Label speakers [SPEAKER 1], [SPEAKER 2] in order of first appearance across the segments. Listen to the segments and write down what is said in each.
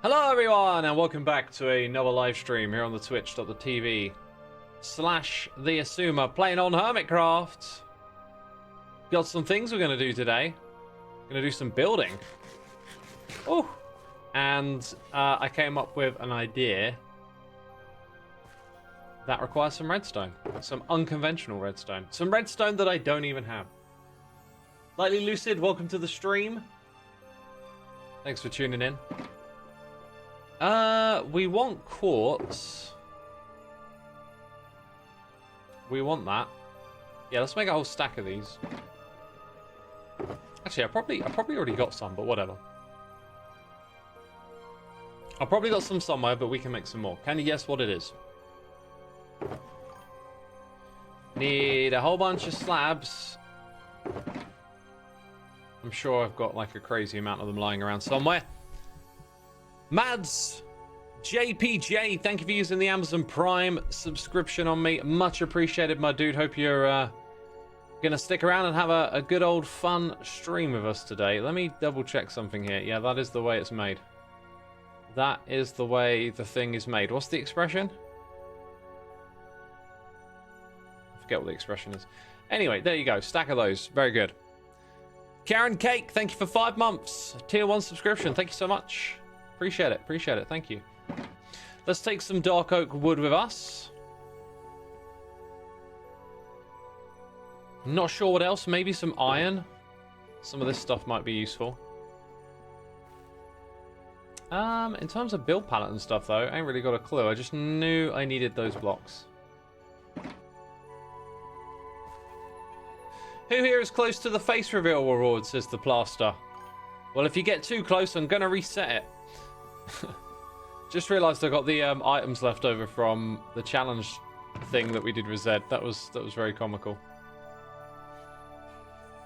[SPEAKER 1] Hello everyone and welcome back to another live stream here on the twitch.tv/the Xisuma playing on Hermitcraft. Got some things we're going to do today. Going to do some building. Oh, and I came up with an idea that requires some redstone. Some unconventional redstone. Some redstone that I don't even have. Lightly Lucid, welcome to the stream. Thanks for tuning in. We want quartz. We want that. Yeah, let's make a whole stack of these. Actually, I probably already got some, but whatever. I probably got some somewhere, but we can make some more. Can you guess what it is? Need a whole bunch of slabs. I'm sure I've got like a crazy amount of them lying around somewhere. Mads JPJ, thank you for using the Amazon Prime subscription on me. Much appreciated, my dude. Hope you're gonna stick around and have a good old fun stream with us today. Let me double check something here. Yeah, that is the way it's made. That is the way the thing is made. What's the expression? I forget what the expression is. Anyway, there you go. Stack of those. Very good. Karen Cake, thank you for 5 months. Tier 1 subscription. Thank you so much. Appreciate it. Appreciate it. Thank you. Let's take some dark oak wood with us. Not sure what else. Maybe some iron. Some of this stuff might be useful. In terms of build palette and stuff, though, I ain't really got a clue. I just knew I needed those blocks. Who here is close to the face reveal reward, says the plaster. Well, if you get too close, I'm going to reset it. Just realised I got the items left over from the challenge thing that we did with Zed. That was very comical.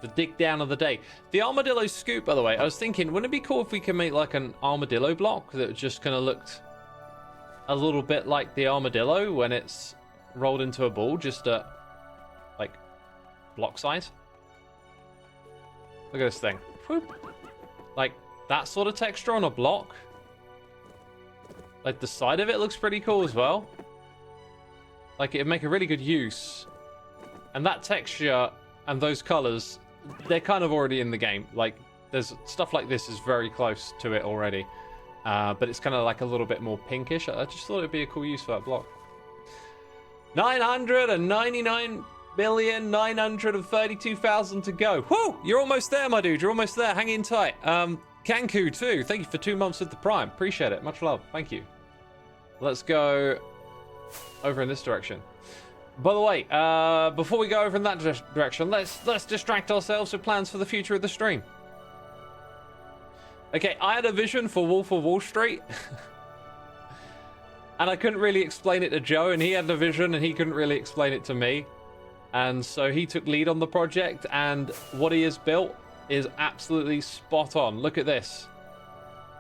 [SPEAKER 1] The dig down of the day. The armadillo scoop, by the way, I was thinking, wouldn't it be cool if we could make like an armadillo block that just kind of looked a little bit like the armadillo when it's rolled into a ball, just at like block size. Look at this thing. Whoop. Like that sort of texture on a block. Like the side of it looks pretty cool as well. Like it'd make a really good use. And that texture and those colors, they're kind of already in the game. Like there's stuff like this is very close to it already. But it's kind of like a little bit more pinkish. I just thought it'd be a cool use for that block. 999,932,000 to go. Whoo! You're almost there, my dude. You're almost there. Hang in tight. Kanku too. Thank you for 2 months with the Prime. Appreciate it. Much love. Thank you. Let's go over in this direction. By the way, before we go over in that direction, let's distract ourselves with plans for the future of the stream. Okay, I had a vision for Wolf of Wall Street. And I couldn't really explain it to Joe, and he had a vision and he couldn't really explain it to me. And so he took lead on the project, and what he has built is absolutely spot on. Look at this.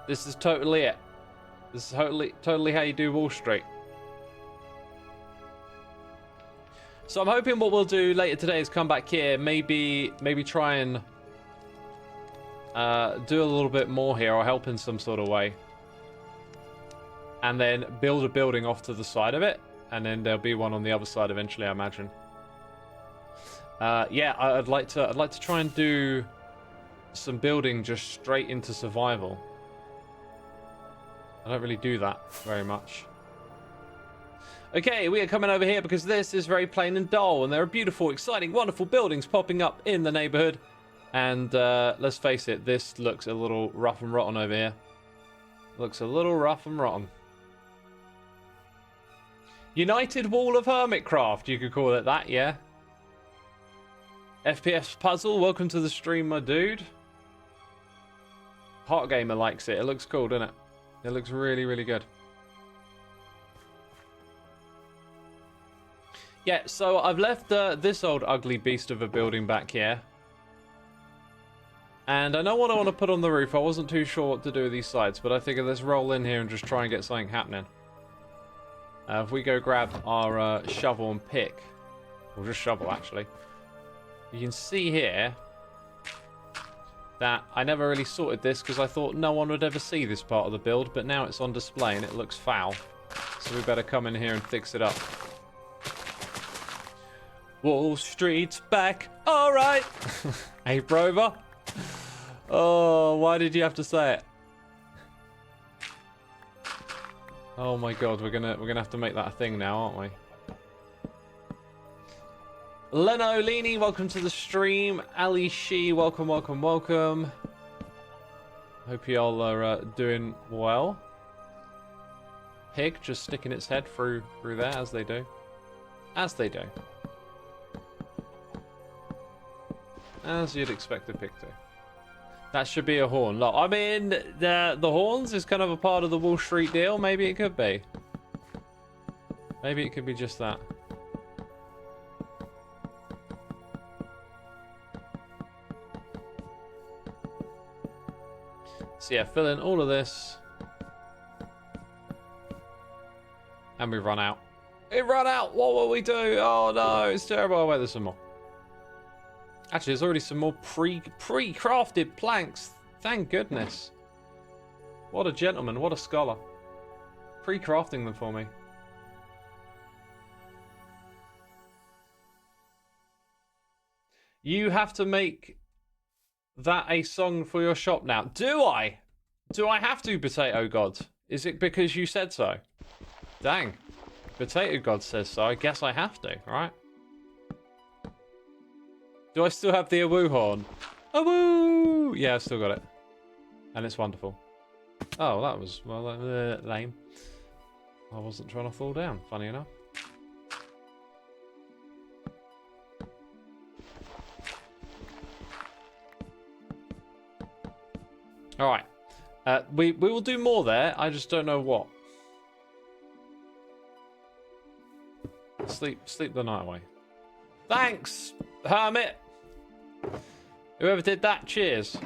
[SPEAKER 1] This is totally it. This is totally how you do Wall Street. So I'm hoping what we'll do later today is come back here, maybe try and do a little bit more here, or help in some sort of way. And then build a building off to the side of it, and then there'll be one on the other side eventually, I imagine. Yeah, I'd like to try and do some building just straight into survival. I don't really do that very much. Okay, we are coming over here because this is very plain and dull, and there are beautiful, exciting, wonderful buildings popping up in the neighborhood. And let's face it, this looks a little rough and rotten over here. Looks a little rough and rotten. United Wall of Hermitcraft, you could call it that, yeah. FPS Puzzle, welcome to the stream, my dude. Hot Gamer likes it. It looks cool, doesn't it? It looks really, really good. Yeah, so I've left this old ugly beast of a building back here. And I know what I want to put on the roof. I wasn't too sure what to do with these sides, but I figured let's roll in here and just try and get something happening. If we go grab our shovel and pick, or just shovel actually, you can see here that I never really sorted this because I thought no one would ever see this part of the build, but now it's on display and it looks foul. So we better come in here and fix it up. Wall Street's back. All right. Hey, Brover. Oh, why did you have to say it? Oh my God, we're gonna have to make that a thing now, aren't we? Leno Lini, welcome to the stream. Ali Shi, welcome, welcome, welcome. Hope y'all are doing well. Pig just sticking its head through there, as they do. As they do. As you'd expect a pig to. That should be a horn. Look, I mean, the horns is kind of a part of the Wall Street deal. Maybe it could be. Maybe it could be just that. So yeah, fill in all of this. And we run out. It ran out! What will we do? Oh no, it's terrible. Oh wait, there's some more. Actually, there's already some more pre-crafted planks. Thank goodness. What a gentleman, what a scholar. Pre-crafting them for me. You have to make that a song for your shop now. Do I? Do I have to, Potato God? Is it because you said so? Dang. Potato God says so. I guess I have to, right? Do I still have the awoo horn? Awoo! Yeah, I've still got it. And it's wonderful. Oh, that was, well, lame. I wasn't trying to fall down, funny enough. Alright. We will do more there. I just don't know what. Sleep the night away. Thanks, Hermit. Whoever did that, cheers.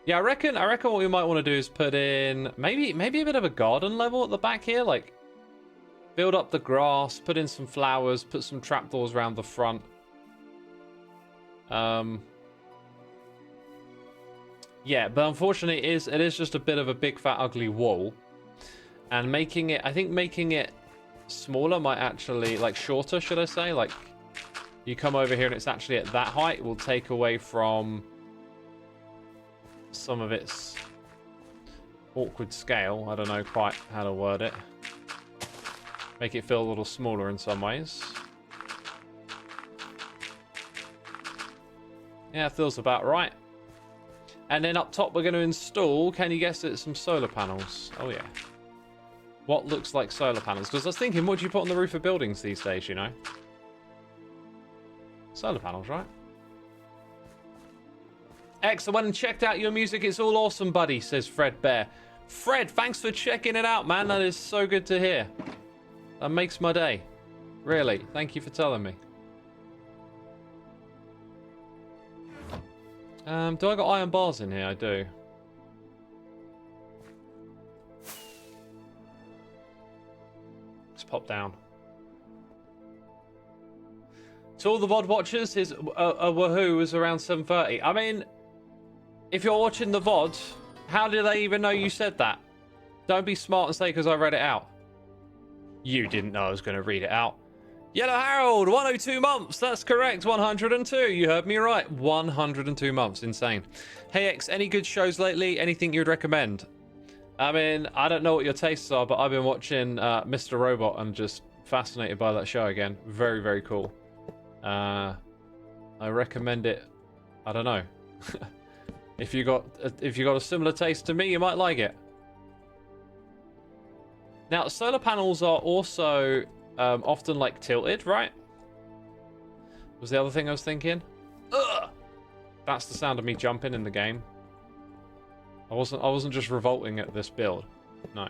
[SPEAKER 1] Yeah, I reckon what we might want to do is put in maybe a bit of a garden level at the back here, like build up the grass, put in some flowers, put some trapdoors around the front. Yeah, but unfortunately it is just a bit of a big fat ugly wall. And I think making it smaller might actually, like shorter, should I say, like you come over here and it's actually at that height, will take away from some of its awkward scale. I don't know quite how to word it. Make it feel a little smaller in some ways. Yeah, it feels about right. And then up top we're going to install, can you guess it, some solar panels. Oh yeah. What looks like solar panels? Because I was thinking, what do you put on the roof of buildings these days, you know? Solar panels, right? X, I went and checked out your music. It's all awesome, buddy, says Fred Bear. Fred, thanks for checking it out, man. That is so good to hear. That makes my day. Really. Thank you for telling me. Do I got iron bars in here? I do. Let's pop down. To all the VOD watchers, his woohoo was around 7:30. I mean, if you're watching the VOD, how did they even know you said that? Don't be smart and say because I read it out. You didn't know I was going to read it out. Yellow Harold, 102 months. That's correct, 102. You heard me right. 102 months. Insane. Hey, X, any good shows lately? Anything you'd recommend? I mean, I don't know what your tastes are, but I've been watching Mr. Robot and just fascinated by that show again. Very, very cool. I recommend it. I don't know. If you got a similar taste to me, you might like it. Now, solar panels are also often like tilted, right? Was the other thing I was thinking? Ugh! That's the sound of me jumping in the game. I wasn't just revolting at this build. No.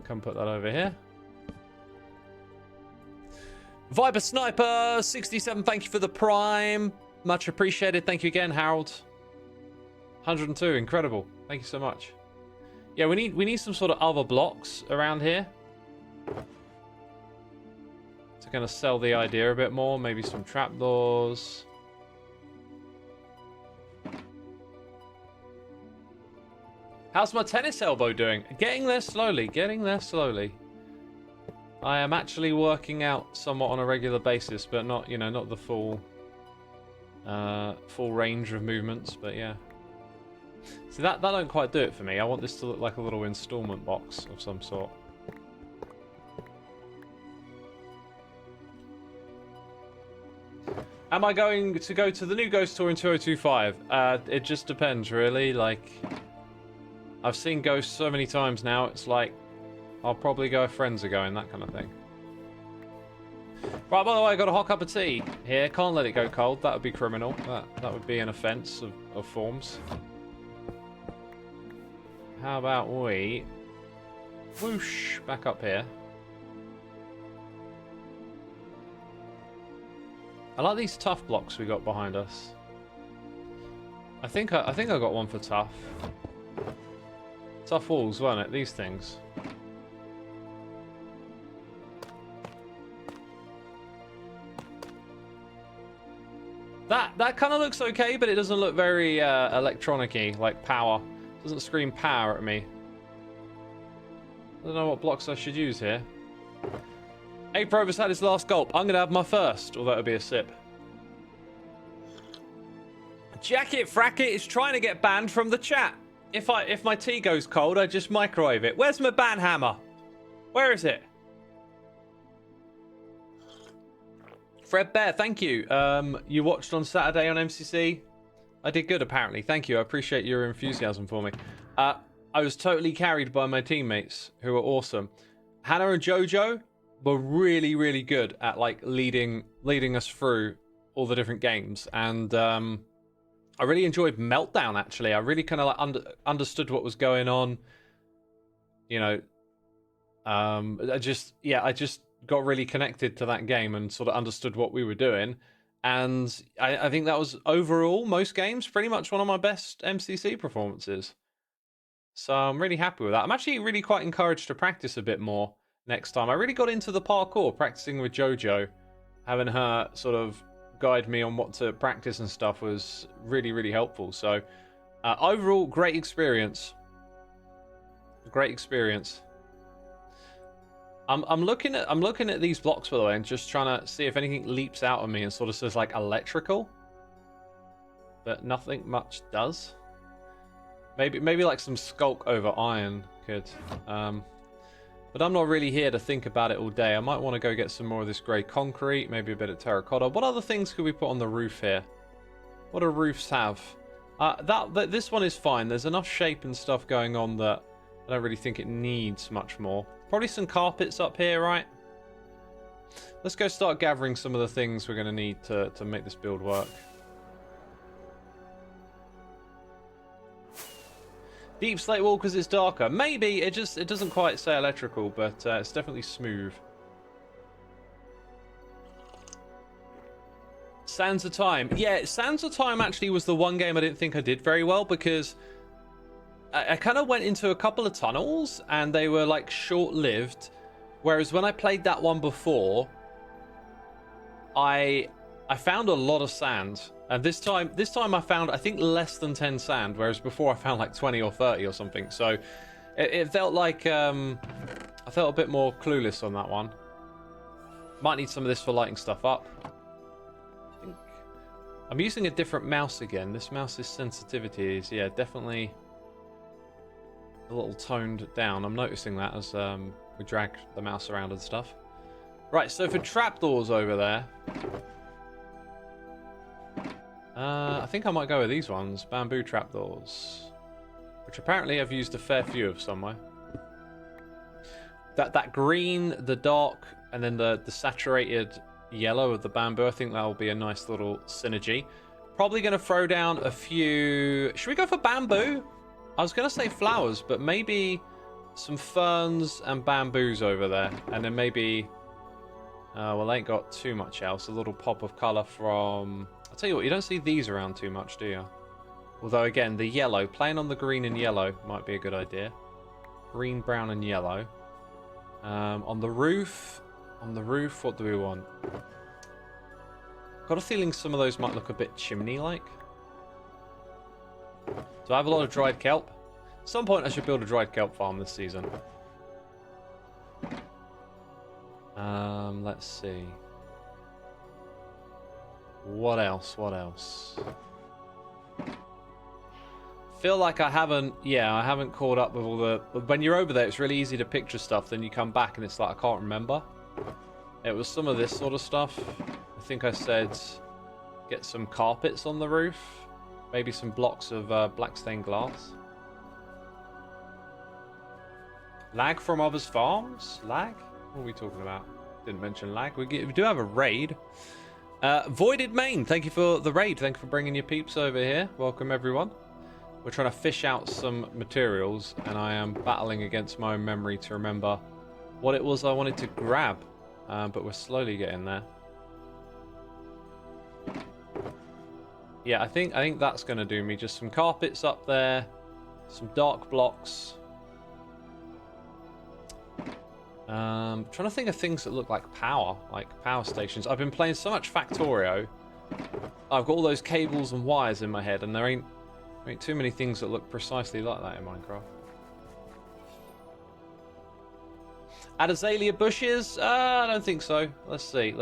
[SPEAKER 1] Come put that over here. Viper Sniper 67, thank you for the prime. Much appreciated. Thank you again, Harold. 102, incredible. Thank you so much. Yeah, we need some sort of other blocks around here. to kind of sell the idea a bit more. Maybe some trapdoors. How's my tennis elbow doing? Getting there slowly, getting there slowly. I am actually working out somewhat on a regular basis, but not, you know, not the full range of movements, but yeah. See, that don't quite do it for me. I want this to look like a little installment box of some sort. Am I going to go to the new Ghost Tour in 2025? It just depends, really. Like, I've seen Ghosts so many times now, it's like, I'll probably go if friends are going, that kind of thing. Right, by the way, I got a hot cup of tea here. Can't let it go cold. That would be criminal. That would be an offence of forms. How about we whoosh back up here? I like these tough blocks we got behind us. I think I got one for tough. Tough walls, weren't it? These things. That kind of looks okay, but it doesn't look very electronic-y, like power. Doesn't scream power at me. I don't know what blocks I should use here. Aprovis had his last gulp. I'm going to have my first, or that would be a sip. Jacket Fracket is trying to get banned from the chat. If my tea goes cold, I just microwave it. Where's my ban hammer? Where is it? Fred Bear, thank you. You watched on Saturday on MCC? I did good, apparently. Thank you. I appreciate your enthusiasm for me. I was totally carried by my teammates, who were awesome. Hannah and Jojo were really, really good at like leading us through all the different games, and I really enjoyed Meltdown. Actually, I really kind of like understood what was going on. You know, I just got really connected to that game and sort of understood what we were doing. And I think that was, overall, most games, pretty much one of my best MCC performances. So I'm really happy with that. I'm actually really quite encouraged to practice a bit more next time. I really got into the parkour, practicing with Jojo. Having her sort of guide me on what to practice and stuff was really, really helpful. So overall, great experience. Great experience. I'm looking at these blocks, by the way, and just trying to see if anything leaps out of me and sort of says like electrical, but nothing much does. Maybe like some skulk over iron could, but I'm not really here to think about it all day. I might want to go get some more of this grey concrete, maybe a bit of terracotta. What other things could we put on the roof here? What do roofs have? This one is fine. There's enough shape and stuff going on that I don't really think it needs much more. Probably some carpets up here, right? Let's go start gathering some of the things we're going to need to make this build work. Deep slate wall because it's darker. Maybe it doesn't quite say electrical, but it's definitely smooth. Sands of Time. Yeah, Sands of Time actually was the one game I didn't think I did very well, because I kind of went into a couple of tunnels and they were like short-lived, whereas when I played that one before, I found a lot of sand, and this time I found, I think, less than 10 sand, whereas before I found like 20 or 30 or something. So it felt like I felt a bit more clueless on that one. Might need some of this for lighting stuff up. I think I'm using a different mouse again. This mouse's sensitivity is, yeah, definitely a little toned down. I'm noticing that as we drag the mouse around and stuff. Right, so for trapdoors over there, I think I might go with these ones, bamboo trapdoors, which apparently I've used a fair few of somewhere. That green, the dark, and then the saturated yellow of the bamboo, I think that will be a nice little synergy. Probably going to throw down a few... Should we go for bamboo? I was going to say flowers, but maybe some ferns and bamboos over there. And then maybe... well, they ain't got too much else. A little pop of colour from... I'll tell you what, you don't see these around too much, do you? Although, again, the yellow. Playing on the green and yellow might be a good idea. Green, brown, and yellow. On the roof, On the roof, what do we want? Got a feeling some of those might look a bit chimney-like. So I have a lot of dried kelp. At some point I should build a dried kelp farm this season. Let's see. What else? What else? Feel like I haven't caught up with all the... When you're over there, it's really easy to picture stuff. Then you come back and it's like, I can't remember. It was some of this sort of stuff. I think I said get some carpets on the roof. Maybe some blocks of black stained glass. Lag from others' farms? Lag? What are we talking about? Didn't mention lag. We do have a raid. Voided Main, thank you for the raid. Thank you for bringing your peeps over here. Welcome, everyone. We're trying to fish out some materials, and I am battling against my own memory to remember what it was I wanted to grab. But we're slowly getting there. Yeah, I think that's going to do me. Just some carpets up there, some dark blocks. Trying to think of things that look like power stations. I've been playing so much Factorio. I've got all those cables and wires in my head, and there ain't too many things that look precisely like that in Minecraft. Add azalea bushes? I don't think so. Let's see.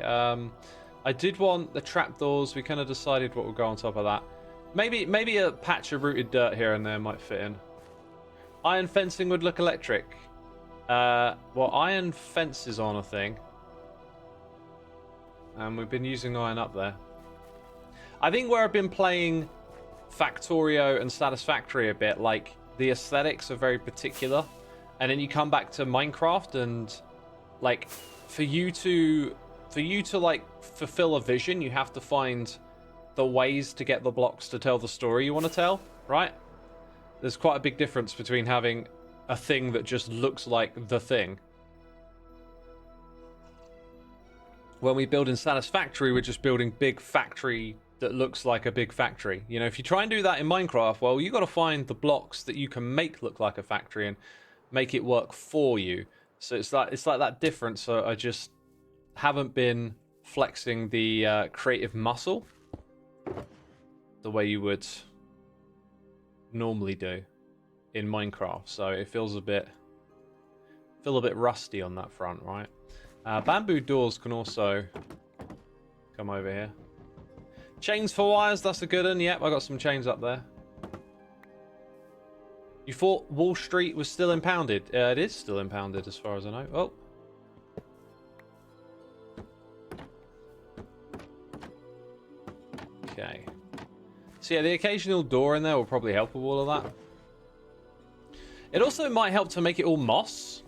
[SPEAKER 1] I did want the trapdoors. We kind of decided what would go on top of that. Maybe a patch of rooted dirt here and there might fit in. Iron fencing would look electric. Well, iron fence is on a thing. And we've been using iron up there. I think where I've been playing Factorio and Satisfactory a bit, like, the aesthetics are very particular. And then you come back to Minecraft and, like, for you to like fulfill a vision, you have to find the ways to get the blocks to tell the story you want to tell, right? There's quite a big difference between having a thing that just looks like the thing. When we build in Satisfactory, we're just building big factory that looks like a big factory. You know, if you try and do that in Minecraft, well, you got to find the blocks that you can make look like a factory and make it work for you. So it's like that difference. So I just haven't been flexing the creative muscle the way you would normally do in Minecraft. So it feels a bit rusty on that front, right? Bamboo doors can also come over here. Chains for wires, that's a good one. Yep, I got some chains up there. You thought Wall Street was still impounded? It is still impounded as far as I know. Oh. Okay. So yeah, the occasional door in there will probably help with all of that. It also might help to make it all moss.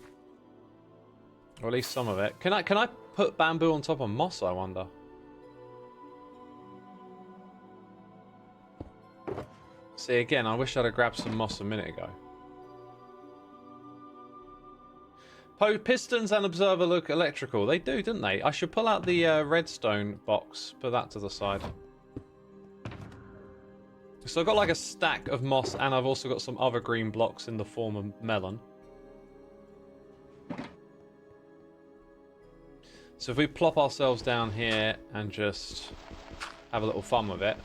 [SPEAKER 1] Or at least some of it. Can I put bamboo on top of moss, I wonder? See, again, I wish I'd have grabbed some moss a minute ago. Pistons and observer look electrical. They do, don't they? I should pull out the redstone box. Put that to the side. So I've got like a stack of moss, and I've also got some other green blocks in the form of melon. So if we plop ourselves down here and just have a little fun with it.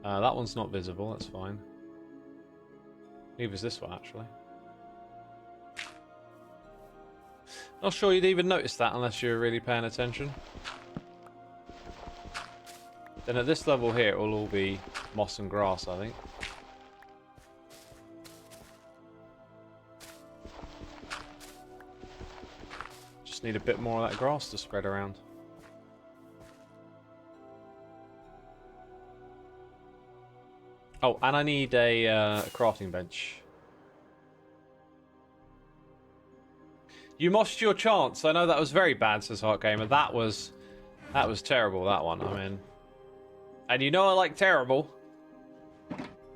[SPEAKER 1] That one's not visible, that's fine. Neither's this one, actually. Not sure you'd even notice that unless you're really paying attention. Then at this level here, it will all be moss and grass, I think. Just need a bit more of that grass to spread around. Oh, and I need a crafting bench. You mossed your chance. I know that was very bad, says Heart Gamer. That was terrible, that one. I mean... And you know I like terrible.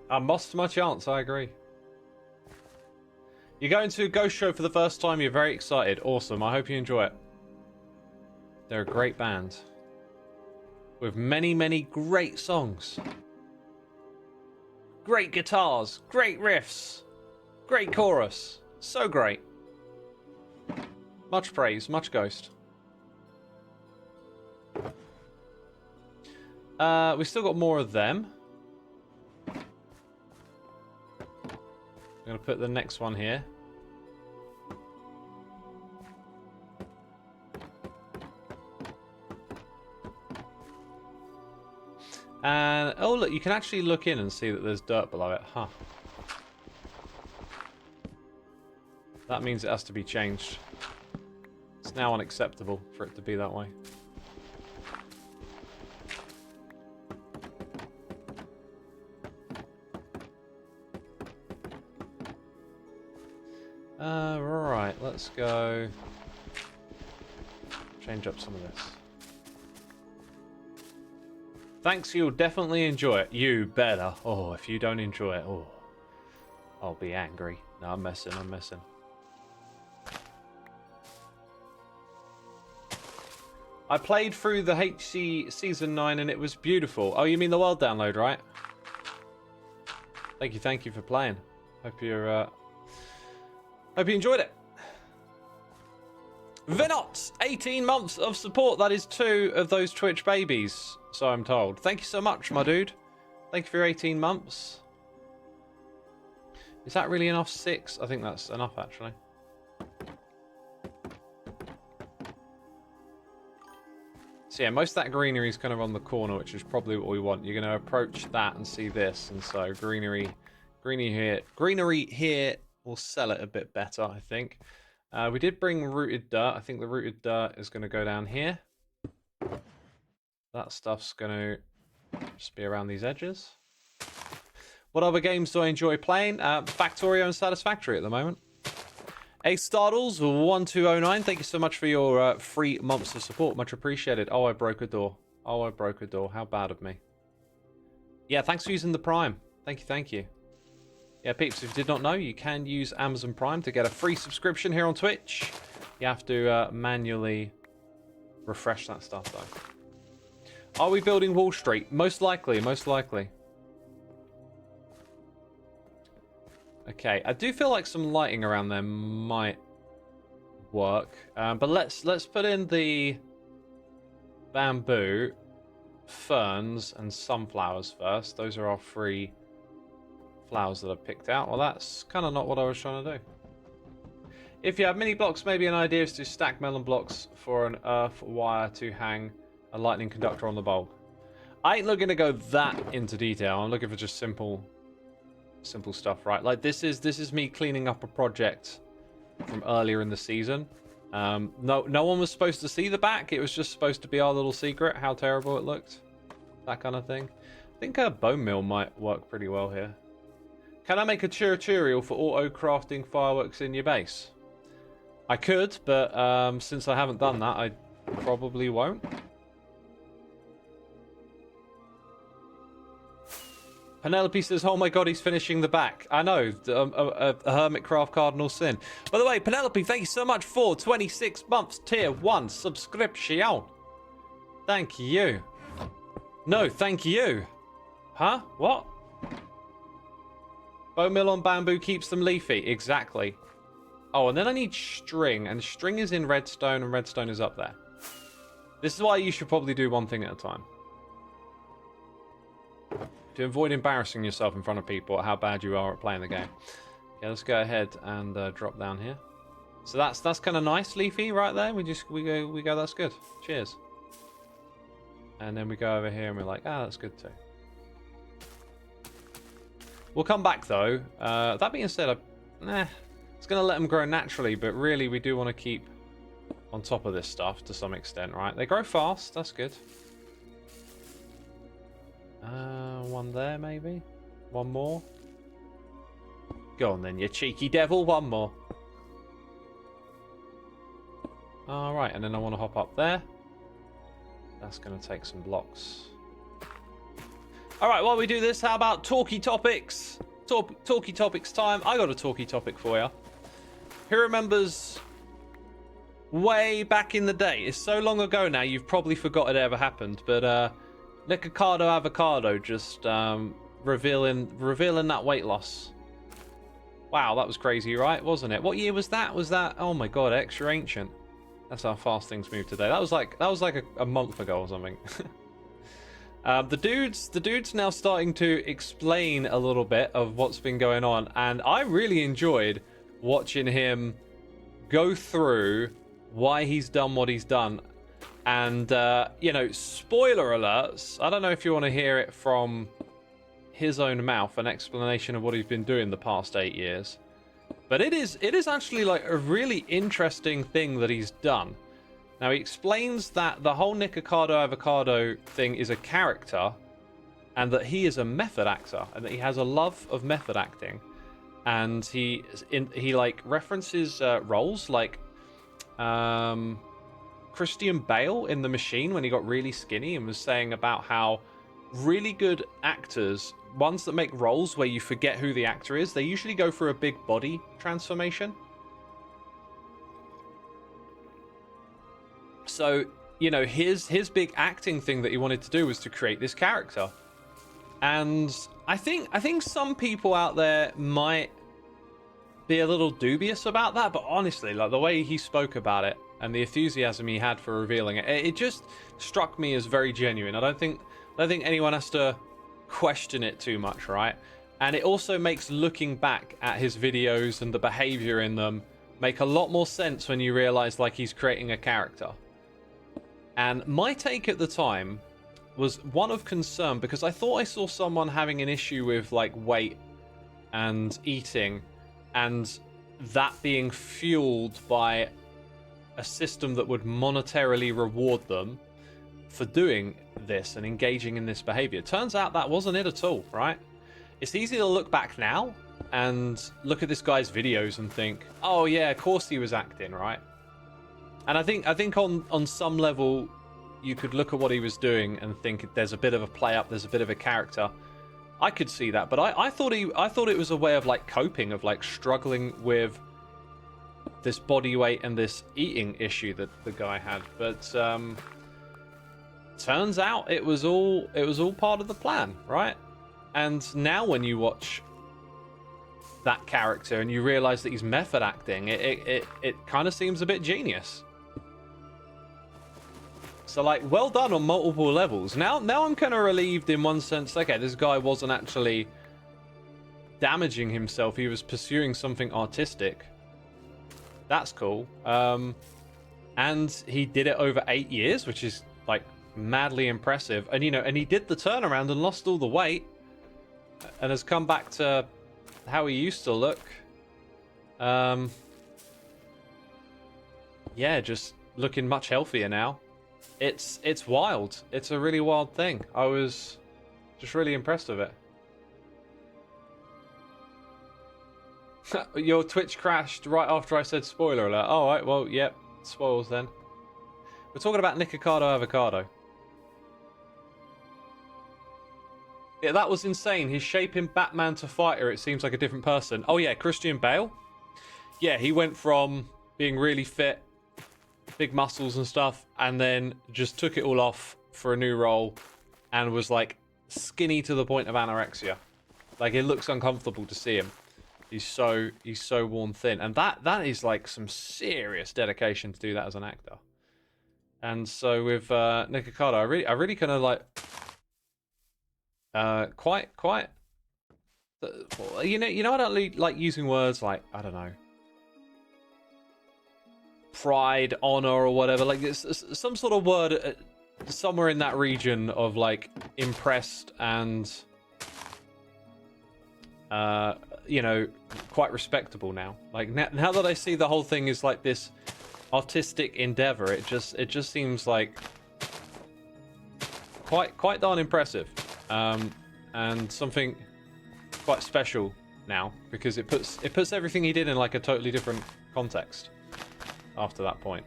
[SPEAKER 1] I mossed my chance, I agree. You're going to a ghost show for the first time. You're very excited. Awesome. I hope you enjoy it. They're a great band. With many, many great songs. Great guitars. Great riffs. Great chorus. So great. Much praise, much ghost. We've still got more of them. I'm going to put the next one here. And, oh look, you can actually look in and see that there's dirt below it. Huh. That means it has to be changed. It's now unacceptable for it to be that way. Right, let's go change up some of this. Thanks, you'll definitely enjoy it. You better. Oh, if you don't enjoy it, oh, I'll be angry. No, I'm messing, I'm messing. I played through the HC Season 9 and it was beautiful. Oh, you mean the world download, right? Thank you for playing. Hope you enjoyed it. Vinot, 18 months of support. That is 2 of those Twitch babies, so I'm told. Thank you so much, my dude. Thank you for your 18 months. Is that really enough? 6? I think that's enough, actually. So yeah, most of that greenery is kind of on the corner, which is probably what we want. You're going to approach that and see this, and so greenery here will sell it a bit better, I think. We did bring rooted dirt. I think the rooted dirt is going to go down here. That stuff's going to just be around these edges. What other games do I enjoy playing? Factorio and Satisfactory at the moment. Ace Startles 1209. Thank you so much for your 3 months of support. Much appreciated. Oh, I broke a door. Oh, I broke a door. How bad of me. Yeah, thanks for using the Prime. Thank you. Yeah, peeps, if you did not know, you can use Amazon Prime to get a free subscription here on Twitch. You have to manually refresh that stuff, though. Are we building Wall Street? Most likely, most likely. Okay, I do feel like some lighting around there might work. But let's put in the bamboo, ferns, and sunflowers first. Those are our 3 flowers that I picked out. Well, that's kind of not what I was trying to do. If you have mini blocks, maybe an idea is to stack melon blocks for an earth wire to hang a lightning conductor on the bulb. I ain't looking to go that into detail. I'm looking for just simple stuff, right? Like this is me cleaning up a project from earlier in the season. No one was supposed to see the back. It was just supposed to be our little secret. How terrible it looked, that kind of thing. I think a bone meal might work pretty well here. Can I make a tutorial for auto crafting fireworks in your base? I could, but since I haven't done that, I probably won't. Penelope says, oh my god, he's finishing the back. I know, a Hermitcraft Cardinal Sin. By the way, Penelope, thank you so much for 26 months tier 1 subscription. Thank you. No, thank you. Huh? What? Bone meal on bamboo keeps them leafy. Exactly. Oh, and then I need string, and string is in redstone, and redstone is up there. This is why you should probably do one thing at a time. To avoid embarrassing yourself in front of people at how bad you are at playing the game. Okay, let's go ahead and drop down here. So that's kind of nice, leafy, right there. We go. That's good. Cheers. And then we go over here and we're like, ah, that's good too. We'll come back though. That being said, it's going to let them grow naturally, but really we do want to keep on top of this stuff to some extent, right? They grow fast. That's good. One there, maybe. One more. Go on then, you cheeky devil. One more. Alright, and then I want to hop up there. That's going to take some blocks. Alright, while we do this, how about talkie topics? Talkie topics time. I got a talkie topic for you. Who remembers way back in the day? It's so long ago now, you've probably forgot it ever happened, but Nicocado Avocado just revealing that weight loss Wow, that was crazy, right? Wasn't it? What year was that? Was that? Oh my god, extra ancient. That's how fast things move today. That was like a month ago or something. The dude's now starting to explain a little bit of what's been going on, and I really enjoyed watching him go through why he's done what he's done. And you know, spoiler alerts. I don't know if you want to hear it from his own mouth, an explanation of what he's been doing the past 8 years. But it is actually like a really interesting thing that he's done. Now, he explains that the whole Nikocado Avocado thing is a character, and that he is a method actor, and that he has a love of method acting. And he like references roles like Christian Bale in The Machine when he got really skinny, and was saying about how really good actors, ones that make roles where you forget who the actor is, they usually go through a big body transformation. So, you know, his big acting thing that he wanted to do was to create this character. And I think some people out there might be a little dubious about that, but honestly, like the way he spoke about it and the enthusiasm he had for revealing it, it just struck me as very genuine. I don't think anyone has to question it too much, right? And it also makes looking back at his videos and the behavior in them make a lot more sense when you realize like he's creating a character. And my take at the time was one of concern, because I thought I saw someone having an issue with like weight and eating, and that being fueled by a system that would monetarily reward them for doing this and engaging in this behavior. Turns out that wasn't it at all, right? It's easy to look back now and look at this guy's videos and think, oh yeah, of course he was acting, right? And I think on some level you could look at what he was doing and think there's a bit of a play up, there's a bit of a character. I could see that, but I thought it was a way of like coping, of like struggling with this body weight and this eating issue that the guy had. But turns out it was all part of the plan, right? And now when you watch that character and you realize that he's method acting, it kind of seems a bit genius. So like, well done on multiple levels. Now I'm kind of relieved in one sense. Okay, this guy wasn't actually damaging himself. He was pursuing something artistic. That's cool. And he did it over 8 years, which is like madly impressive. And you know, and he did the turnaround and lost all the weight and has come back to how he used to look. Yeah, just looking much healthier now. It's wild. It's a really wild thing. I was just really impressed with it. Your Twitch crashed right after I said spoiler alert. All right, well, yep, spoils then. We're talking about Nikocado Avocado. Yeah, that was insane. His shape in Batman to Fighter, it seems like a different person. Oh yeah, Christian Bale. Yeah, he went from being really fit, big muscles and stuff, and then just took it all off for a new role and was like skinny to the point of anorexia. Like, it looks uncomfortable to see him. He's so worn thin, and that is like some serious dedication to do that as an actor. And so with Nikocado, I really kind of like quite you know I don't like using words like, I don't know, pride, honor, or whatever. Like, it's some sort of word somewhere in that region of like impressed and you know, quite respectable now. Like, now that I see the whole thing is like this artistic endeavor, it just seems like quite darn impressive, and something quite special now, because it puts everything he did in like a totally different context after that point.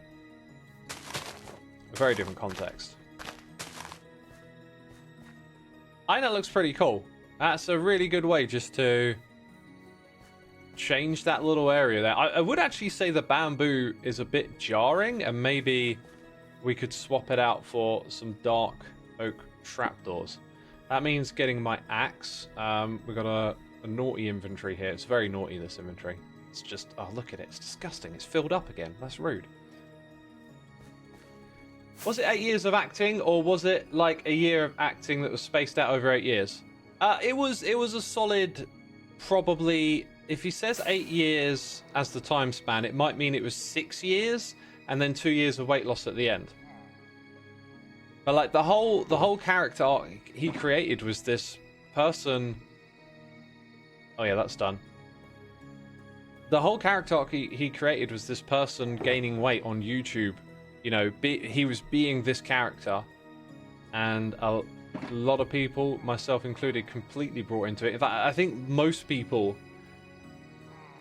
[SPEAKER 1] A very different context. I think that looks pretty cool. That's a really good way just to change that little area there. I would actually say the bamboo is a bit jarring, and maybe we could swap it out for some dark oak trapdoors. That means getting my axe. We got a a naughty inventory here. It's very naughty, this inventory. It's just, oh, look at it. It's disgusting. It's filled up again. That's rude. Was it 8 years of acting, or was it like a year of acting that was spaced out over 8 years? It was a solid, probably, if he says 8 years as the time span, it might mean it was 6 years and then 2 years of weight loss at the end. But like the whole character arc he created was this person. Oh yeah, that's done. The whole character arc he created was this person gaining weight on YouTube. You know, he was being this character, and a lot of people, myself included, completely brought into it. In fact, I think most people,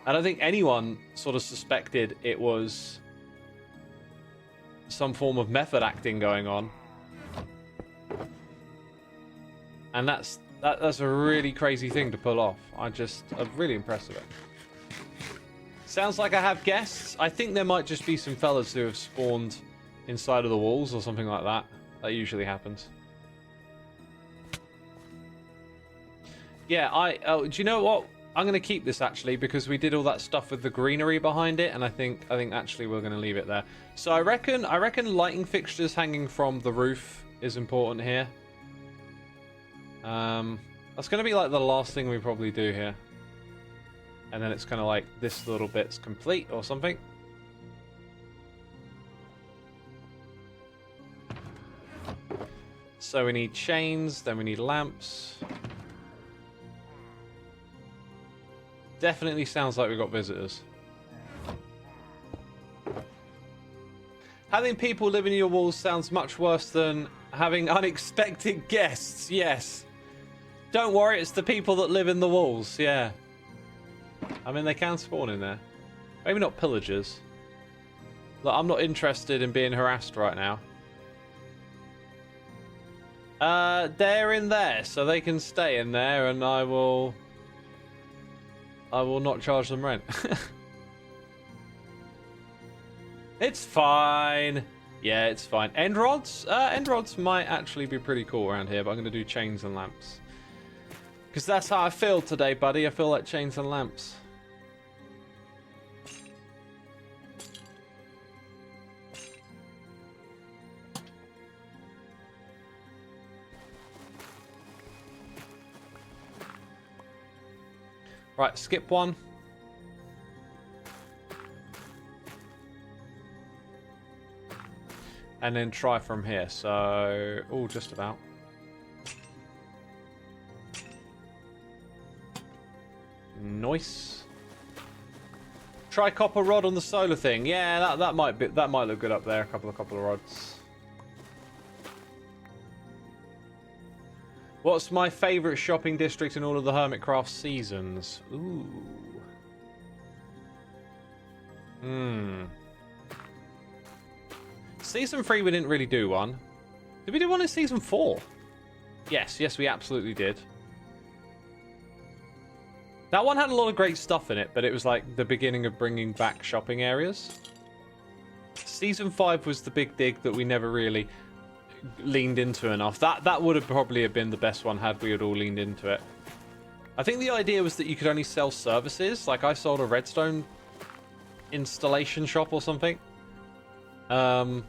[SPEAKER 1] I don't think anyone sort of suspected it was some form of method acting going on. And that's a really crazy thing to pull off. I'm really impressed with it. Sounds like I have guests. I think there might just be some fellas who have spawned inside of the walls or something like that. That usually happens. Yeah, do you know what? I'm going to keep this actually because we did all that stuff with the greenery behind it, and I think actually we're going to leave it there. So I reckon lighting fixtures hanging from the roof is important here. That's going to be like the last thing we probably do here. And then it's kind of like this little bit's complete or something. So we need chains, then we need lamps. Definitely sounds like we've got visitors. Having people living in your walls sounds much worse than having unexpected guests. Yes. Don't worry, it's the people that live in the walls. Yeah. I mean, they can spawn in there. Maybe not pillagers. Look, I'm not interested in being harassed right now. They're in there, so they can stay in there, and I will not charge them rent. It's fine. Yeah, it's fine. End rods? End rods might actually be pretty cool around here, but I'm going to do chains and lamps. Because that's how I feel today, buddy. I feel like chains and lamps. Right, skip one. And then try from here. So, oh, just about. Nice. Try copper rod on the solar thing. Yeah, that might look good up there. A couple of rods. What's my favourite shopping district in all of the Hermitcraft seasons? Ooh. Season 3 we didn't really do one. Did we do one in Season 4? Yes, we absolutely did. That one had a lot of great stuff in it, but it was like the beginning of bringing back shopping areas. Season 5 was the big dig that we never really leaned into enough. That would have probably been the best one had we had all leaned into it. I think the idea was that you could only sell services. Like I sold a redstone installation shop or something. Then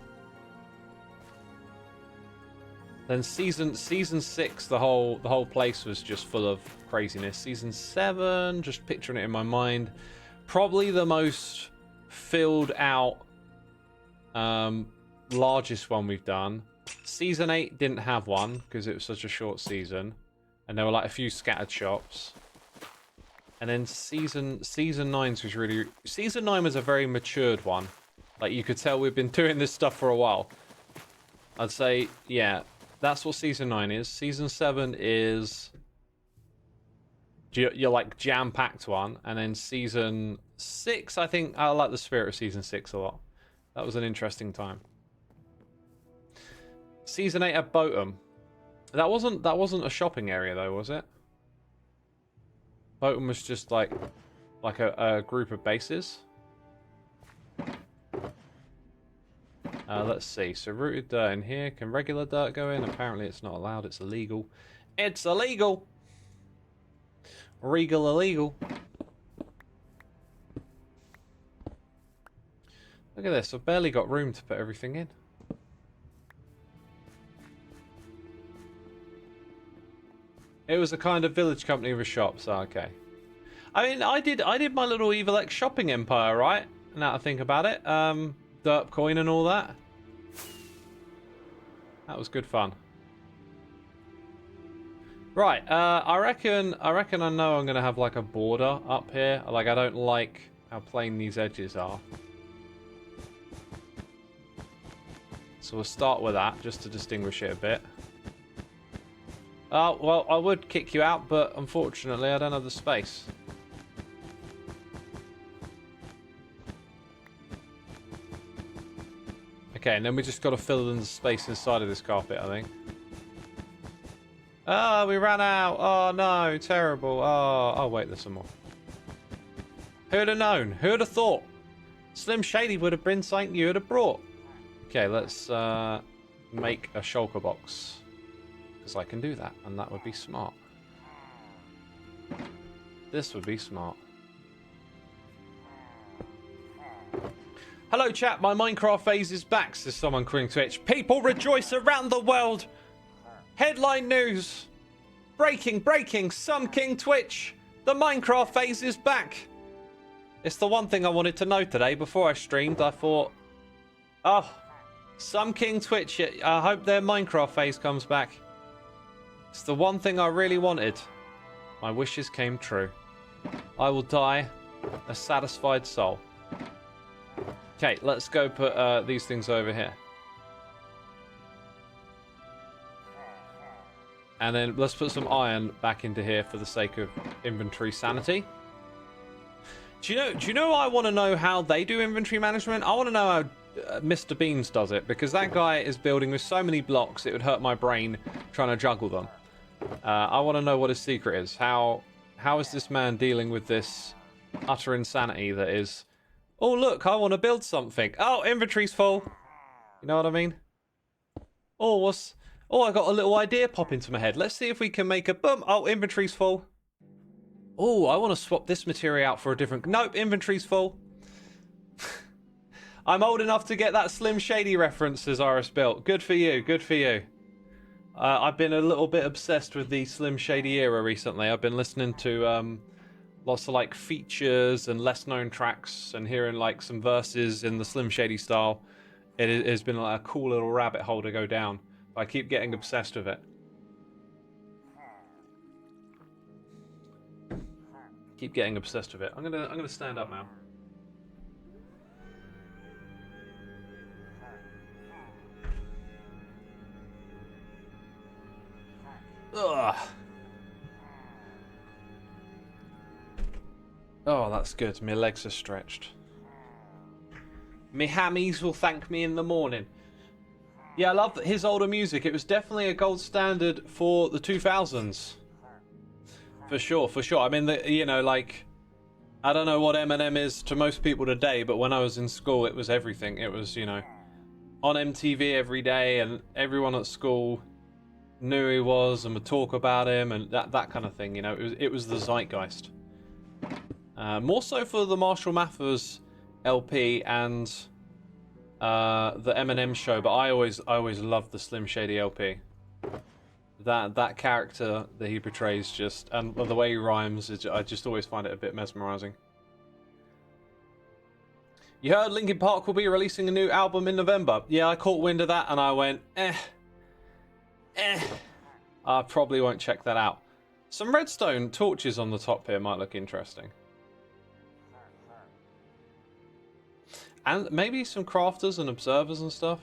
[SPEAKER 1] season 6, the whole place was just full of craziness. Season 7, just picturing it in my mind, probably the most filled out, largest one we've done. Season 8 didn't have one because it was such a short season, and there were like a few scattered shops. And then season 9 was really, season 9 was a very matured one. Like you could tell we've been doing this stuff for a while. I'd say, yeah. That's what Season 9 is. Season 7 is you're like jam-packed one. And then Season 6, I think I like the spirit of Season 6 a lot. That was an interesting time. Season 8 at Boatham. That wasn't a shopping area though, was it? Boatham was just like a group of bases. Let's see. So rooted dirt in here. Can regular dirt go in? Apparently it's not allowed. It's illegal. It's illegal! Regal illegal. Look at this. I've barely got room to put everything in. It was a kind of village company with shops. Oh, okay. I mean, I did my little Evil X shopping empire, right? Now I think about it. Derp coin and all that. That was good fun. Right, I reckon I know I'm gonna have like a border up here. Like, I don't like how plain these edges are. So we'll start with that, just to distinguish it a bit. Oh, well, I would kick you out, but unfortunately I don't have the space. Okay, and then we just got to fill in the space inside of this carpet, I think. Oh, we ran out. Oh, no. Terrible. Oh, wait, there's some more. Who'd have known? Who'd have thought? Slim Shady would have been something you would have brought. Okay, let's make a shulker box. Because I can do that, and that would be smart. This would be smart. Hello, chat. My Minecraft phase is back, says someone calling Twitch. People rejoice around the world. Headline news. Breaking. Sun King Twitch. The Minecraft phase is back. It's the one thing I wanted to know today before I streamed. I thought, oh, Sun King Twitch. I hope their Minecraft phase comes back. It's the one thing I really wanted. My wishes came true. I will die a satisfied soul. Okay, let's go put these things over here. And then let's put some iron back into here for the sake of inventory sanity. Do you know I want to know how they do inventory management? I want to know how Mr. Beans does it, because that guy is building with so many blocks it would hurt my brain trying to juggle them. I want to know what his secret is. How is this man dealing with this utter insanity that is, oh look, I want to build something. Oh, inventory's full. You know what I mean? Oh, I got a little idea pop into my head. Let's see if we can make a boom. Oh, inventory's full. Oh, I want to swap this material out for a different... Nope, inventory's full. I'm old enough to get that Slim Shady reference, says Iris Built. Good for you, good for you. I've been a little bit obsessed with the Slim Shady era recently. I've been listening to lots of like features and less known tracks and hearing like some verses in the Slim Shady style. It has been like a cool little rabbit hole to go down. I keep getting obsessed with it. Keep getting obsessed with it. I'm gonna stand up now. Ugh. Oh, that's good. My legs are stretched. Me hammies will thank me in the morning. Yeah, I love his older music. It was definitely a gold standard for the 2000s. For sure, for sure. I mean, you know, like, I don't know what Eminem is to most people today, but when I was in school, it was everything. It was, you know, on MTV every day, and everyone at school knew who he was and would talk about him and that kind of thing. You know, it was the zeitgeist. More so for the Marshall Mathers LP and the Eminem show, but I always loved the Slim Shady LP. That character that he portrays, just, and the way he rhymes, I just always find it a bit mesmerizing. You heard Linkin Park will be releasing a new album in November. Yeah, I caught wind of that and I went, I probably won't check that out. Some redstone torches on the top here might look interesting. And maybe some crafters and observers and stuff.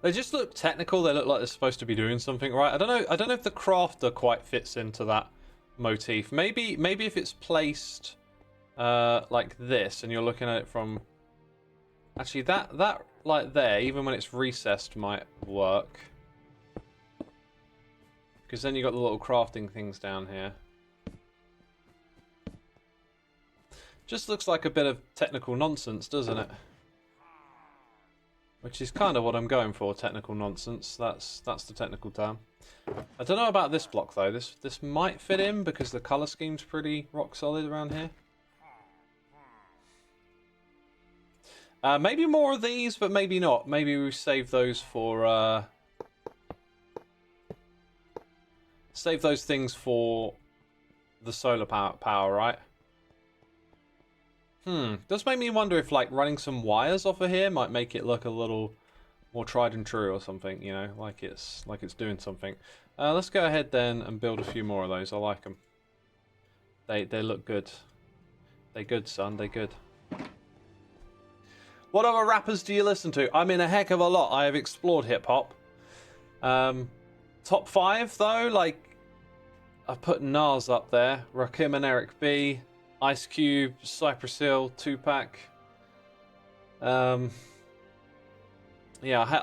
[SPEAKER 1] They just look technical. They look like they're supposed to be doing something right. I don't know if the crafter quite fits into that motif. Maybe if it's placed like this and you're looking at it from, actually that like there, even when it's recessed, might work. Because then you got the little crafting things down here. Just looks like a bit of technical nonsense, doesn't it? Which is kind of what I'm going for, technical nonsense. That's the technical term. I don't know about this block though. This might fit in because the colour scheme's pretty rock solid around here. Maybe more of these, but maybe not. Maybe we save those for save those things for the solar power, right? Does make me wonder if like running some wires off of here might make it look a little more tried and true or something, you know, like it's doing something. Let's go ahead then and build a few more of those. I like them. They look good. They good, son. They good. What other rappers do you listen to? I mean, a heck of a lot. I have explored hip hop. Top 5 though, like I put Nas up there, Rakim and Eric B, Ice Cube, Cypress Hill, Tupac. Yeah,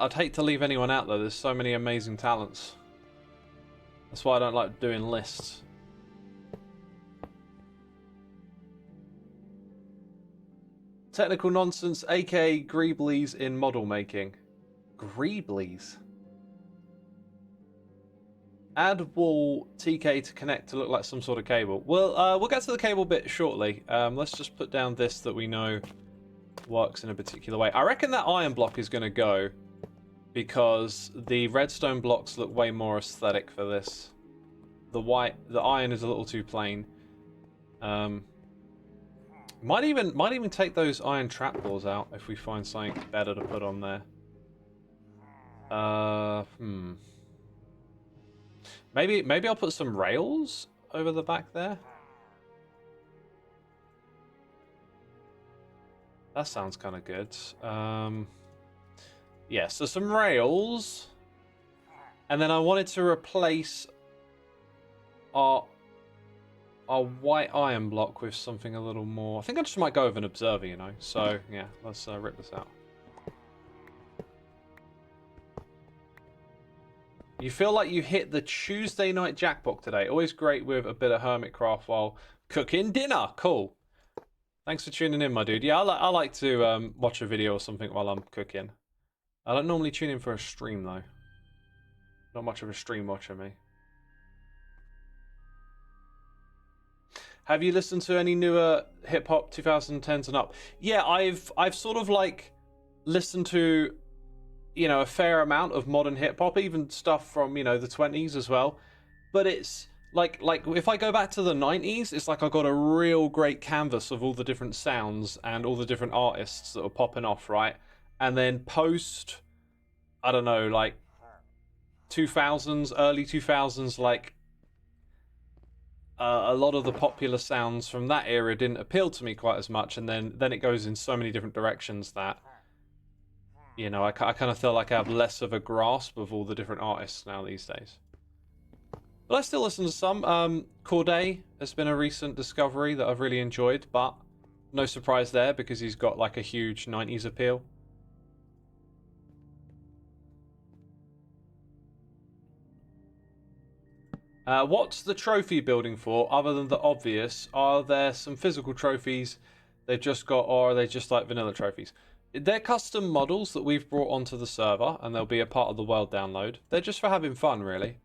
[SPEAKER 1] I'd hate to leave anyone out though. There's so many amazing talents. That's why I don't like doing lists. Technical nonsense, aka Greeblies in model making. Greeblies? Add wall TK to connect to look like some sort of cable. Well, we'll get to the cable bit shortly. Let's just put down this that we know works in a particular way. I reckon that iron block is going to go because the redstone blocks look way more aesthetic for this. The iron is a little too plain. Might even take those iron trapdoors out if we find something better to put on there. Maybe I'll put some rails over the back there. That sounds kind of good. Yeah, so some rails. And then I wanted to replace our white iron block with something a little more. I think I just might go with an observer, you know. So, yeah, let's rip this out. You feel like you hit the Tuesday night jackpot today. Always great with a bit of Hermitcraft while cooking dinner. Cool. Thanks for tuning in, my dude. Yeah, I like to watch a video or something while I'm cooking. I don't normally tune in for a stream, though. Not much of a stream watcher, me. Have you listened to any newer hip-hop 2010s and up? Yeah, I've sort of, like, listened to, you know, a fair amount of modern hip-hop, even stuff from, you know, the 20s as well. But it's, like if I go back to the 90s, it's like I got a real great canvas of all the different sounds and all the different artists that were popping off, right? And then post, I don't know, like 2000s, early 2000s, like a lot of the popular sounds from that era didn't appeal to me quite as much, and then it goes in so many different directions that, you know, I kind of feel like I have less of a grasp of all the different artists now these days. But I still listen to some. Corday has been a recent discovery that I've really enjoyed, but no surprise there because he's got like a huge 90s appeal. What's the trophy building for, other than the obvious? Are there some physical trophies they've just got, or are they just like vanilla trophies? They're custom models that we've brought onto the server, and they'll be a part of the world download. They're just for having fun, really.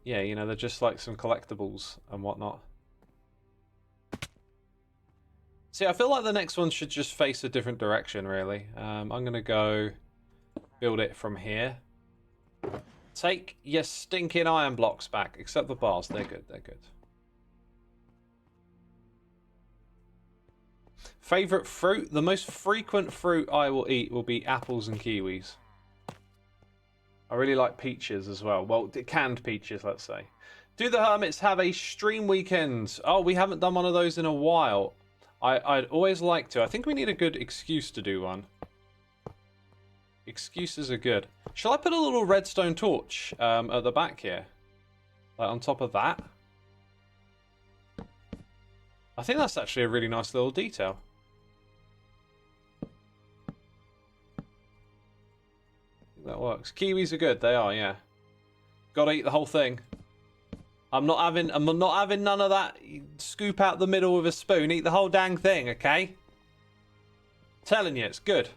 [SPEAKER 1] Yeah, you know, they're just like some collectibles and whatnot. See, I feel like the next one should just face a different direction, really. I'm going to go build it from here. Take your stinking iron blocks back, except the bars. They're good, they're good. Favorite fruit? The most frequent fruit I will eat will be apples and kiwis. I really like peaches as well. Well, canned peaches, let's say. Do the Hermits have a stream weekend? Oh, we haven't done one of those in a while. I'd always like to. I think we need a good excuse to do one. Excuses are good. Shall I put a little redstone torch at the back here? Like on top of that? I think that's actually a really nice little detail. That works. Kiwis are good. They are, yeah. Gotta eat the whole thing. I'm not having none of that. Scoop out the middle with a spoon. Eat the whole dang thing, okay? Telling you, it's good.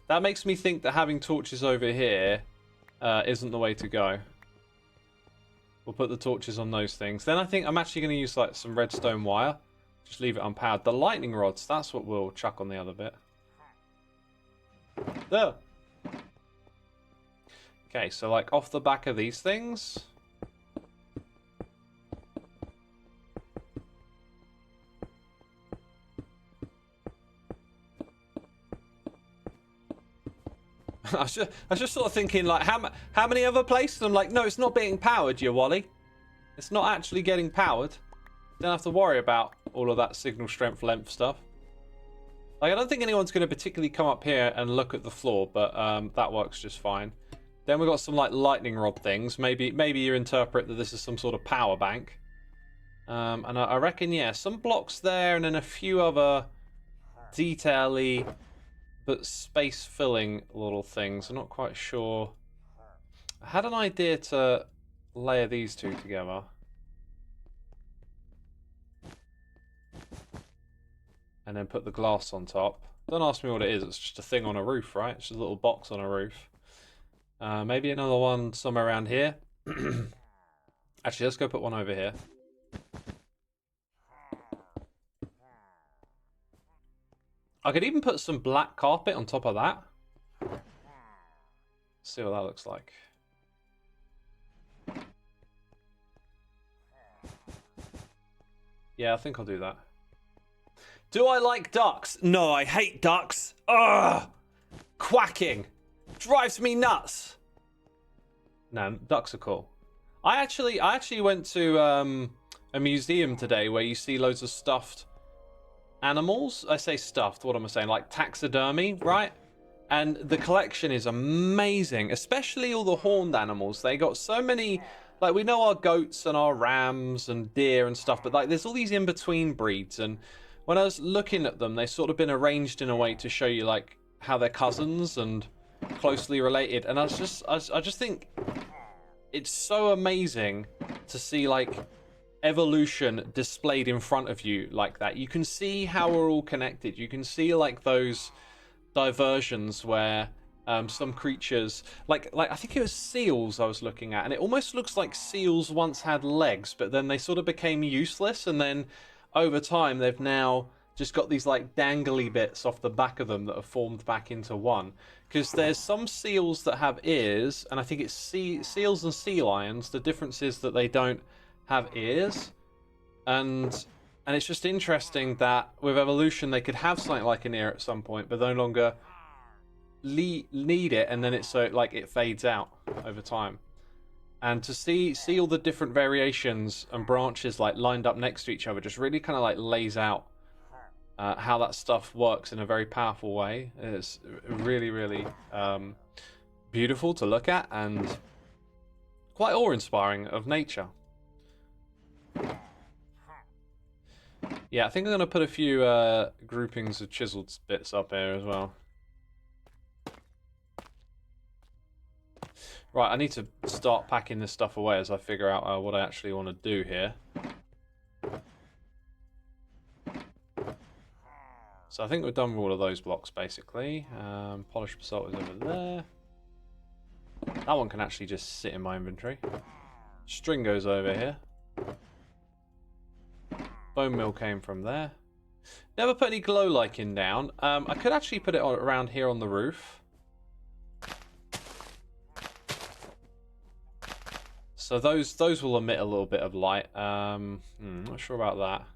[SPEAKER 1] That makes me think that having torches over here isn't the way to go. We'll put the torches on those things. Then I think I'm actually going to use like some redstone wire. Just leave it unpowered. The lightning rods, that's what we'll chuck on the other bit. There. Okay, so like off the back of these things. I was just sort of thinking like how many other places? I'm like, no, it's not being powered, you Wally. It's not actually getting powered. Don't have to worry about all of that signal strength length stuff. Like, I don't think anyone's going to particularly come up here and look at the floor, but that works just fine. Then we've got some like lightning rod things. Maybe you interpret that this is some sort of power bank. And I reckon, yeah, some blocks there and then a few other detail-y but space-filling little things. I'm not quite sure. I had an idea to layer these two together. And then put the glass on top. Don't ask me what it is. It's just a thing on a roof, right? It's just a little box on a roof. Maybe another one somewhere around here. Actually, let's go put one over here. I could even put some black carpet on top of that. See what that looks like. Yeah, I think I'll do that. Do I like ducks? No, I hate ducks. Ugh! Quacking. Drives me nuts. No, ducks are cool. I actually went to a museum today where you see loads of stuffed animals. I say stuffed, what am I saying? Like taxidermy, right? And the collection is amazing, especially all the horned animals. They got so many, like we know our goats and our rams and deer and stuff, but like there's all these in-between breeds, and when I was looking at them, they sort of been arranged in a way to show you like how they're cousins and closely related. And I just think it's so amazing to see like evolution displayed in front of you like that. You can see how we're all connected. You can see like those diversions where some creatures like I think it was seals I was looking at, and it almost looks like seals once had legs, but then they sort of became useless, and then over time they've now just got these like dangly bits off the back of them that are formed back into one. Because there's some seals that have ears, and I think it's seals and sea lions. The difference is that they don't have ears, and it's just interesting that with evolution they could have something like an ear at some point, but no longer need it, and then it's so like it fades out over time. And to see all the different variations and branches like lined up next to each other just really kind of like lays out how that stuff works in a very powerful way. It's really, really beautiful to look at and quite awe-inspiring of nature. Yeah, I think I'm going to put a few groupings of chiseled bits up here as well. Right, I need to start packing this stuff away as I figure out what I actually want to do here. So I think we're done with all of those blocks, basically. Polished basalt is over there. That one can actually just sit in my inventory. String goes over here. Bone meal came from there. Never put any glow lichen down. I could actually put it around here on the roof. So those will emit a little bit of light. Not sure about that.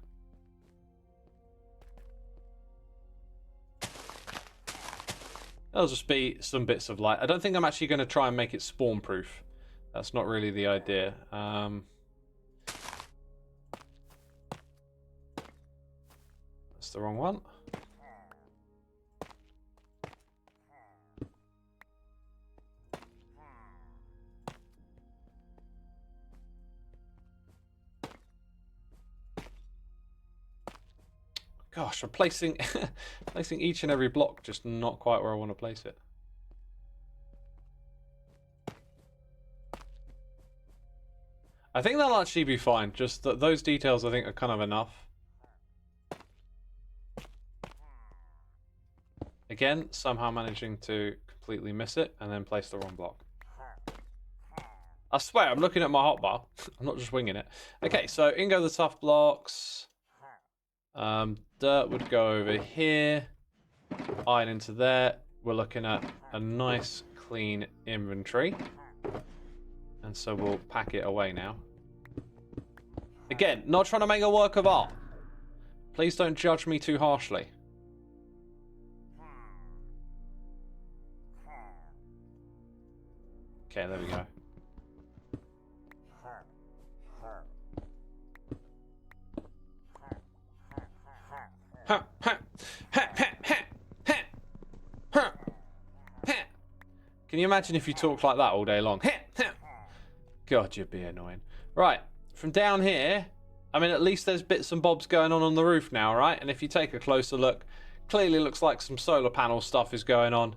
[SPEAKER 1] There'll just be some bits of light. I don't think I'm actually going to try and make it spawn proof. That's not really the idea. That's the wrong one. Gosh, I'm placing each and every block just not quite where I want to place it. I think that'll actually be fine. Just those details I think are kind of enough. Again, somehow managing to completely miss it and then place the wrong block. I swear, I'm looking at my hotbar. I'm not just winging it. Okay, so in go the tough blocks. Dirt would go over here. Iron into there. We're looking at a nice, clean inventory. And so we'll pack it away now. Again, not trying to make a work of art. Please don't judge me too harshly. Okay, there we go. Can you imagine if you talked like that all day long? God, you'd be annoying. Right, from down here, I mean, at least there's bits and bobs going on the roof now, right? And if you take a closer look, clearly looks like some solar panel stuff is going on.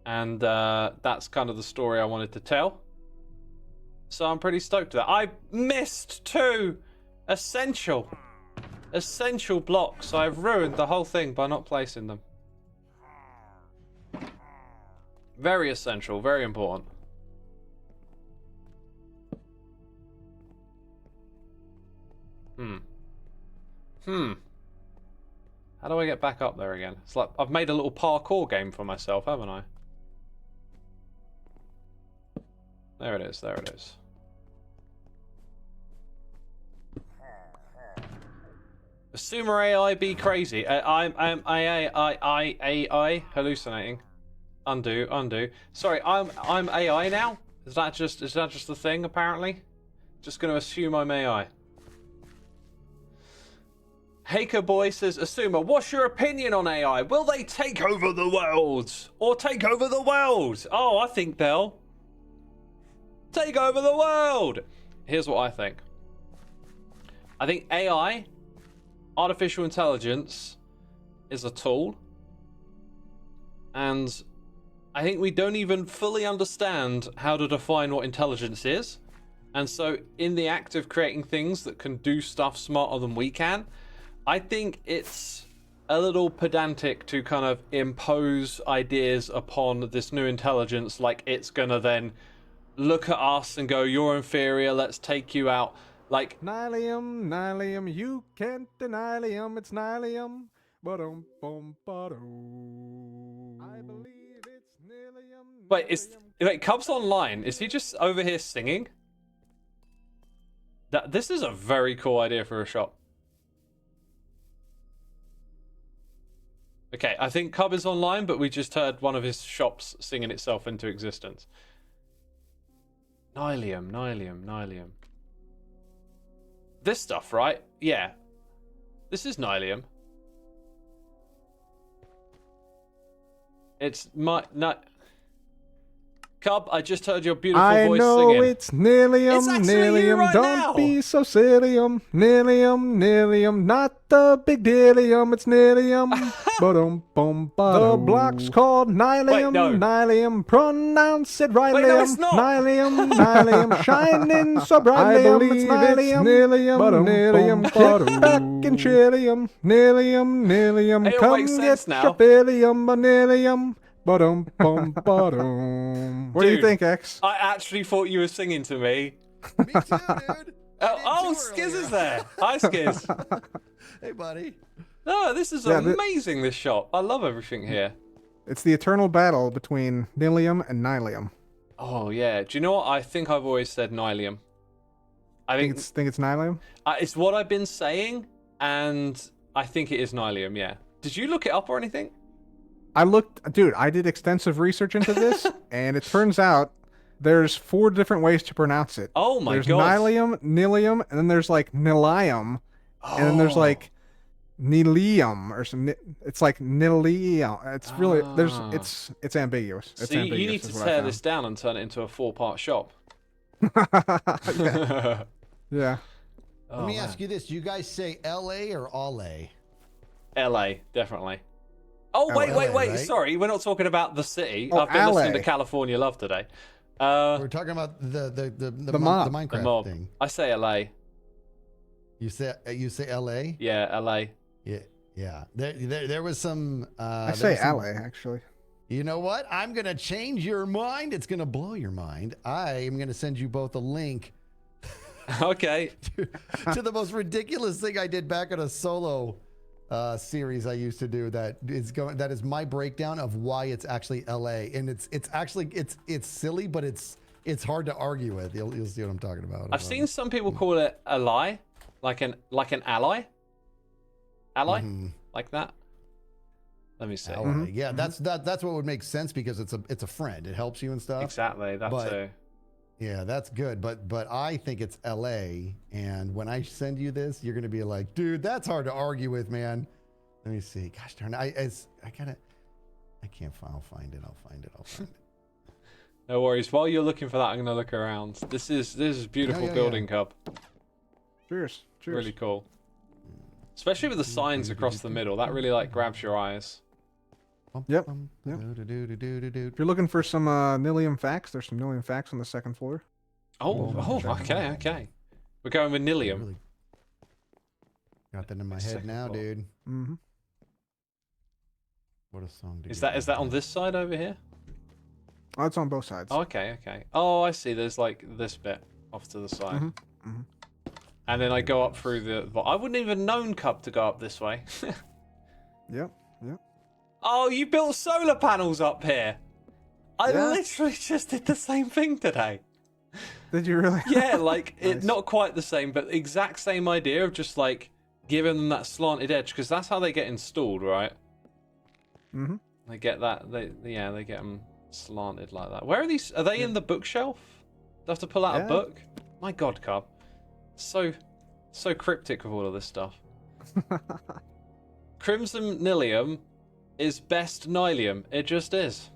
[SPEAKER 1] And that's kind of the story I wanted to tell. So I'm pretty stoked with that. I missed 2 essential blocks. I've ruined the whole thing by not placing them. Very essential, very important. How do I get back up there again? It's like I've made a little parkour game for myself, haven't I? There it is, there it is. Xisuma AI be crazy. I'm AI hallucinating. Undo. Sorry, I'm AI now? Is that just the thing apparently? Just gonna assume I'm AI. Haker Boy says, Xisuma, what's your opinion on AI? Will they take over the world? Or take over the world? Oh, I think they'll take over the world. Here's what I think. I think AI, artificial intelligence, is a tool. And I think we don't even fully understand how to define what intelligence is. And so in the act of creating things that can do stuff smarter than we can, I think it's a little pedantic to kind of impose ideas upon this new intelligence, like it's gonna then look at us and go, you're inferior, let's take you out. Like,
[SPEAKER 2] Nylium, you can't deny Nylium, it's Nylium. I believe it's Nylium.
[SPEAKER 1] Wait, Cubs Online, is he just over here singing? This is a very cool idea for a shop. Okay, I think Cub is online, but we just heard one of his shops singing itself into existence. Nylium. This stuff, right? Yeah. This is Nylium. It's Cub, I just heard your beautiful voice singing.
[SPEAKER 2] I know it's Nylium,
[SPEAKER 1] It's actually you right
[SPEAKER 2] don't
[SPEAKER 1] now.
[SPEAKER 2] be so sillyum. Nylium, not the big dealium, it's Nylium. The block's called Nylium,
[SPEAKER 1] Wait, no.
[SPEAKER 2] Nylium, pronounce it right,
[SPEAKER 1] Wait, no, it's not.
[SPEAKER 2] Nylium, shining so brightly, it's Nylium, kick back and chillium, Nylium,
[SPEAKER 1] It all
[SPEAKER 2] come
[SPEAKER 1] makes
[SPEAKER 2] get
[SPEAKER 1] sense now.
[SPEAKER 2] your billium, Nylium. What do you think, X?
[SPEAKER 1] I actually thought you were singing to me.
[SPEAKER 3] Me too, dude.
[SPEAKER 1] Oh, Skiz is there. Hi, Skiz.
[SPEAKER 3] Hey, buddy.
[SPEAKER 1] No, this is amazing, this shop. I love everything here.
[SPEAKER 2] It's the eternal battle between Nylium and Nylium.
[SPEAKER 1] Oh, yeah. Do you know what? I think I've always said Nylium. I think
[SPEAKER 2] it's Nylium?
[SPEAKER 1] it's what I've been saying, and I think it is Nylium, yeah. Did you look it up or anything?
[SPEAKER 2] I did extensive research into this, and it turns out there's 4 different ways to pronounce it.
[SPEAKER 1] Oh my god.
[SPEAKER 2] There's Nylium, and then there's like Nylium, and then there's like Nylium or some. It's like Nylium. It's really it's ambiguous. It's
[SPEAKER 1] See,
[SPEAKER 2] ambiguous,
[SPEAKER 1] you need to tear this down and turn it into a 4-part shop.
[SPEAKER 2] Yeah.
[SPEAKER 3] Let me ask you this. Do you guys say L.A. or All-A?
[SPEAKER 1] L.A., definitely. Oh, wait.
[SPEAKER 3] LA, right?
[SPEAKER 1] Sorry, we're not talking about the city.
[SPEAKER 2] Oh,
[SPEAKER 1] I've been listening
[SPEAKER 2] LA.
[SPEAKER 1] to California Love today.
[SPEAKER 3] We're talking about the
[SPEAKER 2] mob.
[SPEAKER 3] Minecraft
[SPEAKER 1] The mob.
[SPEAKER 3] thing.
[SPEAKER 1] I say LA.
[SPEAKER 3] You say LA?
[SPEAKER 1] Yeah, LA.
[SPEAKER 3] Yeah. There was some.
[SPEAKER 2] I say LA actually.
[SPEAKER 3] You know what? I'm gonna change your mind. It's gonna blow your mind. I am gonna send you both a link.
[SPEAKER 1] Okay.
[SPEAKER 3] to the most ridiculous thing I did back in a solo series I used to do. That is my breakdown of why it's actually LA, and it's actually it's silly, but it's hard to argue with. You'll see what I'm talking about.
[SPEAKER 1] I've seen some people call it a lie, like an ally, like that. Let me see.
[SPEAKER 3] Ally. Yeah, that's what would make sense because it's a friend. It helps you and stuff.
[SPEAKER 1] Exactly. That's it.
[SPEAKER 3] Yeah, that's good. But I think it's LA, and when I send you this, you're gonna be like, dude, that's hard to argue with, man. Let me see. Gosh darn it. I can't. I'll find it.
[SPEAKER 1] No worries. While you're looking for that, I'm gonna look around. This is beautiful building, Cub.
[SPEAKER 2] Cheers.
[SPEAKER 1] Really cool. Especially with the signs across the middle. That really like grabs your eyes.
[SPEAKER 2] Yep. If you're looking for some Nylium facts, there's some Nylium facts on the second floor.
[SPEAKER 1] Okay. We're going with Nylium.
[SPEAKER 3] Got that in my head now, dude.
[SPEAKER 2] Mm-hmm.
[SPEAKER 3] What a song.
[SPEAKER 1] Is that on this side over here?
[SPEAKER 2] Oh, it's on both sides.
[SPEAKER 1] Oh, okay. Oh, I see. There's like this bit off to the side. And then I go up through the... I wouldn't even known Cub to go up this way.
[SPEAKER 2] Yep.
[SPEAKER 1] Oh, you built solar panels up here. I literally just did the same thing today.
[SPEAKER 2] Did you really?
[SPEAKER 1] Yeah, like
[SPEAKER 2] Nice.
[SPEAKER 1] not quite the same, but exact same idea of just like giving them that slanted edge because that's how they get installed, right?
[SPEAKER 2] Mm-hmm.
[SPEAKER 1] They get that. They get them slanted like that. Where are these? Are they in the bookshelf? Do I have to pull out a book? My God, Cub. So cryptic with all of this stuff. Crimson Nylium is best Nylium. It just is.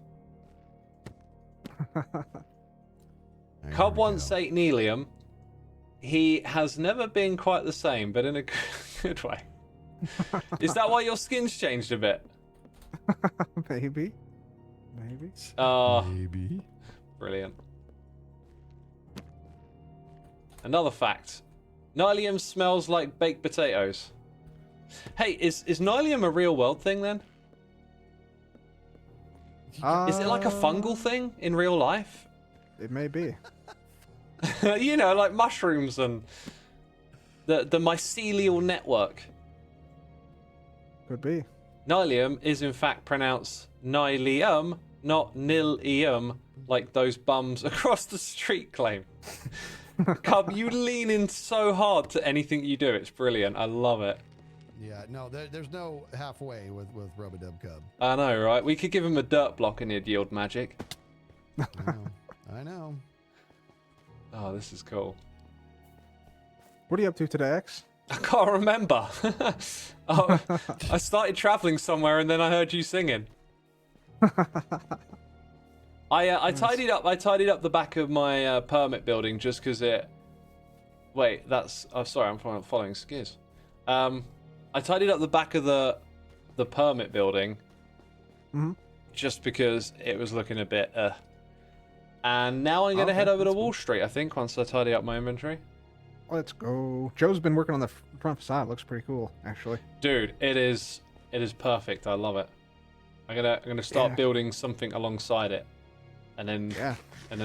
[SPEAKER 1] Cub once ate Nylium. He has never been quite the same, but in a good way. Is that why your skin's changed a bit?
[SPEAKER 2] Maybe.
[SPEAKER 3] Maybe.
[SPEAKER 1] Brilliant. Another fact. Nylium smells like baked potatoes. Hey, is Nylium a real world thing then? Is it like a fungal thing in real life?
[SPEAKER 2] It may be.
[SPEAKER 1] You know, like mushrooms and the mycelial network.
[SPEAKER 2] Could be.
[SPEAKER 1] Nylium is in fact pronounced Nylium, not Nilium, like those bums across the street claim. Cub, you lean in so hard to anything you do. It's brilliant. I love it.
[SPEAKER 3] Yeah, no, there's no halfway with Rub-a-Dub Cub.
[SPEAKER 1] I know, right? We could give him a dirt block and he'd yield magic.
[SPEAKER 3] I know.
[SPEAKER 1] Oh, this is cool.
[SPEAKER 2] What are you up to today, X?
[SPEAKER 1] I can't remember. I started traveling somewhere and then I heard you singing. I tidied up the back of my permit building just because it. Wait, that's. Oh, sorry, I'm following Skiz. I tidied up the back of the permit building. Just because it was looking a bit. And now I'm gonna head over to Wall Street. I think once I tidy up my inventory.
[SPEAKER 2] Let's go. Joe's been working on the front facade. Looks pretty cool, actually.
[SPEAKER 1] Dude, it is perfect. I love it. I'm gonna start building something alongside it. And then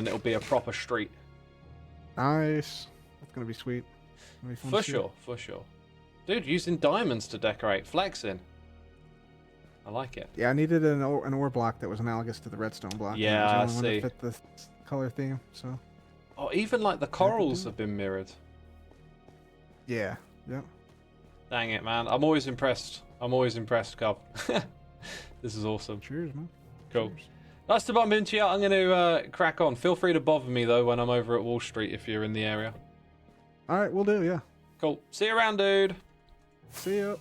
[SPEAKER 1] it'll be a proper street.
[SPEAKER 2] Nice. That's gonna be sweet.
[SPEAKER 1] For sure. Dude, using diamonds to decorate, flexing. I like it.
[SPEAKER 2] Yeah, I needed an ore block that was analogous to the redstone block.
[SPEAKER 1] Yeah,
[SPEAKER 2] it was the only
[SPEAKER 1] I see.
[SPEAKER 2] one that fit the color theme. So.
[SPEAKER 1] Oh, even like the corals have been mirrored.
[SPEAKER 2] Yeah. Yep.
[SPEAKER 1] Dang it, man! I'm always impressed, Cub. This is awesome.
[SPEAKER 2] Cheers, man.
[SPEAKER 1] Cool.
[SPEAKER 2] Cheers.
[SPEAKER 1] Nice to bump into you. I'm going to crack on. Feel free to bother me, though, when I'm over at Wall Street if you're in the area.
[SPEAKER 2] All right, we'll do, yeah.
[SPEAKER 1] Cool. See you around, dude.
[SPEAKER 2] See ya.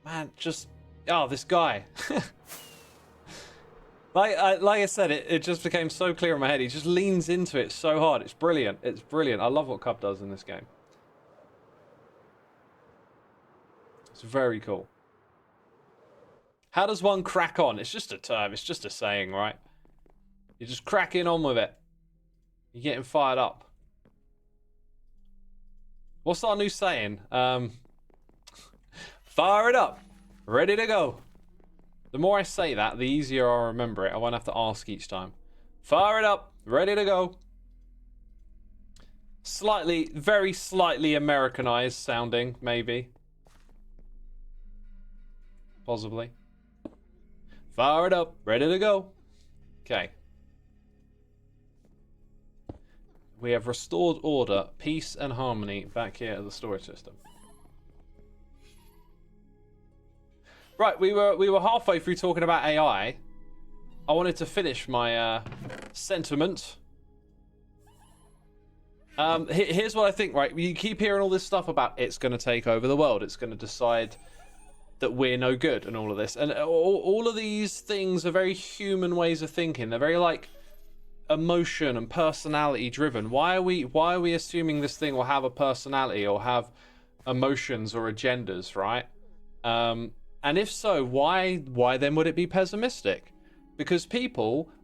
[SPEAKER 1] Man, just... Oh, this guy. Like I said, it just became so clear in my head. He just leans into it so hard. It's brilliant. It's brilliant. I love what Cub does in this game. It's very cool. How does one crack on? It's just a term. It's just a saying, right? You're just cracking on with it. You're getting fired up. What's our new saying? Fire it up. Ready to go. The more I say that, the easier I'll remember it. I won't have to ask each time. Fire it up. Ready to go. Slightly, very slightly Americanized sounding, maybe. Possibly. Fire it up. Ready to go. Okay. We have restored order, peace, and harmony back here at the storage system. Right, we were halfway through talking about AI. I wanted to finish my sentiment. Here's what I think, right? You keep hearing all this stuff about it's going to take over the world. It's going to decide that we're no good and all of this. And all of these things are very human ways of thinking. They're very like emotion and personality driven. Why are we assuming this thing will have a personality or have emotions or agendas, right? And if so, why then would it be pessimistic? Because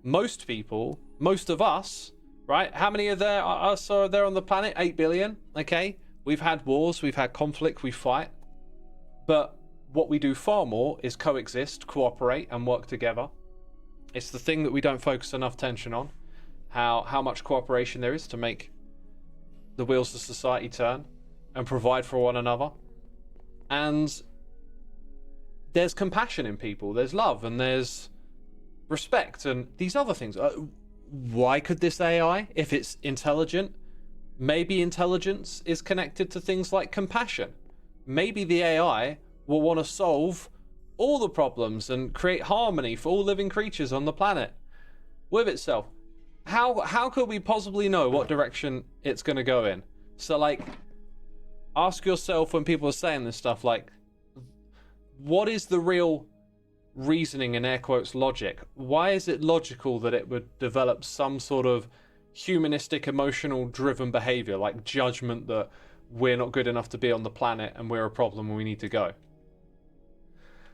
[SPEAKER 1] most of us, right? How many are there on the planet? 8 billion, okay? We've had wars, we've had conflict, we fight. But what we do far more is coexist, cooperate, and work together. It's the thing that we don't focus enough attention on. How much cooperation there is to make the wheels of society turn and provide for one another. And there's compassion in people, there's love, and there's respect, and these other things. Why could this AI, if it's intelligent, maybe intelligence is connected to things like compassion? Maybe the AI will want to solve all the problems and create harmony for all living creatures on the planet with itself. How could we possibly know what direction it's going to go in? So, like, ask yourself when people are saying this stuff, like, what is the real reasoning, in air quotes, logic? Why is it logical that it would develop some sort of humanistic, emotional driven behavior, like judgment that we're not good enough to be on the planet and we're a problem and we need to go?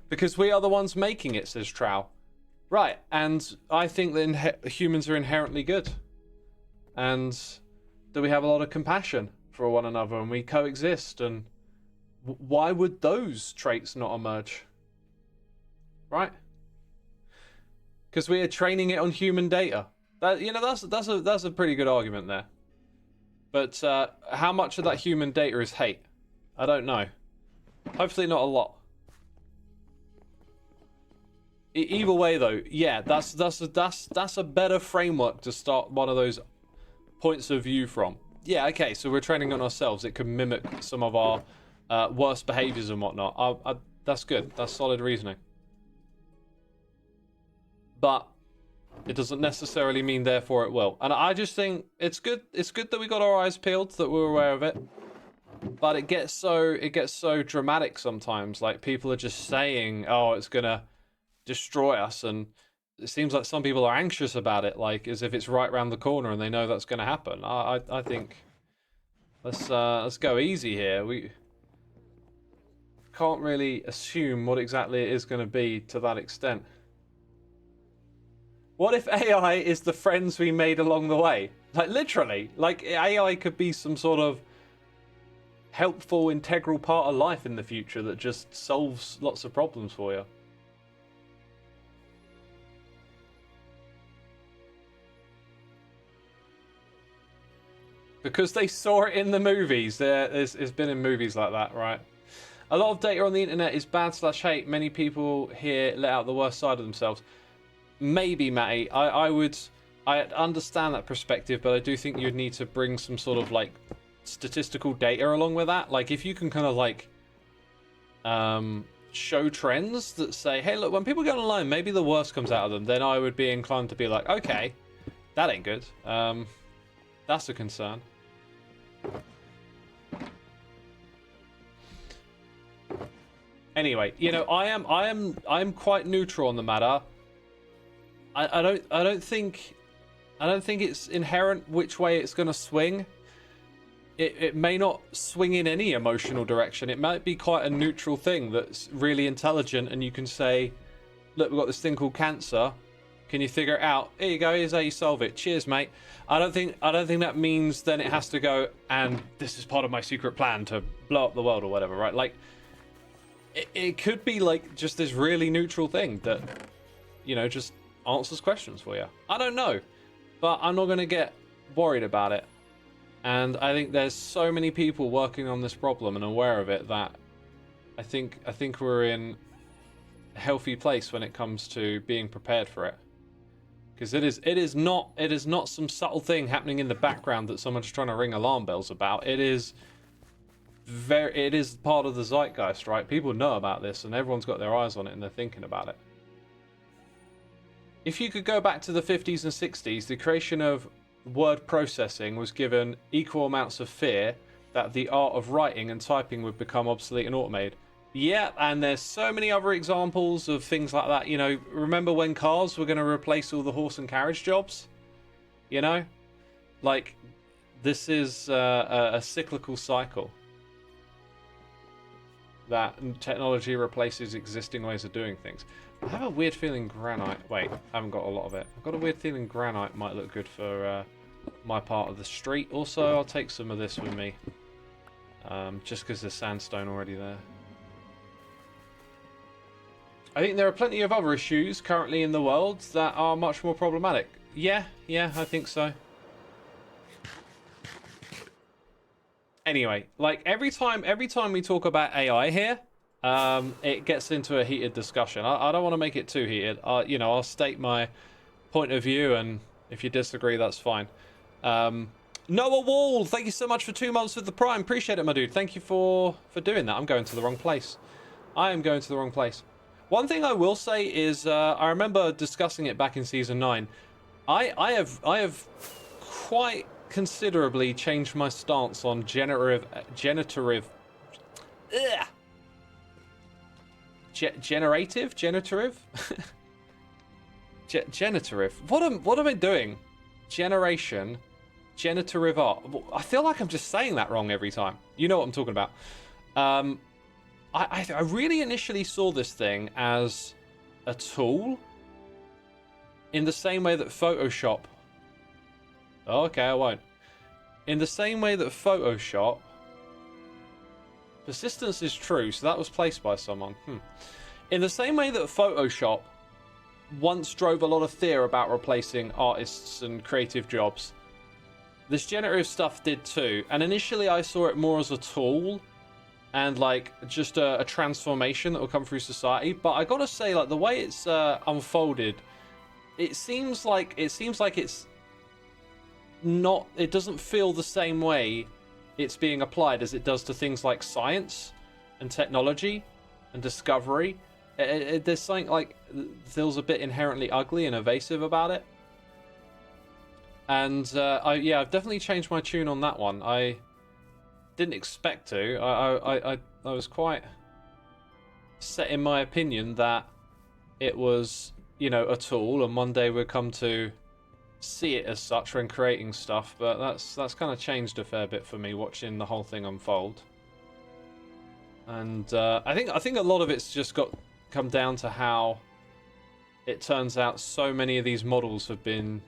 [SPEAKER 1] Because we are the ones making it, says Trow. Right, and I think that humans are inherently good. And that we have a lot of compassion for one another and we coexist. And why would those traits not emerge? Right? Because we are training it on human data. That's a pretty good argument there. But how much of that human data is hate? I don't know. Hopefully not a lot. Either way, though, yeah, that's a better framework to start one of those points of view from. Yeah, okay, so we're training on ourselves. It can mimic some of our worst behaviors and whatnot. That's good. That's solid reasoning. But it doesn't necessarily mean therefore it will. And I just think it's good. It's good that we got our eyes peeled, that we're aware of it. But it gets so dramatic sometimes. Like, people are just saying, "Oh, it's gonna destroy us," and it seems like some people are anxious about it, like as if it's right around the corner and they know that's going to happen. I think let's go easy here. We can't really assume what exactly it is going to be to that extent. What if AI is the friends we made along the way? Like, literally, like AI could be some sort of helpful, integral part of life in the future that just solves lots of problems for you. Because they saw it in the movies. It's been in movies like that, right? A lot of data on the internet is bad/hate. Many people here let out the worst side of themselves. Maybe, Matty. I understand that perspective, but I do think you'd need to bring some sort of like statistical data along with that. Like, if you can kind of like show trends that say, hey, look, when people go online, maybe the worst comes out of them, then I would be inclined to be like, okay, that ain't good. That's a concern. Anyway, you know, I'm quite neutral on the matter. I don't think it's inherent which way it's going to swing. It may not swing in any emotional direction. It might be quite a neutral thing that's really intelligent, and you can say, look, we've got this thing called cancer. Can you figure it out? Here you go. Here's how you solve it. Cheers, mate. I don't think that means then it has to go, and this is part of my secret plan to blow up the world or whatever, right? Like, it could be like just this really neutral thing that, you know, just answers questions for you. I don't know, but I'm not going to get worried about it. And I think there's so many people working on this problem and aware of it that I think we're in a healthy place when it comes to being prepared for it. Because it is not some subtle thing happening in the background that someone's trying to ring alarm bells about. It is part of the zeitgeist, right? People know about this and everyone's got their eyes on it and they're thinking about it. If you could go back to the 50s and 60s, the creation of word processing was given equal amounts of fear that the art of writing and typing would become obsolete and automated. Yeah, and there's so many other examples of things like that. You know, remember when cars were going to replace all the horse and carriage jobs? You know? Like, this is a cyclical cycle. That technology replaces existing ways of doing things. I have a weird feeling granite... Wait, I haven't got a lot of it. I've got a weird feeling granite might look good for my part of the street. Also, I'll take some of this with me. Just because there's sandstone already there. I think there are plenty of other issues currently in the world that are much more problematic. Yeah, I think so. Anyway, like every time we talk about AI here, it gets into a heated discussion. I don't want to make it too heated. You know, I'll state my point of view, and if you disagree, that's fine. Noah Wall, thank you so much for 2 months with the Prime. Appreciate it, my dude. Thank you for doing that. I'm going to the wrong place. I am going to the wrong place. One thing I will say is, I remember discussing it back in Season 9. I have quite considerably changed my stance on generative... Generative? What am I doing? Generation... Generative art. I feel like I'm just saying that wrong every time. You know what I'm talking about. I really initially saw this thing as a tool in the same way that Photoshop... Oh, okay, I won't. In the same way that Photoshop... Persistence is true, so that was placed by someone. In the same way that Photoshop once drove a lot of fear about replacing artists and creative jobs, this generative stuff did too. And initially I saw it more as a tool and like just a transformation that will come through society. But I gotta say, like the way it's unfolded, it seems like it's not. It doesn't feel the same way it's being applied as it does to things like science and technology and discovery. There's something like feels a bit inherently ugly and evasive about it. And I've definitely changed my tune on that one. I didn't expect to. I was quite set in my opinion that it was, you know, a tool, and one day we'd come to see it as such when creating stuff. But that's kind of changed a fair bit for me watching the whole thing unfold. And I think a lot of it's just come down to how it turns out so many of these models have been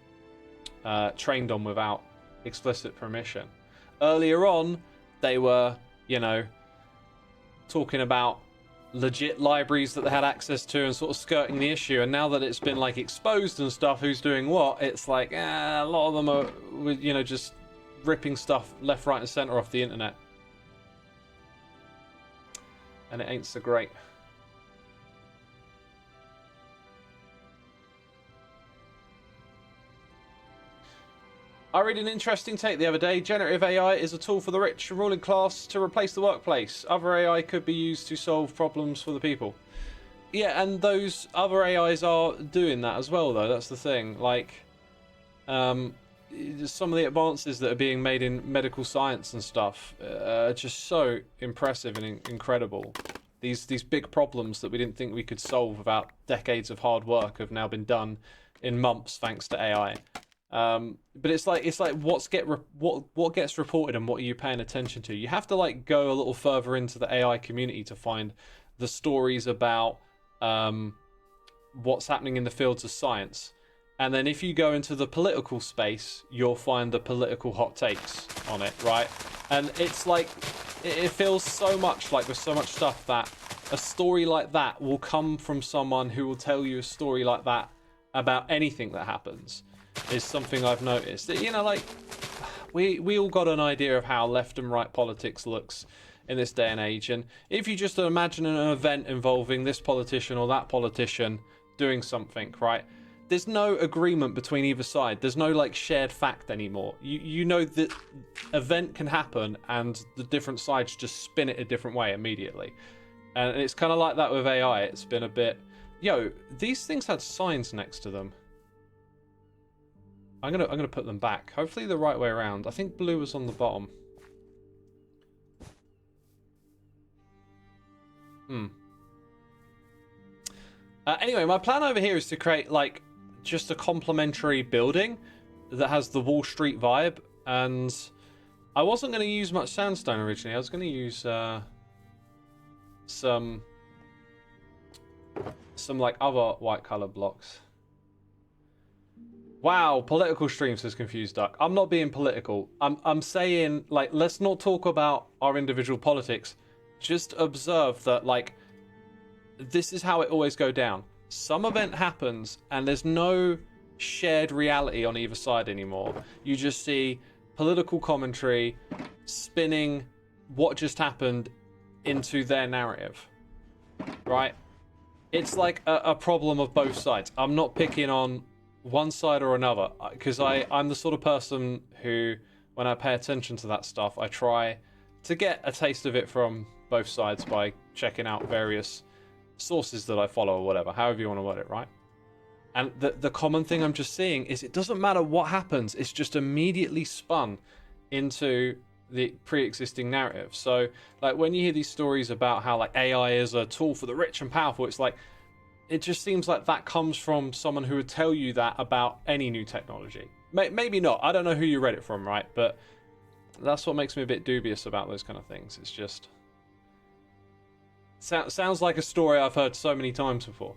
[SPEAKER 1] trained on without explicit permission. Earlier on, they were, you know, talking about legit libraries that they had access to and sort of skirting the issue. And now that it's been like exposed and stuff, who's doing what, it's like a lot of them are, you know, just ripping stuff left, right, and center off the internet. And it ain't so great. I read an interesting take the other day. Generative AI is a tool for the rich and ruling class to replace the workplace. Other AI could be used to solve problems for the people. Yeah, and those other AIs are doing that as well, though. That's the thing. Like, some of the advances that are being made in medical science and stuff are just so impressive and incredible. These big problems that we didn't think we could solve without decades of hard work have now been done in months thanks to AI. But it's like what gets reported and what are you paying attention to? You have to like go a little further into the AI community to find the stories about what's happening in the fields of science. And then if you go into the political space, you'll find the political hot takes on it, right? And it's like, it feels so much like with so much stuff that a story like that will come from someone who will tell you a story like that about anything that happens, is something I've noticed. You know, like, we all got an idea of how left and right politics looks in this day and age. And if you just imagine an event involving this politician or that politician doing something, right? There's no agreement between either side. There's no like shared fact anymore. You know that event can happen and the different sides just spin it a different way immediately. And it's kind of like that with AI. It's been a bit, yo, these things had signs next to them. I'm gonna put them back. Hopefully the right way around. I think blue was on the bottom. Anyway, my plan over here is to create like just a complementary building that has the Wall Street vibe, and I wasn't going to use much sandstone originally. I was going to use some like other white color blocks. Wow, political stream, says Confused Duck. I'm not being political. I'm saying, like, let's not talk about our individual politics. Just observe that, like, this is how it always go down. Some event happens and there's no shared reality on either side anymore. You just see political commentary spinning what just happened into their narrative, right? It's like a problem of both sides. I'm not picking on one side or another, because I'm the sort of person who, when I pay attention to that stuff, I try to get a taste of it from both sides by checking out various sources that I follow or whatever, however you want to word it, right? And the common thing I'm just seeing is it doesn't matter what happens, it's just immediately spun into the pre-existing narrative. So like when you hear these stories about how like AI is a tool for the rich and powerful, it's like, it just seems like that comes from someone who would tell you that about any new technology. Maybe not, I don't know who you read it from, right? But that's what makes me a bit dubious about those kind of things. It's just sounds like a story I've heard so many times before.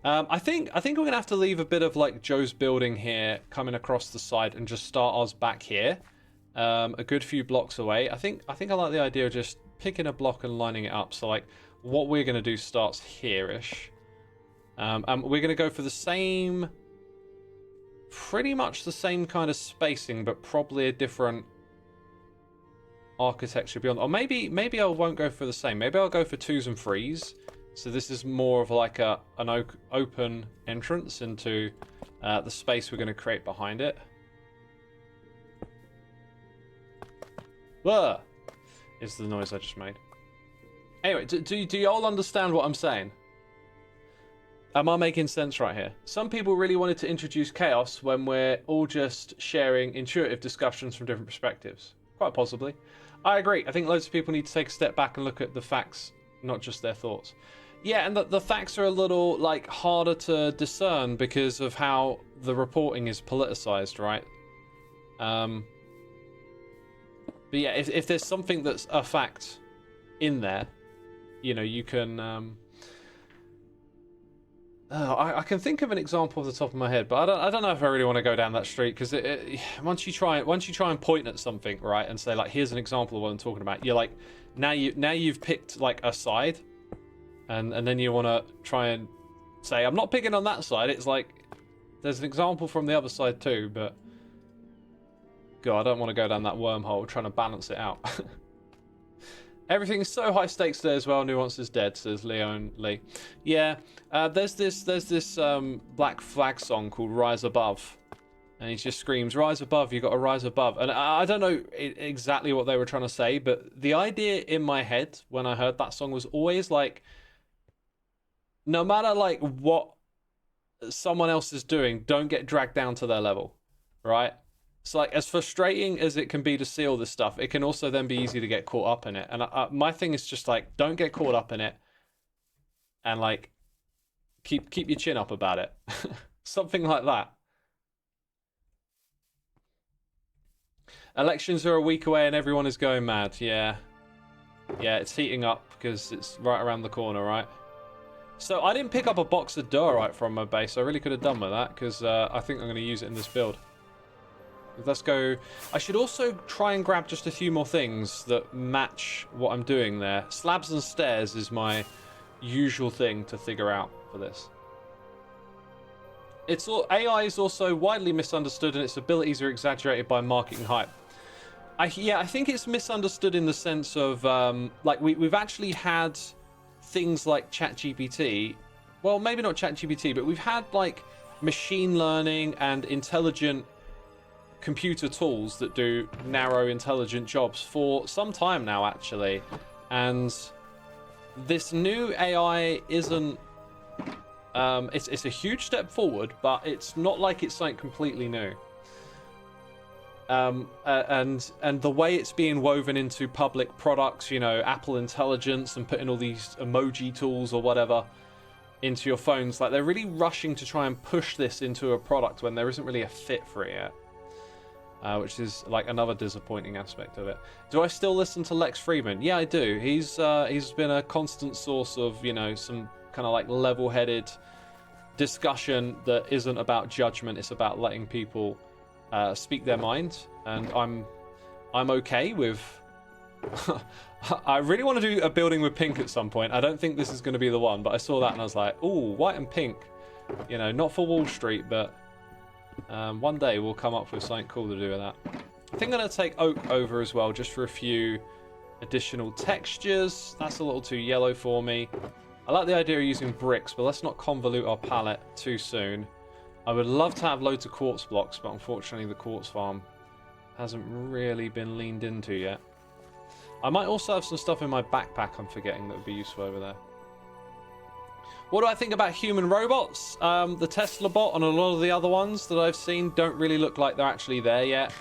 [SPEAKER 1] I think we're gonna have to leave a bit of like Joe's building here coming across the side and just start ours back here, a good few blocks away. I think I like the idea of just picking a block and lining it up. So like what we're gonna do starts here-ish, and we're gonna go for the same, pretty much the same kind of spacing, but probably a different architecture beyond. Or maybe I won't go for the same. Maybe I'll go for 2s and 3s. So this is more of like an open entrance into the space we're going to create behind it. Whoa! Is the noise I just made. Anyway, do you all understand what I'm saying? Am I making sense right here? Some people really wanted to introduce chaos when we're all just sharing intuitive discussions from different perspectives. Quite possibly. I agree. I think loads of people need to take a step back and look at the facts, not just their thoughts. Yeah, and the facts are a little like harder to discern because of how the reporting is politicized, right? But yeah, if there's something that's a fact in there, you know, you can. I can think of an example off the top of my head, but I don't know if I really want to go down that street, because once you try and point at something, right, and say like, here's an example of what I'm talking about, you're like, now you've picked like a side, and then you want to try and say, I'm not picking on that side. It's like there's an example from the other side too, but God, I don't want to go down that wormhole trying to balance it out. Everything is so high stakes today as well. Nuance is dead, says Leon Lee. Yeah, there's this Black Flag song called Rise Above, and he just screams, rise above, you got to rise above. And I don't know exactly what they were trying to say, but the idea in my head when I heard that song was always like, no matter like what someone else is doing, don't get dragged down to their level, right? It's like, as frustrating as it can be to see all this stuff, it can also then be easy to get caught up in it. And my thing is just like, don't get caught up in it, and like keep your chin up about it. Something like that. Elections are a week away and everyone is going mad. Yeah, it's heating up because it's right around the corner, right? So I didn't pick up a box of diorite from my base. I really could have done with that because I think I'm going to use it in this build. Let's go. I should also try and grab just a few more things that match what I'm doing there. Slabs and stairs is my usual thing to figure out for this. AI is also widely misunderstood and its abilities are exaggerated by marketing hype. I think it's misunderstood in the sense of like we've actually had things like ChatGPT. Well, maybe not ChatGPT, but we've had like machine learning and intelligent computer tools that do narrow, intelligent jobs for some time now, actually. And this new AI isn't... it's a huge step forward, but it's not like it's something completely new. And the way it's being woven into public products, you know, Apple Intelligence and putting all these emoji tools or whatever into your phones, like they're really rushing to try and push this into a product when there isn't really a fit for it yet. Which is like another disappointing aspect of it. Do I still listen to Lex Friedman? Yeah, I do. He's been a constant source of, you know, some kind of like level-headed discussion that isn't about judgment. It's about letting people speak their mind, and I'm okay with. I really want to do a building with pink at some point. I don't think this is going to be the one, but I saw that and I was like, ooh, white and pink. You know, not for Wall Street, but. One day we'll come up with something cool to do with that. I think I'm going to take oak over as well, just for a few additional textures. That's a little too yellow for me. I like the idea of using bricks, but let's not convolute our palette too soon. I would love to have loads of quartz blocks, but unfortunately the quartz farm hasn't really been leaned into yet. I might also have some stuff in my backpack I'm forgetting that would be useful over there. What do I think about human robots? The Tesla bot and a lot of the other ones that I've seen don't really look like they're actually there yet.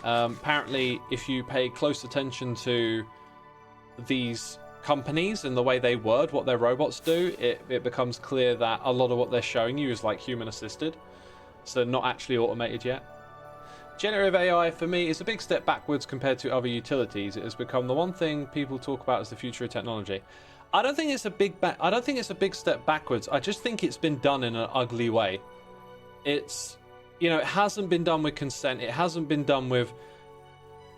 [SPEAKER 1] Apparently, if you pay close attention to these companies and the way they word what their robots do, it becomes clear that a lot of what they're showing you is like human assisted. So not actually automated yet. Generative AI for me is a big step backwards compared to other utilities. It has become the one thing people talk about as the future of technology. I don't think it's a big step backwards. I just think it's been done in an ugly way. It's, you know, it hasn't been done with consent. It hasn't been done with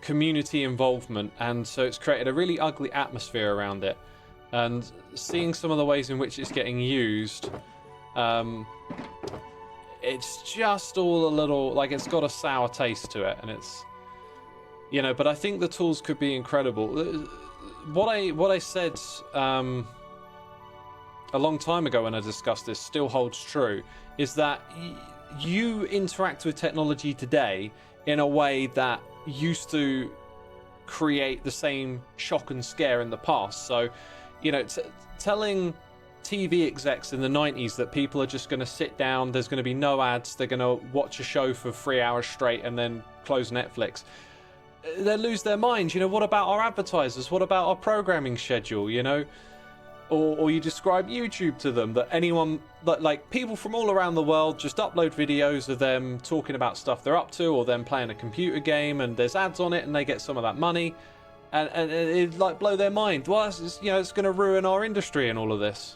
[SPEAKER 1] community involvement, and so it's created a really ugly atmosphere around it. And seeing some of the ways in which it's getting used, it's just all a little like it's got a sour taste to it, and it's, you know. But I think the tools could be incredible. What I said a long time ago when I discussed this still holds true, is that you interact with technology today in a way that used to create the same shock and scare in the past. So, you know, telling TV execs in the 90s that people are just going to sit down, there's going to be no ads, they're going to watch a show for 3 hours straight and then close Netflix. They lose their minds. You know, what about our advertisers? What about our programming schedule? You know, or you describe YouTube to them, that anyone, like people from all around the world just upload videos of them talking about stuff they're up to, or them playing a computer game, and there's ads on it, and they get some of that money, and it like blow their mind. Well, it's, you know, it's going to ruin our industry and all of this.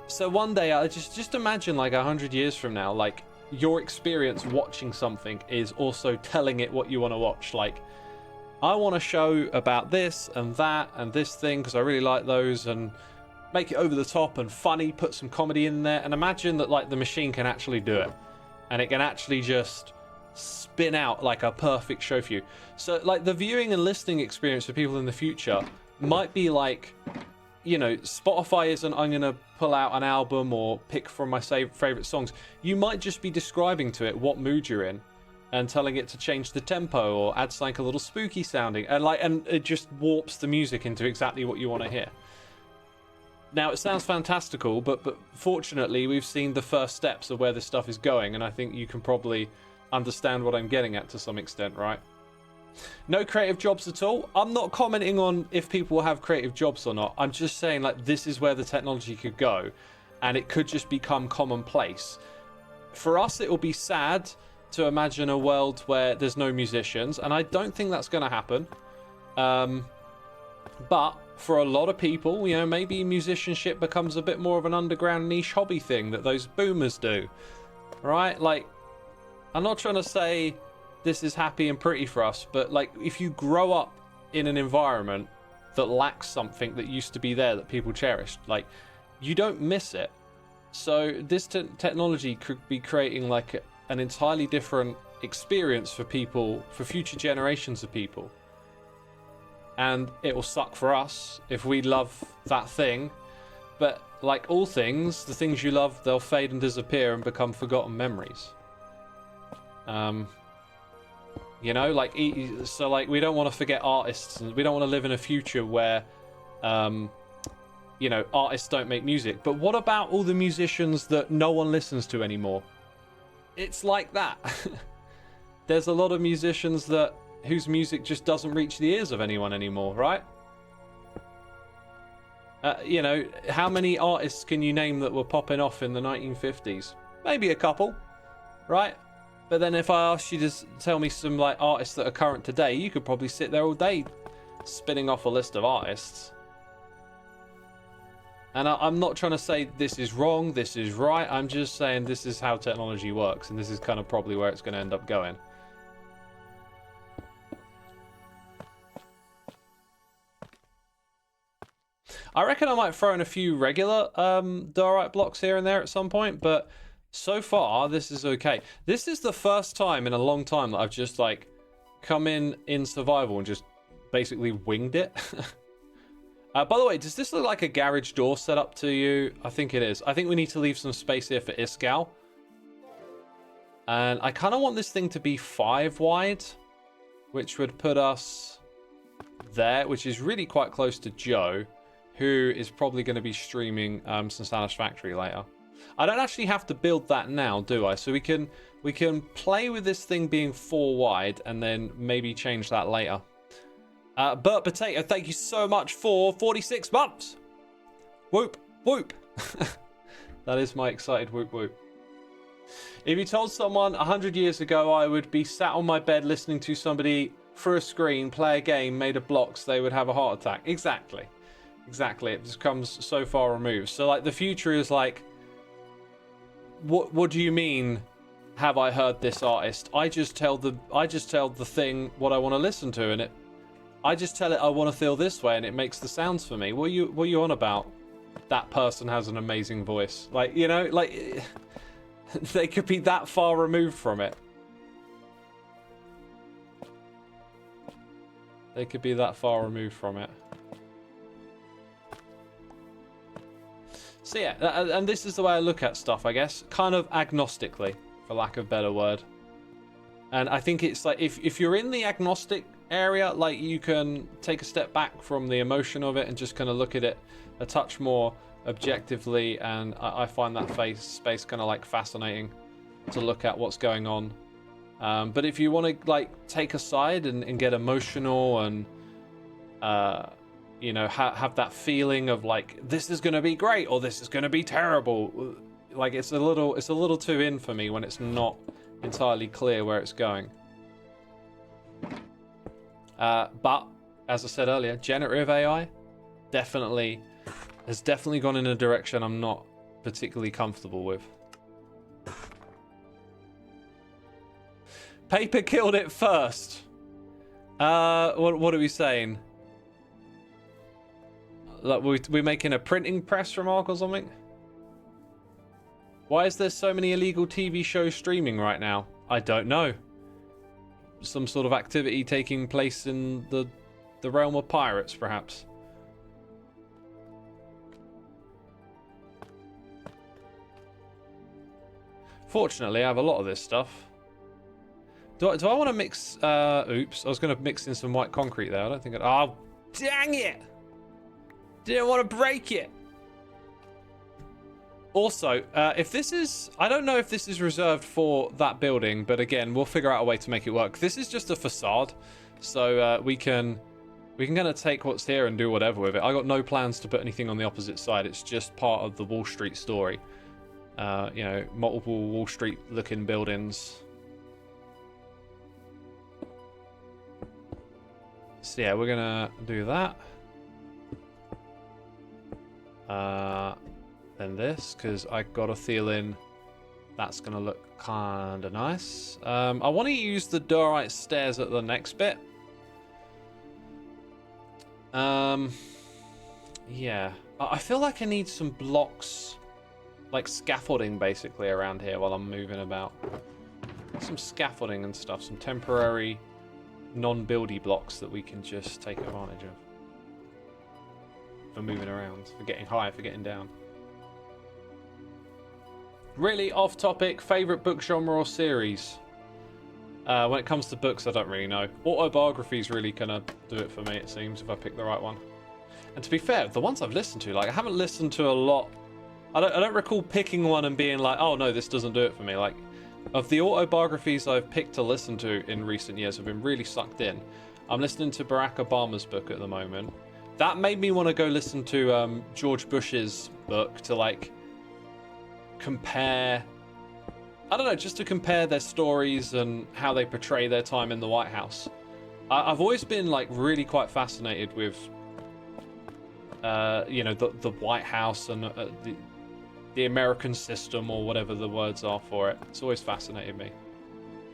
[SPEAKER 1] So one day, I just imagine like 100 years from now, like, your experience watching something is also telling it what you want to watch. Like, I want a show about this and that and this thing because I really like those, and make it over the top and funny, put some comedy in there, and imagine that like the machine can actually do it, and it can actually just spin out like a perfect show for you. So like the viewing and listening experience for people in the future might be like, you know, Spotify isn't, I'm going to pull out an album or pick from my favorite songs. You might just be describing to it what mood you're in and telling it to change the tempo or add something a little spooky sounding, and it just warps the music into exactly what you want to hear. Now, it sounds fantastical, but fortunately we've seen the first steps of where this stuff is going, and I think you can probably understand what I'm getting at to some extent, right? No creative jobs at all. I'm not commenting on if people will have creative jobs or not. I'm just saying, like, this is where the technology could go, and it could just become commonplace. For us, it will be sad to imagine a world where there's no musicians, and I don't think that's going to happen. But for a lot of people, you know, maybe musicianship becomes a bit more of an underground niche hobby thing that those boomers do, right? Like, I'm not trying to say this is happy and pretty for us, but like, if you grow up in an environment that lacks something that used to be there that people cherished, like, you don't miss it. So this technology could be creating like an entirely different experience for people, for future generations of people. And it will suck for us if we love that thing. But like all things, the things you love, they'll fade and disappear and become forgotten memories. You know, like, so like, we don't want to forget artists, and we don't want to live in a future where, you know, artists don't make music. But what about all the musicians that no one listens to anymore? It's like that. There's a lot of musicians that whose music just doesn't reach the ears of anyone anymore, right? You know, how many artists can you name that were popping off in the 1950s? Maybe a couple, right? But then if I asked you to tell me some like artists that are current today, you could probably sit there all day spinning off a list of artists. And I'm not trying to say this is wrong, this is right. I'm just saying this is how technology works, and this is kind of probably where it's going to end up going. I reckon I might throw in a few regular diorite blocks here and there at some point, but so far this is okay. This is the first time in a long time that I've just like come in survival and just basically winged it. By the way, does this look like a garage door setup to you? I think it is. I think we need to leave some space here for Iskal. And I kind of want this thing to be 5 wide, which would put us there, which is really quite close to Joe, who is probably going to be streaming some Satisfactory later. I don't actually have to build that now, do I? So we can play with this thing being 4 wide and then maybe change that later. Burt Potato, thank you so much for 46 months. Whoop, whoop. That is my excited whoop, whoop. If you told someone 100 years ago I would be sat on my bed listening to somebody through a screen play a game made of blocks, they would have a heart attack. Exactly. Exactly. It just comes so far removed. So like the future is like, what do you mean? Have I heard this artist? I just tell the thing what I want to listen to, and I just tell it I want to feel this way, and it makes the sounds for me. What are you on about? That person has an amazing voice. Like, you know, like they could be that far removed from it. They could be that far removed from it. So yeah, and this is the way I look at stuff, I guess. Kind of agnostically, for lack of a better word. And I think it's like, if you're in the agnostic area, like, you can take a step back from the emotion of it and just kind of look at it a touch more objectively, and I find that space kind of like fascinating to look at what's going on. But if you want to like take a side and get emotional and you know, have that feeling of like, this is going to be great or this is going to be terrible, like it's a little too in for me when it's not entirely clear where it's going. But as I said earlier, generative AI has definitely gone in a direction I'm not particularly comfortable with. Paper killed it first. What are we saying? Like, we're making a printing press remark or something? Why is there so many illegal TV shows streaming right now? I don't know. Some sort of activity taking place in the realm of pirates, perhaps. Fortunately, I have a lot of this stuff. Do I want to mix... oops, I was going to mix in some white concrete there. I don't think... Oh, dang it! Didn't want to break it. Also, if this is... I don't know if this is reserved for that building, but again, we'll figure out a way to make it work. This is just a facade, so we can kind of take what's here and do whatever with it. I got no plans to put anything on the opposite side. It's just part of the Wall Street story. You know, multiple Wall Street looking buildings. So yeah, we're gonna do that. than this, because I got a feeling that's going to look kind of nice. I want to use the diorite stairs at the next bit. Yeah. I feel like I need some blocks, like scaffolding basically around here while I'm moving about. Some scaffolding and stuff, some temporary non-buildy blocks that we can just take advantage of. For moving around, for getting high, for getting down. Really off topic, favourite book genre or series? When it comes to books, I don't really know. Autobiographies really gonna do it for me, it seems, if I pick the right one. And to be fair, the ones I've listened to, like, I haven't listened to a lot. I don't recall picking one and being like, oh no, this doesn't do it for me. Like, of the autobiographies I've picked to listen to in recent years, I've been really sucked in. I'm listening to Barack Obama's book at the moment. That made me want to go listen to George Bush's book to, like, compare, I don't know, just to compare their stories and how they portray their time in the White House. I've always been, like, really quite fascinated with, you know, the White House and the American system, or whatever the words are for it. It's always fascinated me.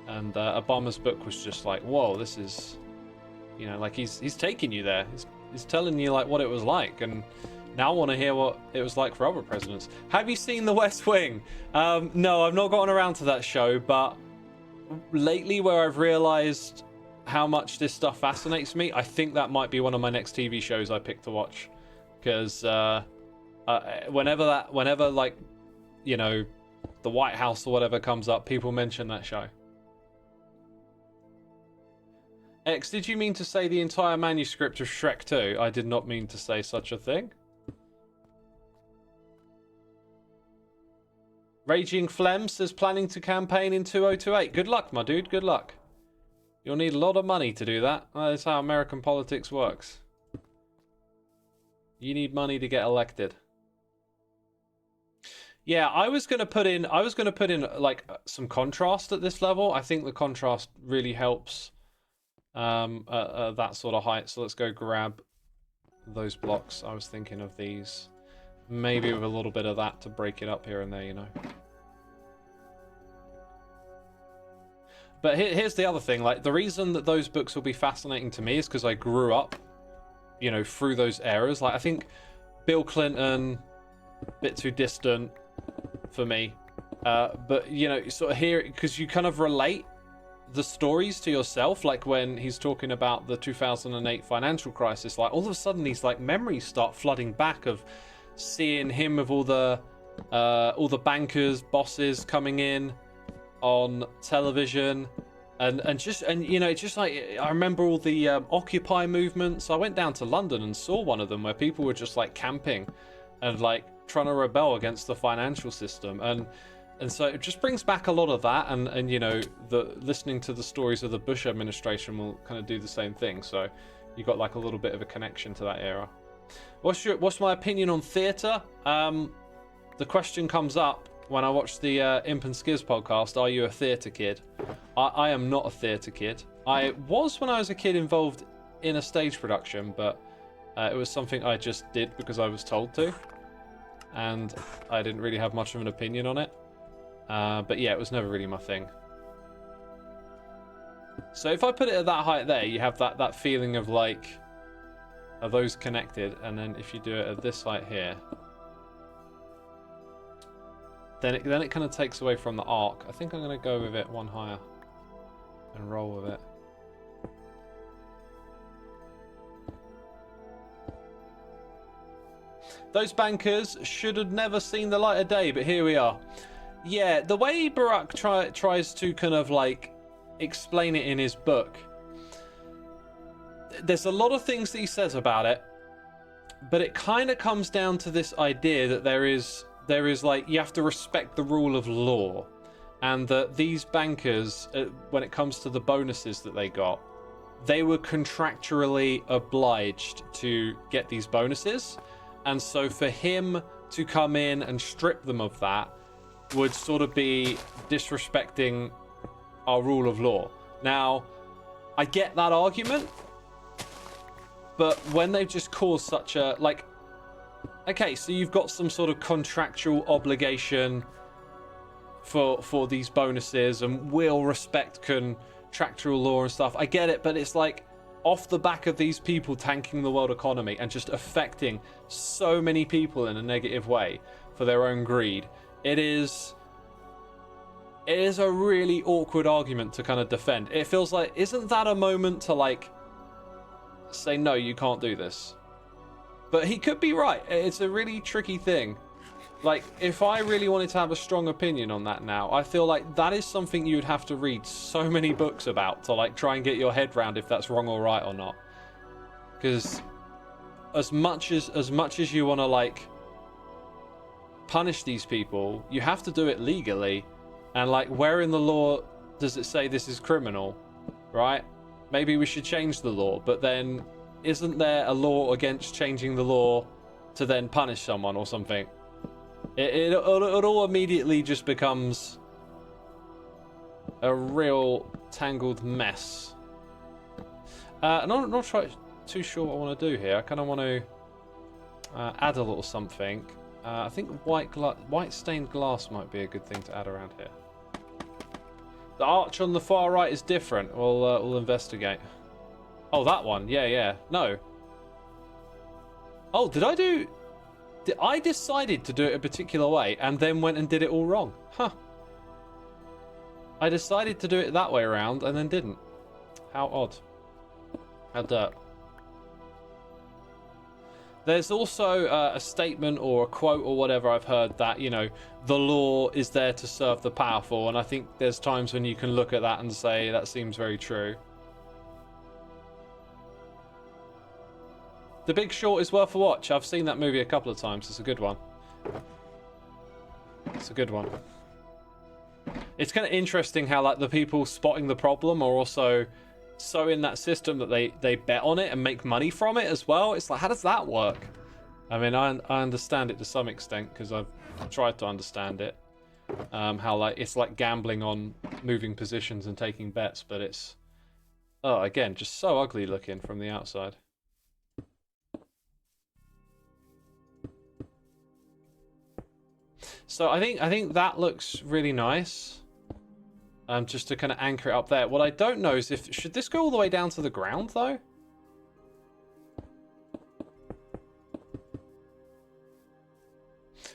[SPEAKER 1] And Obama's book was just like, whoa, this is, you know, like, he's taking you there. He's telling you, like, what it was like. And now I want to hear what it was like for other presidents. Have you seen The West Wing? No, I've not gotten around to that show, but lately where I've realized how much this stuff fascinates me, I think that might be one of my next TV shows I pick to watch. Because whenever, like, you know, the White House or whatever comes up, people mention that show. X, did you mean to say the entire manuscript of Shrek 2? I did not mean to say such a thing. Raging Flem says planning to campaign in 2028. Good luck, my dude, good luck. You'll need a lot of money to do that. That's how American politics works. You need money to get elected. Yeah, I was gonna put in like some contrast at this level. I think the contrast really helps that sort of height. So let's go grab those blocks. I was thinking of these, maybe with a little bit of that to break it up here and there, you know. But here's the other thing, like, the reason that those books will be fascinating to me is because I grew up, you know, through those eras. Like, I think Bill Clinton, a bit too distant for me. But, you know, sort of here, because you kind of relate the stories to yourself. Like, when he's talking about the 2008 financial crisis, like, all of a sudden these, like, memories start flooding back of seeing him with all the bankers, bosses coming in on television. And you know, it's just like, I remember all the Occupy movements. I went down to London and saw one of them where people were just, like, camping and, like, trying to rebel against the financial system. And so it just brings back a lot of that. And you know, listening to the stories of the Bush administration will kind of do the same thing. So you got, like, a little bit of a connection to that era. What's my opinion on theatre? The question comes up when I watch the Imp and Skiz podcast. Are you a theatre kid? I am not a theatre kid. I was when I was a kid involved in a stage production, but it was something I just did because I was told to, and I didn't really have much of an opinion on it. But yeah, it was never really my thing. So if I put it at that height there, you have that feeling of, like, are those connected? And then if you do it at this height here, then it kind of takes away from the arc. I think I'm going to go with it one higher and roll with it. Those bankers should have never seen the light of day, but here we are. Yeah, the way Barack tries to kind of, like, explain it in his book, there's a lot of things that he says about it, but it kind of comes down to this idea that there is like, you have to respect the rule of law, and that these bankers, when it comes to the bonuses that they got, they were contractually obliged to get these bonuses. And so for him to come in and strip them of that would sort of be disrespecting our rule of law. Now, I get that argument, but when they've just caused such a, like, okay, so you've got some sort of contractual obligation for these bonuses, and we'll respect contractual law and stuff. I get it, but it's like off the back of these people tanking the world economy and just affecting so many people in a negative way for their own greed. It is a really awkward argument to kind of defend. It feels like, isn't that a moment to like say, no, you can't do this? But he could be right. It's a really tricky thing. Like, if I really wanted to have a strong opinion on that now, I feel like that is something you'd have to read so many books about to like try and get your head around if that's wrong or right or not. Because as much as you want to like punish these people, you have to do it legally. And like, where in the law does it say this is criminal, right? Maybe we should change the law, but then isn't there a law against changing the law to then punish someone or something? It all immediately just becomes a real tangled mess. And I'm not too sure what I want to do here. I kind of want to add a little something. I think white stained glass might be a good thing to add around here. The arch on the far right is different. We'll investigate. Oh, that one. Yeah. No. Oh, I decided to do it a particular way and then went and did it all wrong. Huh. I decided to do it that way around and then didn't. How odd. How dirt. There's also a statement or a quote or whatever I've heard that, you know, the law is there to serve the powerful. And I think there's times when you can look at that and say that seems very true. The Big Short is worth a watch. I've seen that movie a couple of times. It's a good one. It's a good one. It's kind of interesting how like the people spotting the problem are also so in that system that they bet on it and make money from it as well. It's like, how does that work? I mean, I understand it to some extent because I've tried to understand it. How like it's like gambling on moving positions and taking bets, but it's again just so ugly looking from the outside. So I think that looks really nice. Just to kind of anchor it up there. What I don't know is should this go all the way down to the ground though?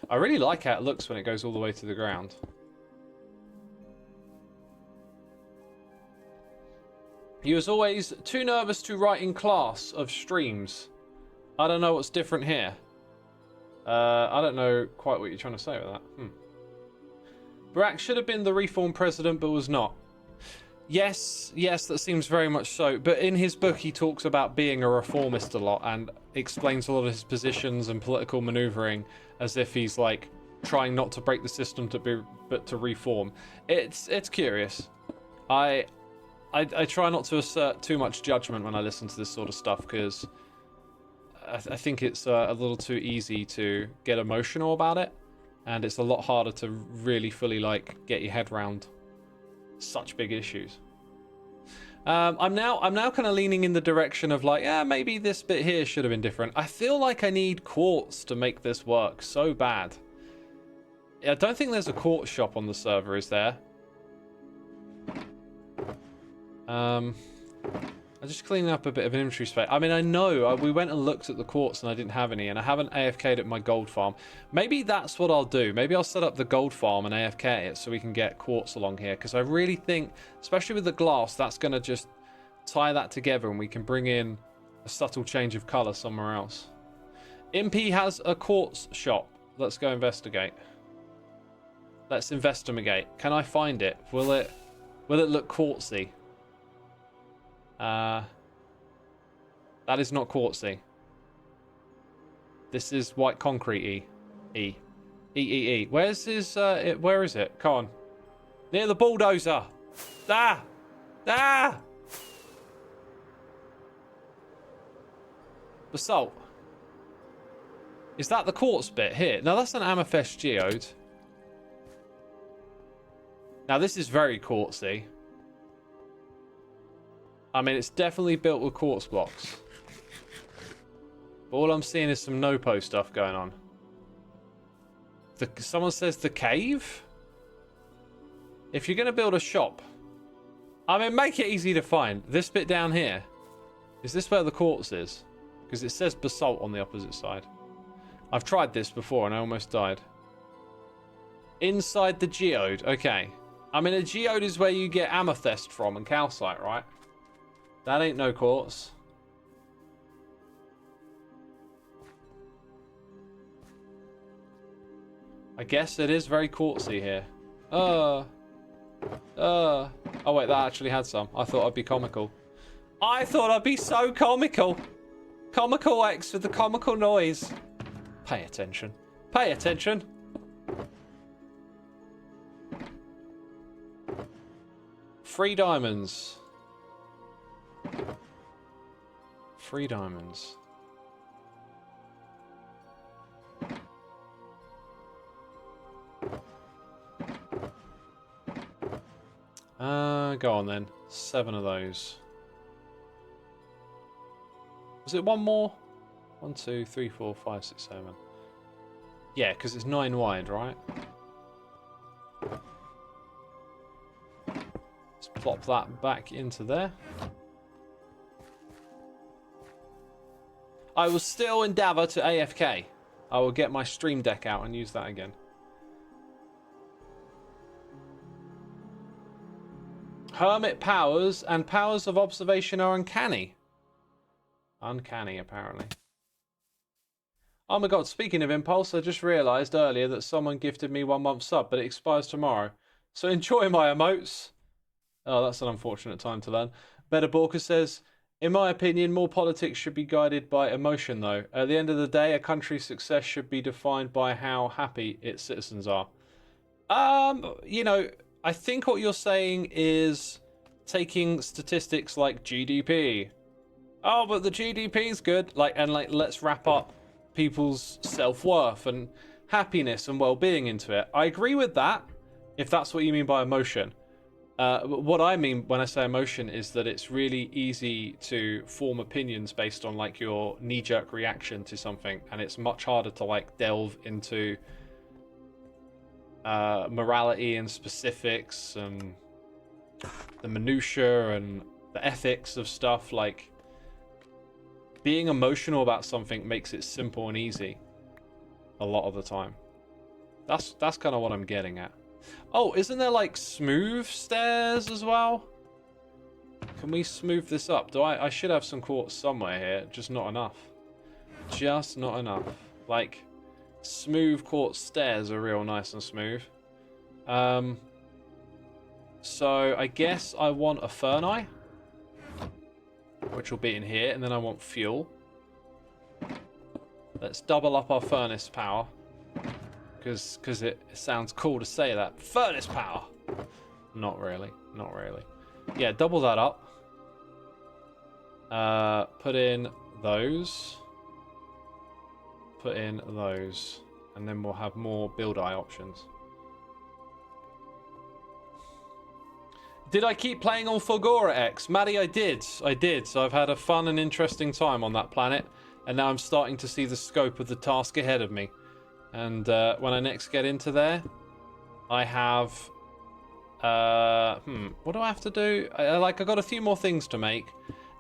[SPEAKER 1] I really like how it looks when it goes all the way to the ground. He was always too nervous to write in class of streams. I don't know what's different here. I don't know quite what you're trying to say with that. Barack should have been the reformed president, but was not. Yes, that seems very much so. But in his book, he talks about being a reformist a lot and explains a lot of his positions and political maneuvering as if he's like trying not to break the system but to reform. It's curious. I try not to assert too much judgment when I listen to this sort of stuff because I think it's a little too easy to get emotional about it. And it's a lot harder to really fully like get your head around such big issues. I'm now kind of leaning in the direction of like, maybe this bit here should have been different. I feel like I need quartz to make this work so bad. I don't think there's a quartz shop on the server, is there? I'm just cleaning up a bit of inventory space. I mean, I know we went and looked at the quartz and I didn't have any, and I haven't AFK'd at my gold farm. Maybe that's what I'll do. Maybe I'll set up the gold farm and AFK it so we can get quartz along here, because I really think, especially with the glass, that's going to just tie that together and we can bring in a subtle change of color somewhere else. Impy has a quartz shop. Let's go investigate. Let's investigate. Can I find it? Will it look quartzy? That is not quartzy. This is white concrete. E. Where's his? Where is it? Come on. Near the bulldozer. Ah. Basalt. Is that the quartz bit here? No, that's an amethyst geode. Now this is very quartzy. I mean, it's definitely built with quartz blocks. But all I'm seeing is some Nopo stuff going on. Someone says the cave? If you're going to build a shop, I mean, make it easy to find. This bit down here, is this where the quartz is? Because it says basalt on the opposite side. I've tried this before and I almost died. Inside the geode. Okay. I mean, a geode is where you get amethyst from and calcite, right? That ain't no quartz. I guess it is very quartzy here. Oh, wait, that actually had some. I thought I'd be comical. I thought I'd be so comical. Comical X with the comical noise. Pay attention. Pay attention. 3 diamonds. 3 diamonds. Go on then. 7 of those. Was it one more? 1, 2, 3, 4, 5, 6, 7. Yeah, because it's 9 wide, right? Let's plop that back into there. I will still endeavour to AFK. I will get my stream deck out and use that again. Hermit powers and powers of observation are uncanny. Uncanny, apparently. Oh my god, speaking of Impulse, I just realised earlier that someone gifted me 1 month sub, but it expires tomorrow. So enjoy my emotes. Oh, that's an unfortunate time to learn. Better Borka says, in my opinion, more politics should be guided by emotion, though. At the end of the day, a country's success should be defined by how happy its citizens are. You know, I think what you're saying is taking statistics like GDP. Oh, but the GDP is good. Let's wrap up people's self-worth and happiness and well-being into it. I agree with that, if that's what you mean by emotion. What I mean when I say emotion is that it's really easy to form opinions based on like your knee-jerk reaction to something, and it's much harder to like delve into morality and specifics and the minutiae and the ethics of stuff. Like, being emotional about something makes it simple and easy a lot of the time. That's kind of what I'm getting at. Oh, isn't there like smooth stairs as well? Can we smooth this up? I should have some quartz somewhere here, just not enough. Just not enough. Like, smooth quartz stairs are real nice and smooth. So I guess I want a ferni, which will be in here, and then I want fuel. Let's double up our furnace power, because it sounds cool to say that. Furnace power! Not really. Not really. Yeah, double that up. Put in those. Put in those. And then we'll have more build-eye options. Did I keep playing on Fulgora X? Maddie, I did. I did. So I've had a fun and interesting time on that planet. And now I'm starting to see the scope of the task ahead of me. And when I next get into there, I have... what do I have to do? I got a few more things to make.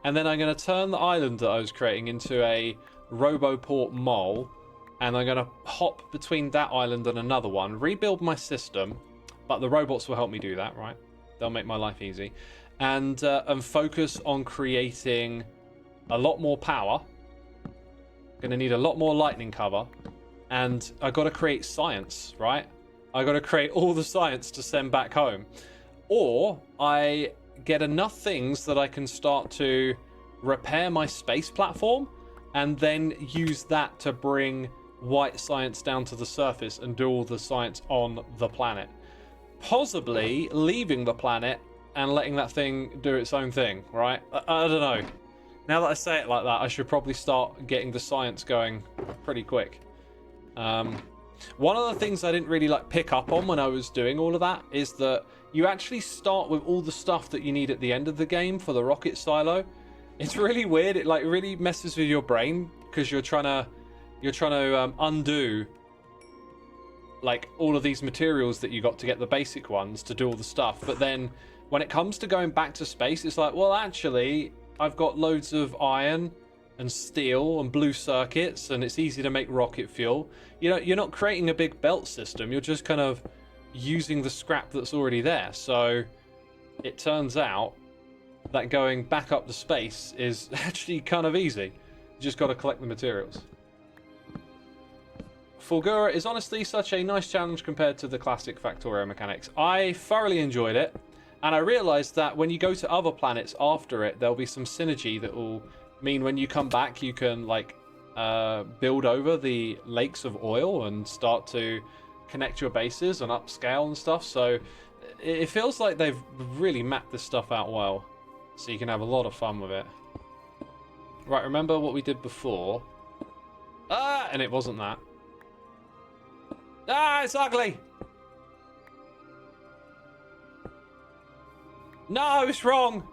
[SPEAKER 1] And then I'm going to turn the island that I was creating into a Roboport mole. And I'm going to hop between that island and another one. Rebuild my system. But the robots will help me do that, right? They'll make my life easy. And focus on creating a lot more power. Going to need a lot more lightning cover. And I got to create science, right? I got to create all the science to send back home. Or I get enough things that I can start to repair my space platform and then use that to bring white science down to the surface and do all the science on the planet. Possibly leaving the planet and letting that thing do its own thing, right? I don't know. Now that I say it like that, I should probably start getting the science going pretty quick. One of the things I didn't really pick up on when I was doing all of that is that you actually start with all the stuff that you need at the end of the game for the rocket silo. It's really weird. It really messes with your brain because you're trying to undo like all of these materials that you got to get the basic ones to do all the stuff. But then when it comes to going back to space, it's like, well, actually, I've got loads of iron and steel and blue circuits, and it's easy to make rocket fuel. You know, you're not creating a big belt system. You're just kind of using the scrap that's already there. So it turns out that going back up to space is actually kind of easy. You just got to collect the materials. Fulgura is honestly such a nice challenge compared to the classic Factorio mechanics. I thoroughly enjoyed it, and I realized that when you go to other planets after it, there'll be some synergy that will mean when you come back, you can like build over the lakes of oil and start to connect your bases and upscale and stuff. So it feels like they've really mapped this stuff out well, so you can have a lot of fun with it. Right, remember what we did before? And it wasn't that. It's ugly. No, it's wrong.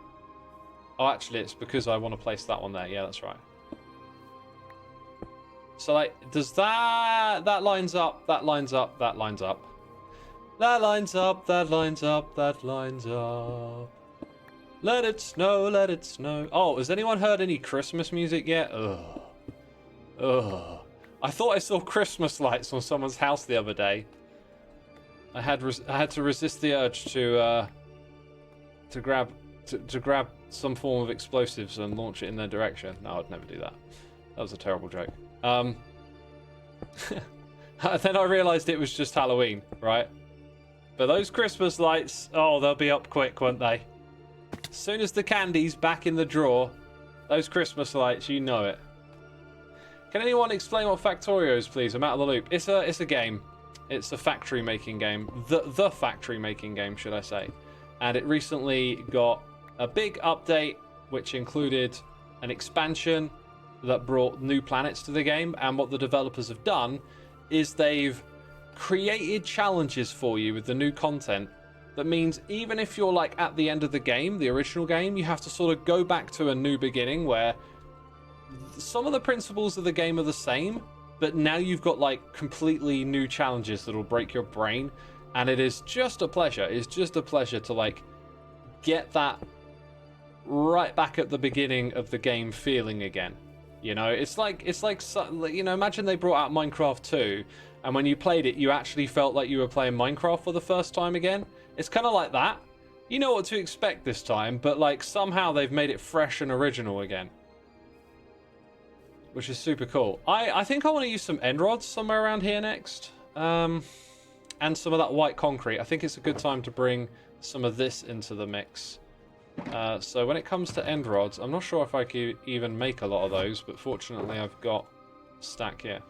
[SPEAKER 1] Oh, actually, it's because I want to place that one there. Yeah, that's right. So, like, does that lines up, that lines up, that lines up. That lines up, that lines up, that lines up. Let it snow, let it snow. Oh, has anyone heard any Christmas music yet? Ugh. Ugh. I thought I saw Christmas lights on someone's house the other day. I had to resist the urge to grab some form of explosives and launch it in their direction. No, I'd never do that. That was a terrible joke. Then I realized it was just Halloween, right? But those Christmas lights, oh, they'll be up quick, won't they? As soon as the candy's back in the drawer, those Christmas lights, you know it. Can anyone explain what Factorio is, please? I'm out of the loop. It's a game. It's a factory making game. The factory making game, should I say. And it recently got a big update, which included an expansion that brought new planets to the game. And what the developers have done is they've created challenges for you with the new content. That means even if you're like at the end of the game, the original game, you have to sort of go back to a new beginning where some of the principles of the game are the same, but now you've got like completely new challenges that'll break your brain, and it is just a pleasure. It's just a pleasure to like get that right back at the beginning of the game feeling again. You know, it's like you know, imagine they brought out Minecraft 2, and when you played it, you actually felt like you were playing Minecraft for the first time again. It's kind of like that. You know what to expect this time, but like somehow they've made it fresh and original again, which is super cool. I think I want to use some end rods somewhere around here next, and some of that white concrete. I think it's a good time to bring some of this into the mix. So when it comes to end rods, I'm not sure if I could even make a lot of those, but fortunately I've got a stack here.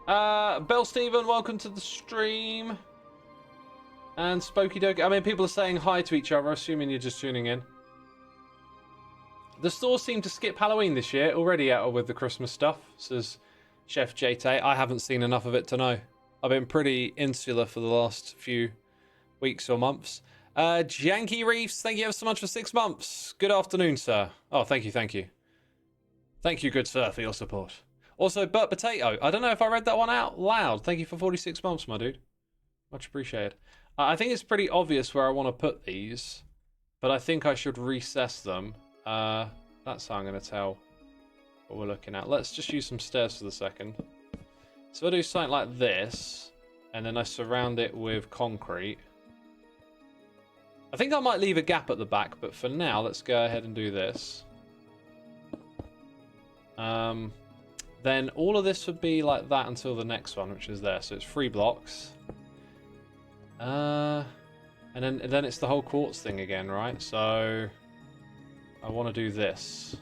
[SPEAKER 1] Bell Steven, welcome to the stream. And Spooky Doki. I mean, people are saying hi to each other, assuming you're just tuning in. The stores seem to skip Halloween this year, already out with the Christmas stuff, says Chef JT. I haven't seen enough of it to know. I've been pretty insular for the last few weeks or months. Janky Reefs, thank you ever so much for 6 months. Good afternoon, sir. Oh, thank you, thank you. Thank you, good sir, for your support. Also, Burt Potato. I don't know if I read that one out loud. Thank you for 46 months, my dude. Much appreciated. I think it's pretty obvious where I want to put these, but I think I should recess them. That's how I'm going to tell what we're looking at. Let's just use some stairs for the second. So I do something like this, and then I surround it with concrete. I think I might leave a gap at the back, but for now, let's go ahead and do this. Then all of this would be like that until the next one, which is there. So it's 3 blocks. And then it's the whole quartz thing again, right? So I want to do this.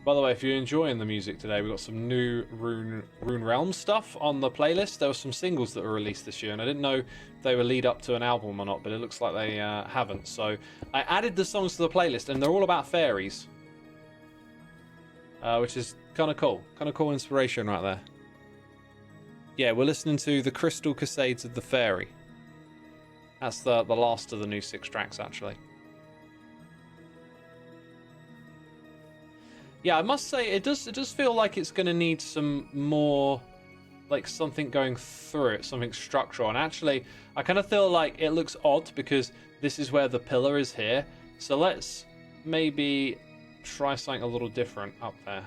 [SPEAKER 1] By the way, if you're enjoying the music today, we've got some new Rune Realm stuff on the playlist. There were some singles that were released this year, and I didn't know if they were lead up to an album or not, but it looks like they haven't. So I added the songs to the playlist, and they're all about fairies, which is kind of cool. Kind of cool inspiration right there. Yeah, we're listening to the Crystal Cascades of the Fairy. That's the last of the new 6 tracks, actually. Yeah, I must say it does feel like it's going to need some more, like something going through it, something structural. And actually, I kind of feel like it looks odd because this is where the pillar is here. So let's maybe try something a little different up there.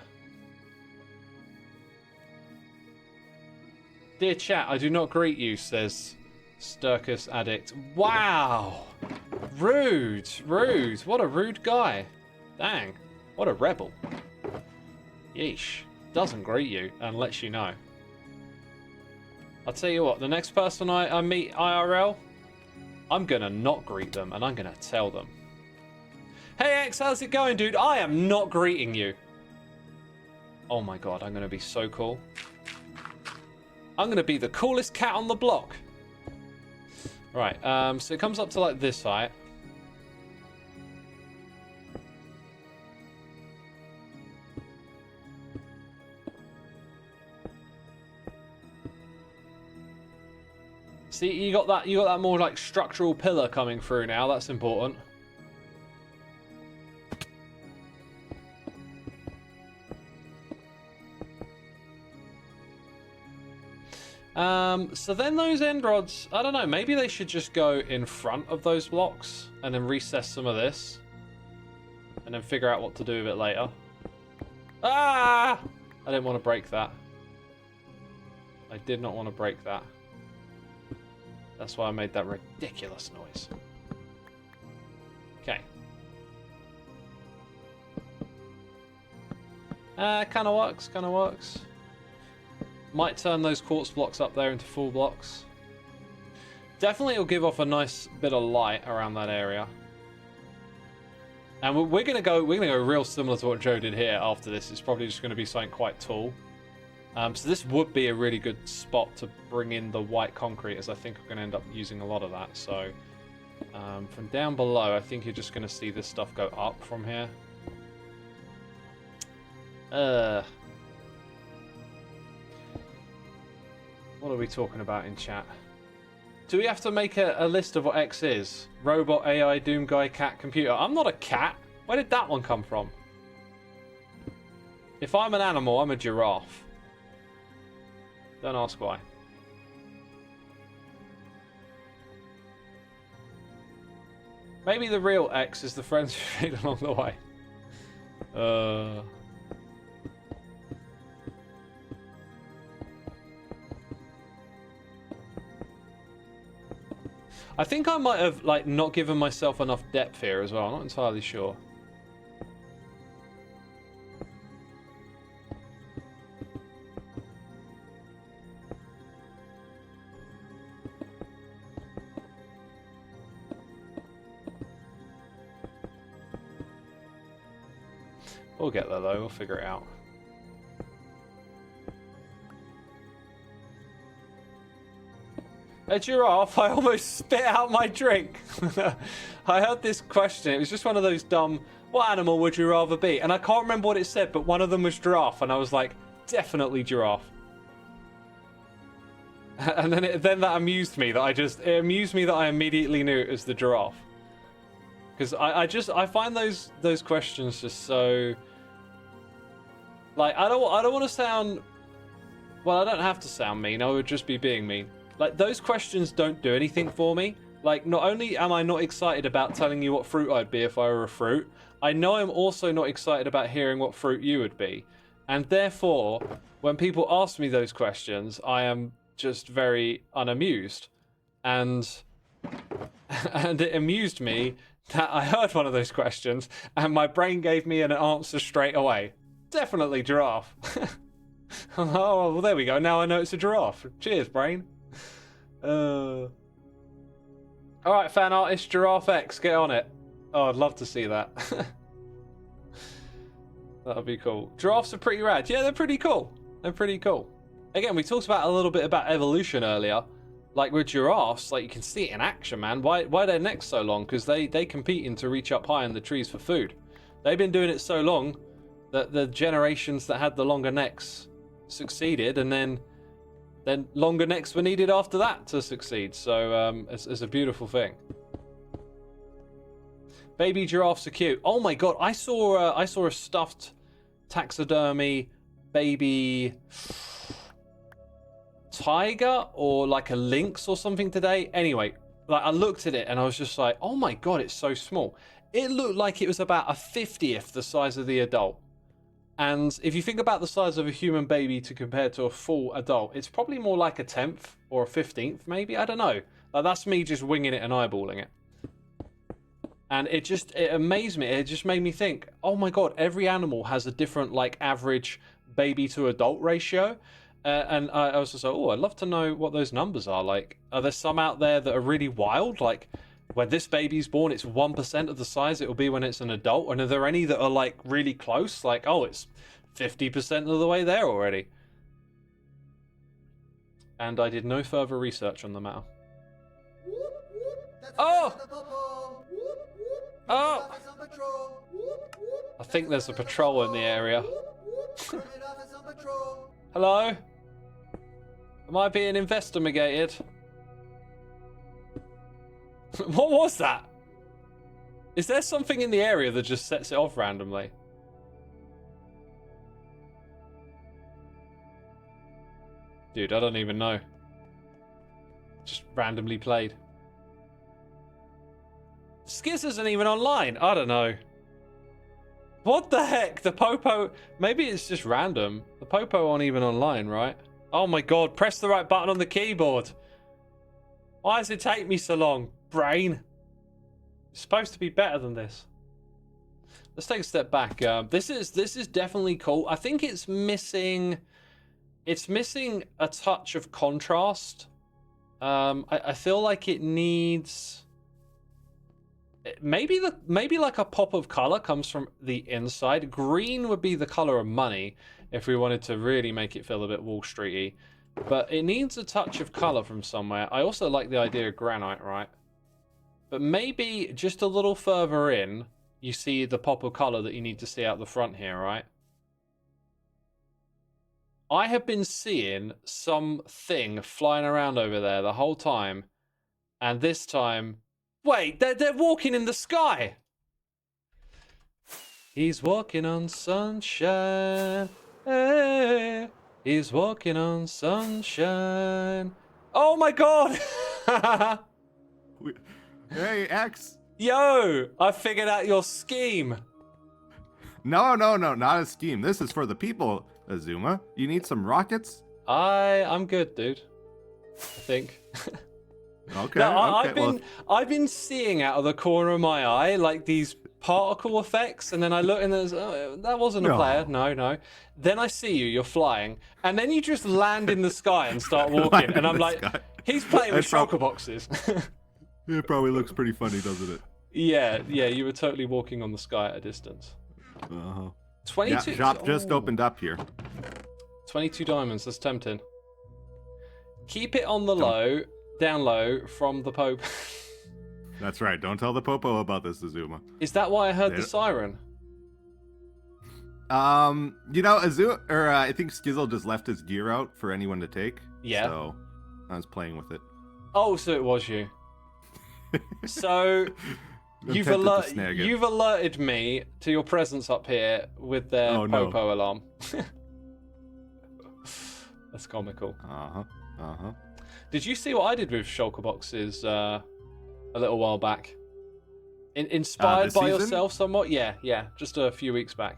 [SPEAKER 1] Dear chat, I do not greet you, says Sturkus Addict. Wow! Rude, rude. What a rude guy. Dang, what a rebel. Yeesh. Doesn't greet you and lets you know. I'll tell you what, the next person I meet IRL, I'm gonna not greet them and I'm gonna tell them. Hey X, how's it going, dude? I am not greeting you. Oh my god, I'm gonna be so cool. I'm gonna be the coolest cat on the block. Right, so it comes up to like this height. See, you got that more like structural pillar coming through now. That's important. So then those end rods, I don't know, maybe they should just go in front of those blocks and then recess some of this and then figure out what to do with it later. Ah! I didn't want to break that. I did not want to break that. That's why I made that ridiculous noise. Okay. Kind of works, kind of works. Might turn those quartz blocks up there into full blocks. Definitely it'll give off a nice bit of light around that area. And we're gonna go real similar to what Joe did here after this. It's probably just gonna be something quite tall. So this would be a really good spot to bring in the white concrete, as I think we're gonna end up using a lot of that. So from down below, I think you're just gonna see this stuff go up from here. What are we talking about in chat? Do we have to make a list of what X is? Robot, AI, Doom Guy, cat, computer. I'm not a cat. Where did that one come from? If I'm an animal, I'm a giraffe. Don't ask why. Maybe the real X is the friends we made along the way. I think I might have like not given myself enough depth here as well. I'm not entirely sure. We'll get there though, we'll figure it out. A giraffe? I almost spit out my drink. I heard this question. It was just one of those dumb, what animal would you rather be? And I can't remember what it said, but one of them was giraffe. And I was like, definitely giraffe. And then that amused me. It amused me that I immediately knew it was the giraffe. Because I find those questions just so... Like, I don't want to sound... Well, I don't have to sound mean. I would just be being mean. Like, those questions don't do anything for me. Like, not only am I not excited about telling you what fruit I'd be if I were a fruit, I know I'm also not excited about hearing what fruit you would be. And therefore, when people ask me those questions, I am just very unamused. And it amused me that I heard one of those questions, and my brain gave me an answer straight away. Definitely giraffe. Oh, well, there we go. Now I know it's a giraffe. Cheers, brain. Alright, fan artist Giraffe X, get on it. Oh, I'd love to see that. That'll be cool. Giraffes are pretty rad. Yeah, they're pretty cool. They're pretty cool. Again, we talked about a little bit about evolution earlier. Like with giraffes, like you can see it in action, man. Why their necks so long? Because they competing to reach up high in the trees for food. They've been doing it so long that the generations that had the longer necks succeeded, and then longer necks were needed after that to succeed. So it's a beautiful thing. Baby giraffes are cute. Oh my god, I saw a stuffed taxidermy baby tiger or like a lynx or something today. Anyway, like I looked at it and I was just like, oh my god, it's so small. It looked like it was about a 50th the size of the adult. And if you think about the size of a human baby to compare to a full adult, it's probably more like a 10th or a 15th maybe. I don't know. Like, that's me just winging it and eyeballing it. And it amazed me. It just made me think, oh my god, every animal has a different like average baby to adult ratio. And I was just like, oh, I'd love to know what those numbers are. Like, are there some out there that are really wild? Like, when this baby's born, it's 1% of the size it will be when it's an adult. And are there any that are like really close? Like, oh, it's 50% of the way there already. And I did no further research on the matter. Oh! Oh! I think there's a patrol in the area. Hello? Am I being investigated? What was that? Is there something in the area that just sets it off randomly? Dude, I don't even know. Just randomly played. Skiz isn't even online. I don't know. What the heck? The Popo... Maybe it's just random. The Popo aren't even online, right? Oh my god, press the right button on the keyboard. Why does it take me so long? Brain. It's supposed to be better than this. Let's take a step back. This is definitely cool. I think it's missing... It's missing a touch of contrast. I feel like it needs... Maybe like a pop of color comes from the inside. Green would be the color of money if we wanted to really make it feel a bit Wall Streety. But it needs a touch of color from somewhere. I also like the idea of granite, right? But maybe just a little further in, you see the pop of color that you need to see out the front here, right? I have been seeing something flying around over there the whole time. And this time... Wait, they're walking in the sky! He's walking on sunshine. Hey, he's walking on sunshine. Oh my god!
[SPEAKER 4] Hey, X.
[SPEAKER 1] Yo, I figured out your scheme.
[SPEAKER 4] No, not a scheme. This is for the people, Xisuma. You need some rockets?
[SPEAKER 1] I'm good, dude. I think.
[SPEAKER 4] Okay.
[SPEAKER 1] No,
[SPEAKER 4] okay.
[SPEAKER 1] I've been seeing out of the corner of my eye like these particle effects, and then I look and there's that wasn't a player. No. Then I see you're flying, and then you just land in the sky and start walking, and I'm like,
[SPEAKER 4] sky.
[SPEAKER 1] He's playing with shulker boxes.
[SPEAKER 4] It probably looks pretty funny, doesn't it?
[SPEAKER 1] Yeah, you were totally walking on the sky at a distance. 22.
[SPEAKER 4] Yeah, shop just opened up here.
[SPEAKER 1] 22 diamonds. That's tempting. Keep it on the low. Down low from the Pope.
[SPEAKER 4] That's right. Don't tell the Popo about this, Xisuma.
[SPEAKER 1] Is that why I heard the siren?
[SPEAKER 4] You know, I think Skizzle just left his gear out for anyone to take.
[SPEAKER 1] Yeah.
[SPEAKER 4] So I was playing with it.
[SPEAKER 1] Oh, so it was you. So you've alerted me to your presence up here with their Popo alarm. That's comical. Did you see what I did with shulker boxes a little while back? Inspired by yourself somewhat? Yeah, just a few weeks back.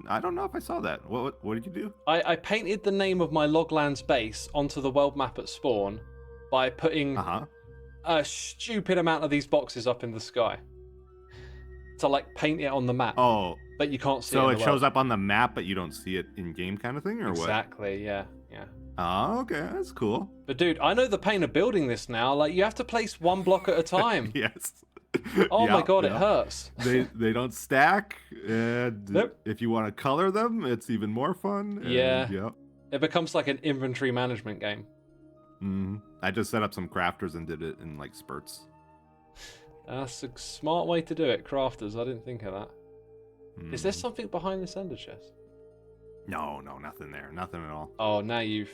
[SPEAKER 4] I don't know if I saw that. What did you do?
[SPEAKER 1] I painted the name of my Loglands base onto the world map at spawn by putting a stupid amount of these boxes up in the sky. To like paint it on the map.
[SPEAKER 4] Oh.
[SPEAKER 1] But you can't see it.
[SPEAKER 4] So it shows up on the map, but you don't see it in game kind of thing, or what?
[SPEAKER 1] Exactly, yeah.
[SPEAKER 4] Oh, okay, that's cool.
[SPEAKER 1] But dude, I know the pain of building this now. Like, you have to place one block at a time.
[SPEAKER 4] Yes.
[SPEAKER 1] Oh my god, it hurts.
[SPEAKER 4] They don't stack, and
[SPEAKER 1] nope.
[SPEAKER 4] If you want to color them, it's even more fun.
[SPEAKER 1] And, it becomes like an inventory management game.
[SPEAKER 4] I just set up some crafters and did it in like spurts.
[SPEAKER 1] That's a smart way to do it, crafters. I didn't think of that. Is there something behind this ender chest?
[SPEAKER 4] No, nothing there. Nothing at all.
[SPEAKER 1] Oh, now you've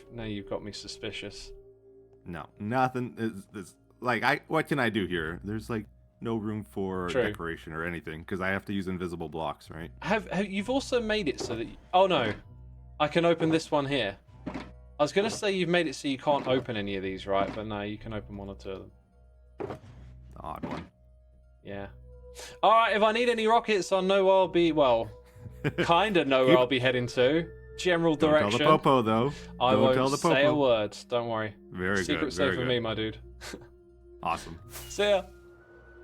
[SPEAKER 1] got me suspicious.
[SPEAKER 4] No, nothing. Is like what can I do here? There's no room for
[SPEAKER 1] True.
[SPEAKER 4] decoration or anything because I have to use invisible blocks, right?
[SPEAKER 1] Have you've also made it so that... Oh, no. I can open this one here. I was going to say you've made it so you can't open any of these, right? But no, you can open one or two of them.
[SPEAKER 4] Odd one.
[SPEAKER 1] Yeah. All right, if I need any rockets, I know where I'll be... Well, kind of know where I'll be heading to. General direction.
[SPEAKER 4] Don't tell the popo, though.
[SPEAKER 1] I
[SPEAKER 4] Don't
[SPEAKER 1] won't
[SPEAKER 4] tell the popo.
[SPEAKER 1] say a word. Don't worry.
[SPEAKER 4] Very good.
[SPEAKER 1] Secret safe for me, my dude.
[SPEAKER 4] Awesome.
[SPEAKER 1] See ya.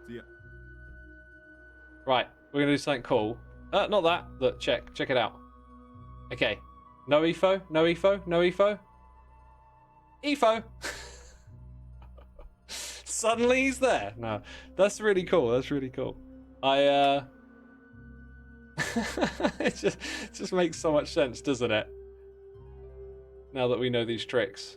[SPEAKER 4] See ya.
[SPEAKER 1] Right, we're gonna do something cool. Not that. Look, check it out. Okay. No EFO, no EFO, no EFO. EFO! Suddenly he's there. No, that's really cool. That's really cool. It just makes so much sense, doesn't it? Now that we know these tricks.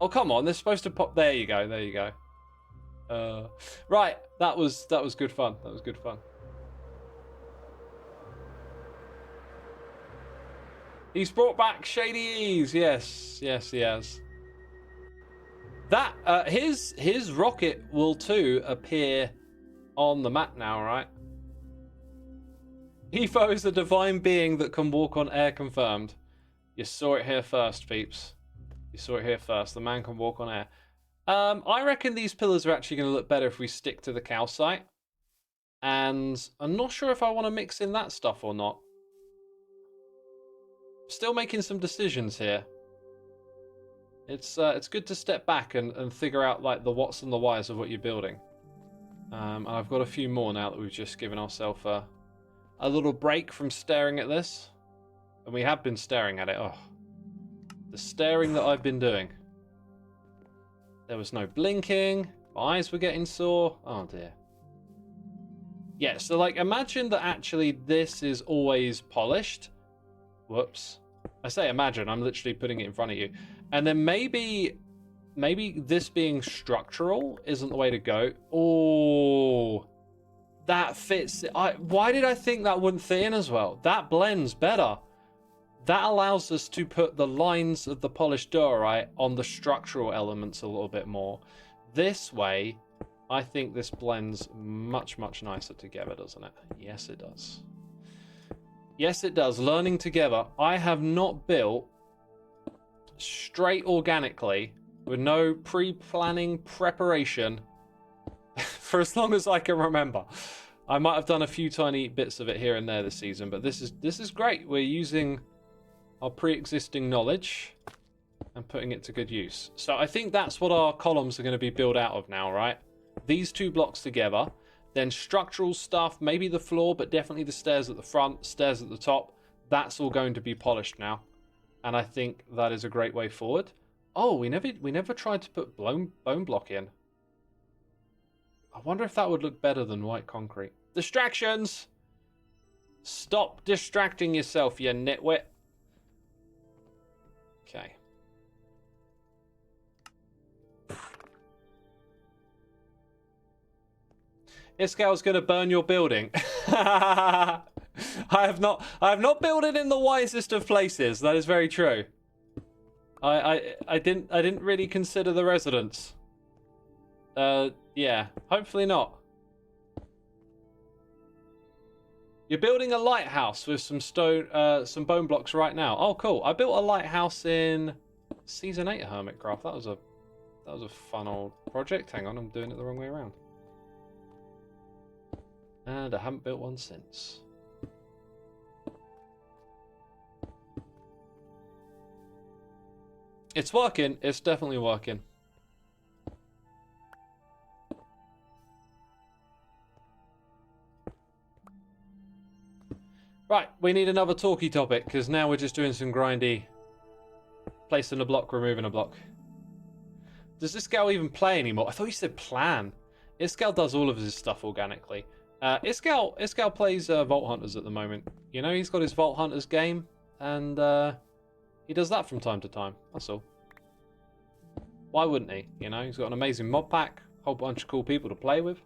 [SPEAKER 1] Oh, come on. They're supposed to pop. There you go. There you go. Right. That was good fun. That was good fun. He's brought back Shady Ease. Yes, yes, he has. That his rocket will too appear on the map now, right? Efo is a divine being that can walk on air, confirmed. You saw it here first, peeps. You saw it here first. The man can walk on air. I reckon these pillars are actually going to look better if we stick to the calcite. And I'm not sure if I want to mix in that stuff or not. Still making some decisions here. It's good to step back and figure out like the whats and the whys of what you're building. And I've got a few more now that we've just given ourselves a little break from staring at this. And we have been staring at it. Oh, the staring that I've been doing. There was no blinking. My eyes were getting sore. Oh dear. Yeah, so like imagine that actually this is always polished. Whoops. I say imagine, I'm literally putting it in front of you. And then maybe this being structural isn't the way to go. Oh, that fits. Why did I think that wouldn't fit in as well? That blends better. That allows us to put the lines of the polished diorite on the structural elements a little bit more. This way, I think this blends much, much nicer together, doesn't it? Yes, it does. Yes, it does. Learning together. I have not built straight organically with no pre-planning preparation for as long as I can remember. I might have done a few tiny bits of it here and there this season, but this is great. We're using our pre-existing knowledge and putting it to good use. So I think that's what our columns are going to be built out of now, right? These two blocks together. Then structural stuff, maybe the floor, but definitely the stairs at the front, stairs at the top. That's all going to be polished now. And I think that is a great way forward. Oh, we never tried to put bone block in. I wonder if that would look better than white concrete. Distractions! Stop distracting yourself, you nitwit. Okay. Iscal's gonna burn your building. I have not built it in the wisest of places. That is very true. I didn't really consider the residents. Yeah, hopefully not. You're building a lighthouse with some stone, some bone blocks right now. Oh, cool. I built a lighthouse in Season 8 of Hermitcraft. That was a fun old project. Hang on, I'm doing it the wrong way around. And I haven't built one since. It's working. It's definitely working. Right, we need another talky topic, because now we're just doing some grindy. Placing a block, removing a block. Does this gal even play anymore? I thought you said plan. Iscal does all of his stuff organically. Iscal plays Vault Hunters at the moment. You know, he's got his Vault Hunters game, and he does that from time to time. That's all. Why wouldn't he? You know, he's got an amazing mod pack, whole bunch of cool people to play with.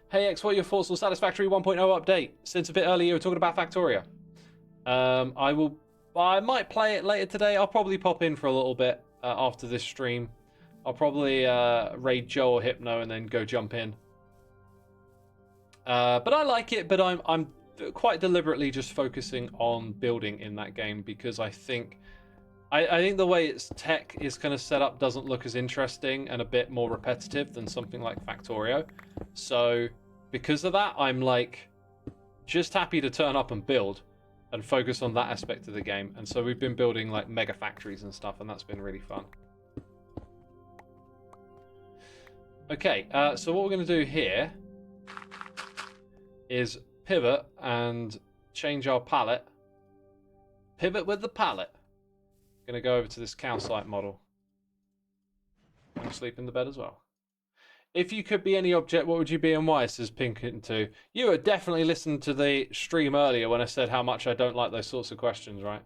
[SPEAKER 1] Hey X, what are your thoughts on Satisfactory 1.0 update? Since a bit earlier you were talking about Factoria. I might play it later today. I'll probably pop in for a little bit after this stream. I'll probably raid Joe or Hypno and then go jump in. But I like it, but I'm quite deliberately just focusing on building in that game because I think the way its tech is kind of set up doesn't look as interesting and a bit more repetitive than something like Factorio. So because of that, I'm like just happy to turn up and build and focus on that aspect of the game. And so we've been building like mega factories and stuff, and that's been really fun. Okay, so what we're going to do here is pivot and change our palette. Pivot with the palette. Going to go over to this calcite model. And sleep in the bed as well. If you could be any object, what would you be and why? Says Pinkerton2. You had definitely listened to the stream earlier when I said how much I don't like those sorts of questions, right?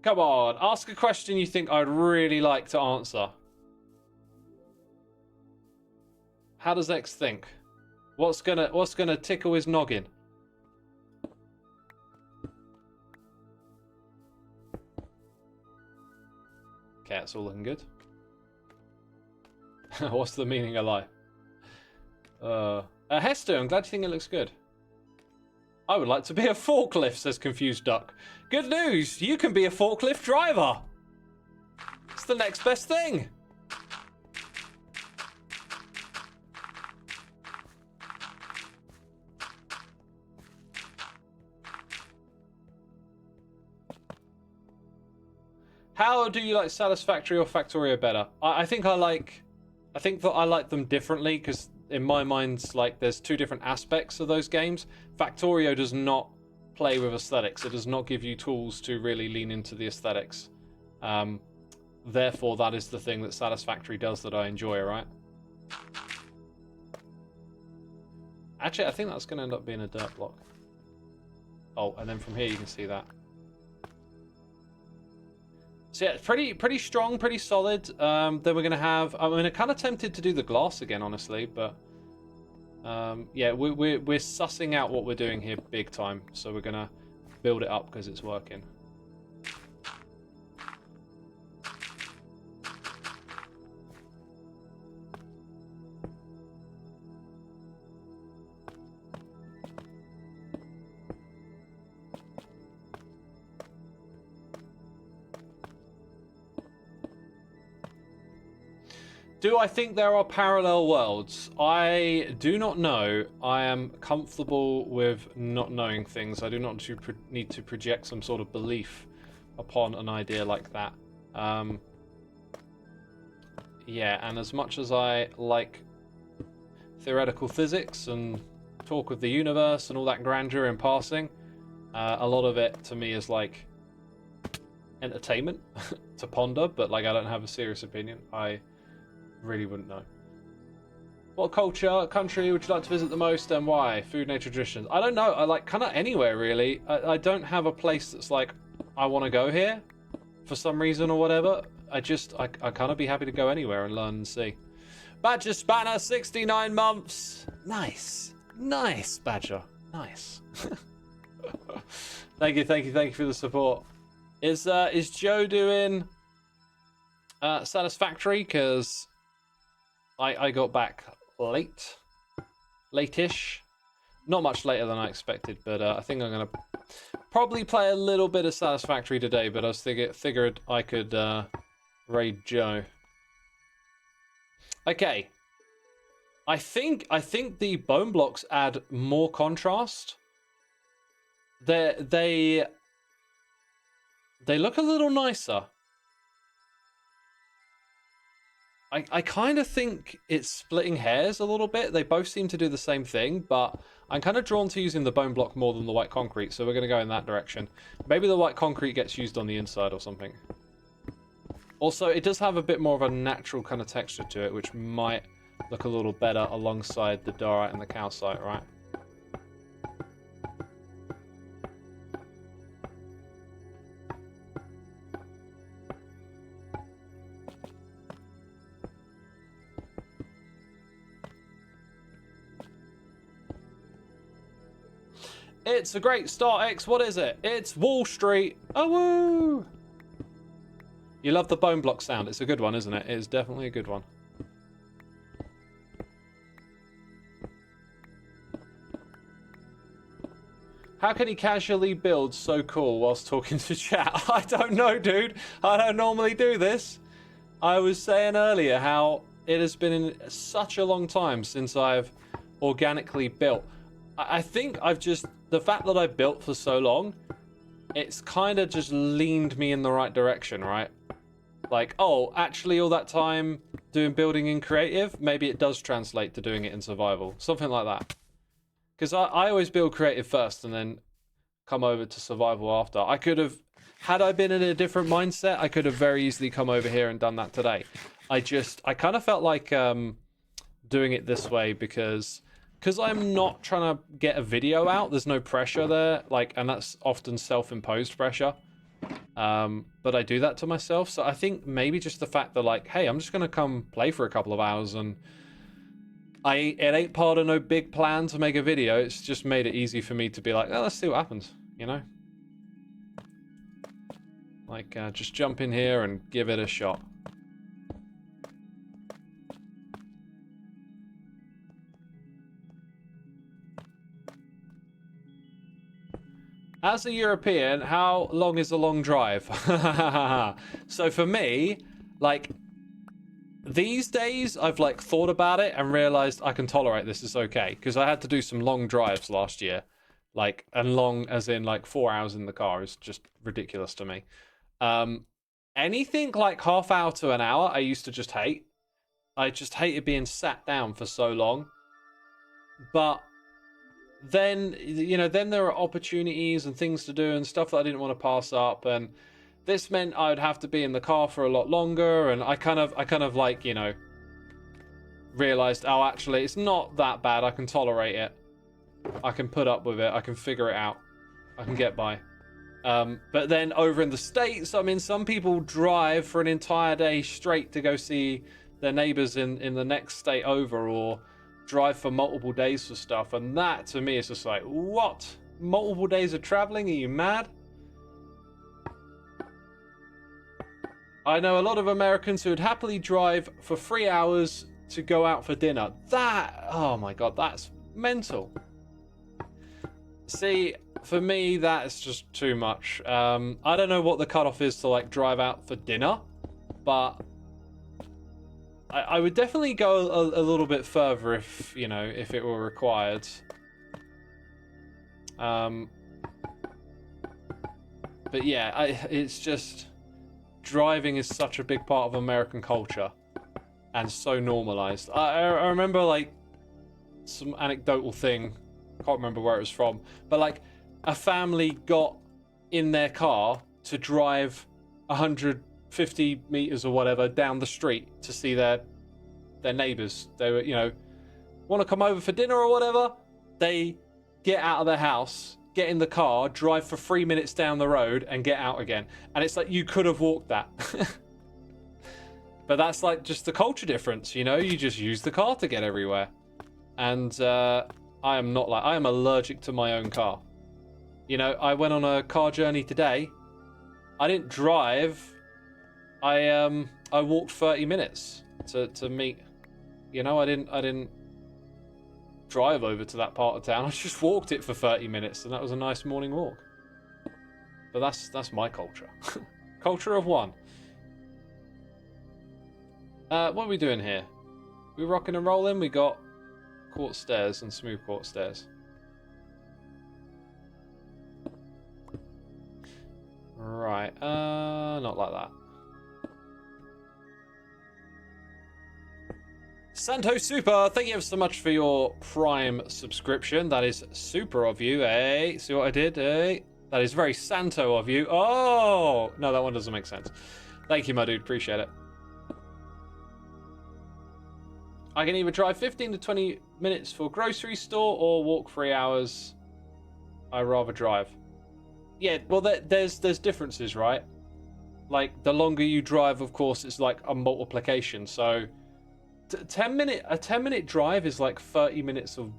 [SPEAKER 1] Come on, ask a question you think I'd really like to answer. How does X think? What's gonna tickle his noggin? Okay, it's all looking good. What's the meaning of life? Hester, I'm glad you think it looks good. I would like to be a forklift, says Confused Duck. Good news, you can be a forklift driver. It's the next best thing. How do you like Satisfactory or Factorio better? I think that I like them differently because in my mind, like there's two different aspects of those games. Factorio does not play with aesthetics. It does not give you tools to really lean into the aesthetics. Therefore, that is the thing that Satisfactory does that I enjoy, right? Actually, I think that's going to end up being a dirt block. Oh, and then from here you can see that. So yeah, pretty strong, pretty solid. Then we're gonna have. I mean, I'm kind of tempted to do the glass again, honestly, but yeah, we're sussing out what we're doing here big time. So we're gonna build it up because it's working. Do I think there are parallel worlds? I do not know. I am comfortable with not knowing things. I do not need to project some sort of belief upon an idea like that. Yeah, and as much as I like theoretical physics and talk of the universe and all that grandeur in passing, a lot of it to me is like entertainment to ponder, but like I don't have a serious opinion. I really wouldn't know. What country would you like to visit the most and why? Food, nature, traditions. I don't know. I like kind of anywhere really. I don't have a place that's like I want to go here for some reason or whatever. I kind of be happy to go anywhere and learn and see. Badger Spanner, 69 months. Nice, nice Badger, nice. Thank you for the support. Is Joe doing Satisfactory? Because I got back late-ish. Not much later than I expected, but I think I'm going to probably play a little bit of Satisfactory today, but I was figured I could raid Joe. Okay. I think the bone blocks add more contrast. They look a little nicer. I kind of think it's splitting hairs a little bit. They both seem to do the same thing, but I'm kind of drawn to using the bone block more than the white concrete, so we're going to go in that direction. Maybe the white concrete gets used on the inside or something. Also, it does have a bit more of a natural kind of texture to it, which might look a little better alongside the diorite and the calcite, right? It's a great start, X. What is it? It's Wall Street. Oh, woo! You love the bone block sound. It's a good one, isn't it? It is definitely a good one. How can he casually build so cool whilst talking to chat? I don't know, dude. I don't normally do this. I was saying earlier how it has been such a long time since I've organically built. I think I've just... The fact that I've built for so long, it's kind of just leaned me in the right direction, right? Like, oh, actually all that time doing building in creative, maybe it does translate to doing it in survival. Something like that. Because I always build creative first and then come over to survival after. I could have, had I been in a different mindset, I could have very easily come over here and done that today. I kind of felt like doing it this way because I'm not trying to get a video out. There's no pressure there, like, and that's often self-imposed pressure. But I do that to myself. So I think maybe just the fact that, like, hey, I'm just gonna come play for a couple of hours and it ain't part of no big plan to make a video. It's just made it easy for me to be like, oh, let's see what happens, you know? Like, just jump in here and give it a shot. As a European, how long is a long drive? So for me, like, these days, I've like thought about it and realized I can tolerate this. It's okay. Because I had to do some long drives last year. Like, and long as in like 4 hours in the car is just ridiculous to me. Anything like half hour to an hour, I used to just hate. I just hated being sat down for so long. But then, you know, then there are opportunities and things to do and stuff that I didn't want to pass up. And this meant I would have to be in the car for a lot longer, and I kind of like, you know, realized, oh, actually, it's not that bad. I can tolerate it. I can put up with it. I can figure it out. I can get by. But then over in the States, I mean, some people drive for an entire day straight to go see their neighbors in the next state over, or drive for multiple days for stuff. And that, to me, is just like, what? Multiple days of traveling? Are you mad? I know a lot of Americans who would happily drive for 3 hours to go out for dinner. That, oh my God, that's mental. See, for me, that's just too much. I don't know what the cutoff is to like drive out for dinner, but I would definitely go a little bit further if, you know, if it were required. But yeah, it's just... Driving is such a big part of American culture and so normalized. I remember like some anecdotal thing, can't remember where it was from, but like a family got in their car to drive 150 meters or whatever down the street to see their neighbors. They were, you know, want to come over for dinner or whatever. They get out of their house, get in the car, drive for 3 minutes down the road and get out again. And it's like, you could have walked that. But that's like just the culture difference, you know? You just use the car to get everywhere. And I am not like, I am allergic to my own car. You know, I went on a car journey today. I didn't drive. I walked 30 minutes to meet, you know, I didn't drive over to that part of town. I just walked it for 30 minutes, and that was a nice morning walk. But that's my culture. Culture of one. What are we doing here? We rocking and rolling. We got quartz stairs and smooth quartz stairs. Right. Not like that. Santo Super, thank you so much for your Prime subscription. That is super of you, eh? See what I did, eh? That is very Santo of you. Oh! No, that one doesn't make sense. Thank you, my dude. Appreciate it. I can either drive 15 to 20 minutes for grocery store or walk 3 hours. I'd rather drive. Yeah, well, there's differences, right? Like, the longer you drive, of course, it's like a multiplication, so... a 10-minute drive is like 30 minutes of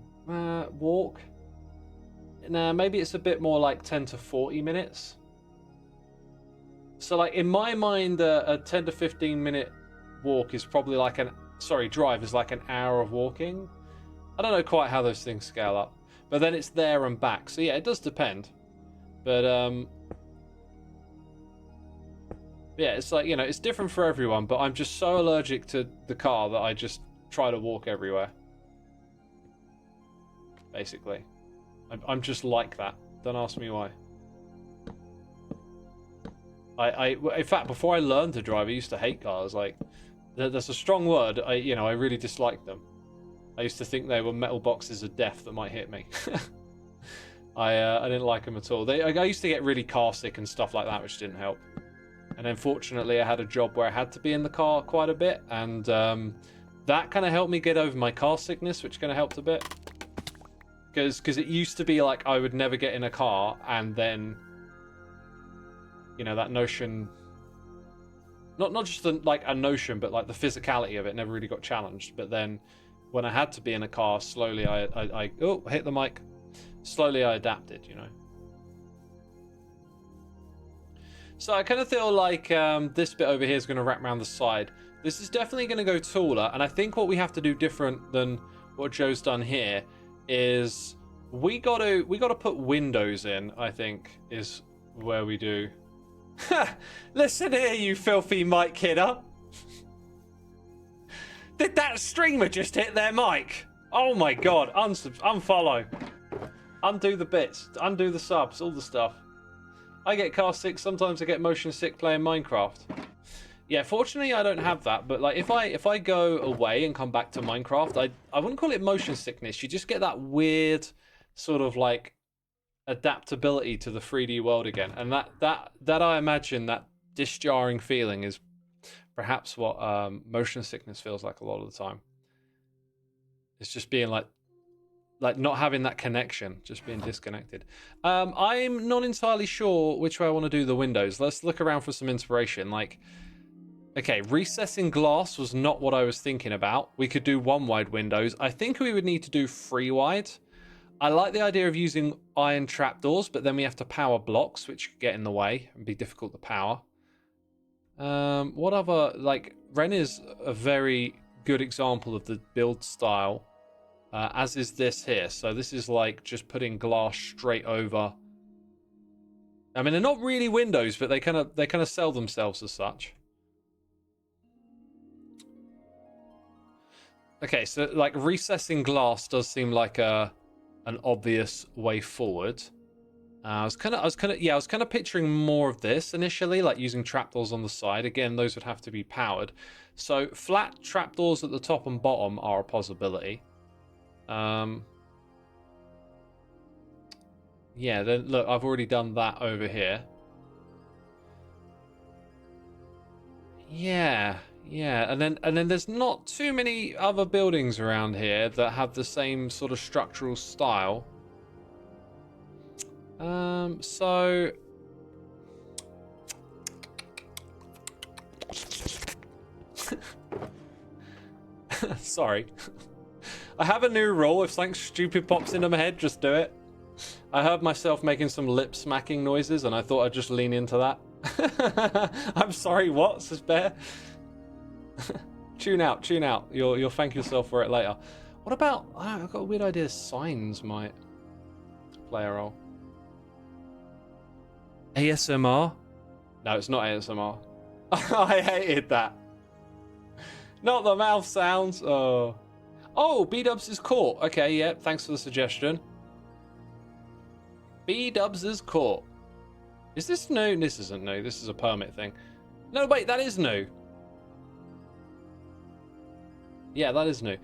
[SPEAKER 1] walk. Nah, maybe it's a bit more like 10 to 40 minutes. So like in my mind, a 10 to 15 minute walk is probably like drive is like an hour of walking. I don't know quite how those things scale up, but then it's there and back. So yeah, it does depend. But yeah, it's like, you know, it's different for everyone, but I'm just so allergic to the car that I just try to walk everywhere. Basically. I'm just like that. Don't ask me why. In fact, before I learned to drive, I used to hate cars. Like, that's a strong word. I really disliked them. I used to think they were metal boxes of death that might hit me. I didn't like them at all. I used to get really car sick and stuff like that, which didn't help. And then fortunately, I had a job where I had to be in the car quite a bit, and that kind of helped me get over my car sickness, which kind of helped a bit. Because it used to be like I would never get in a car, and then, you know, that notion, not just like a notion, but like the physicality of it never really got challenged. But then when I had to be in a car, slowly I hit the mic. Slowly I adapted, you know. So I kind of feel like this bit over here is going to wrap around the side. This is definitely going to go taller, and I think what we have to do different than what Joe's done here is we got to put windows in. I think is where we do. Listen here, you filthy mic kidder. Did that streamer just hit their mic? Oh my god! Unfollow. Undo the bits. Undo the subs. All the stuff. I get car sick, sometimes I get motion sick playing Minecraft. Yeah, fortunately I don't have that, but like if I go away and come back to Minecraft, I wouldn't call it motion sickness. You just get that weird sort of like adaptability to the 3D world again. And that I imagine, that disjarring feeling is perhaps what motion sickness feels like a lot of the time. It's just being like not having that connection, just being disconnected. I'm not entirely sure which way I want to do the windows. Let's look around for some inspiration. Like, okay, recessing glass was not what I was thinking about. We could do 1 wide windows. I think we would need to do 3 wide. I like the idea of using iron trapdoors, but then we have to power blocks, which could get in the way and be difficult to power. What other, like, Ren is a very good example of the build style. As is this here. So this is like just putting glass straight over. I mean, they're not really windows, but they kind of sell themselves as such. Okay, so like recessing glass does seem like an obvious way forward. I was kind of picturing more of this initially, like using trapdoors on the side. Again, those would have to be powered. So flat trapdoors at the top and bottom are a possibility. Yeah, then look, I've already done that over here. Yeah, and then there's not too many other buildings around here that have the same sort of structural style. So sorry. I have a new rule. If something stupid pops into my head, just do it. I heard myself making some lip smacking noises, and I thought I'd just lean into that. I'm sorry, what, says Bear? Tune out. You'll thank yourself for it later. What about, I've got a weird idea, signs might play a role. ASMR? No, it's not ASMR. I hated that. Not the mouth sounds. Oh, B-Dubs is caught. Okay, yeah, thanks for the suggestion. B-Dubs is caught. Is this new? This isn't new. This is a permit thing. No, wait, that is new. Yeah, that is new.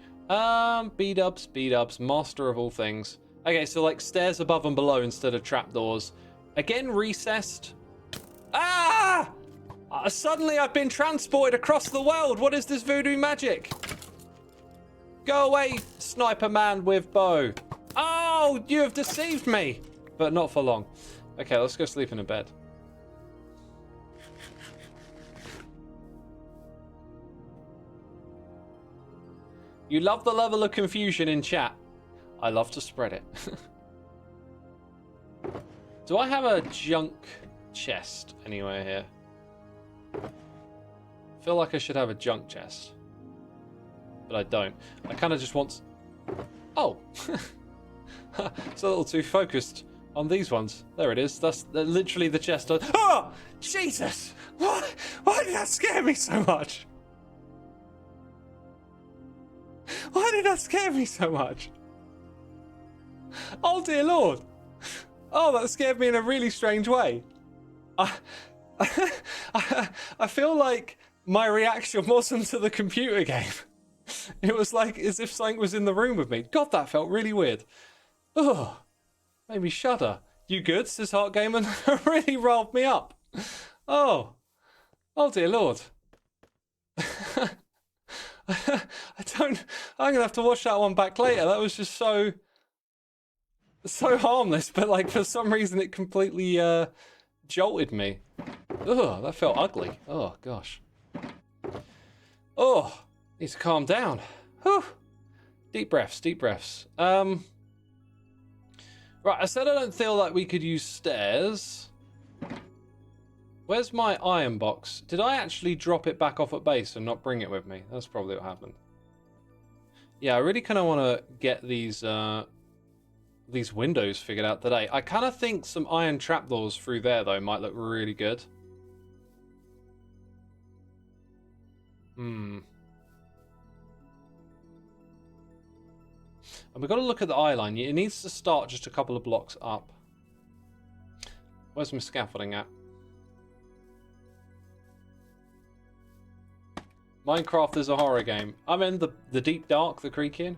[SPEAKER 1] B-Dubs, master of all things. Okay, so like stairs above and below instead of trapdoors. Again, recessed. Ah! Suddenly I've been transported across the world. What is this voodoo magic? Go away, sniper man with bow. Oh, you have deceived me. But not for long. Okay, let's go sleep in a bed. You love the level of confusion in chat. I love to spread it. Do I have a junk chest anywhere here? I feel like I should have a junk chest. But I don't. I kind of just want... Oh! It's a little too focused on these ones. There it is. That's literally the chest. Oh! Jesus! Why did that scare me so much? Why did that scare me so much? Oh dear Lord! Oh, that scared me in a really strange way. I feel like my reaction wasn't to the computer game. It was like as if something was in the room with me. God, that felt really weird. Oh, made me shudder. You good, says Heart Gamer? Really rolled me up. Oh dear Lord. I'm gonna have to watch that one back later. That was just so harmless, but like for some reason it completely jolted me. Oh, that felt ugly. Oh gosh. Oh, need to calm down. Whew. Deep breaths, deep breaths. Right, I said I don't feel like we could use stairs. Where's my iron box? Did I actually drop it back off at base and not bring it with me? That's probably what happened. Yeah, I really kind of want to get these windows figured out today. I kind of think some iron trapdoors through there, though, might look really good. And we've got to look at the eye line. It needs to start just a couple of blocks up. Where's my scaffolding at? Minecraft is a horror game. I'm in the deep dark, the Creekian.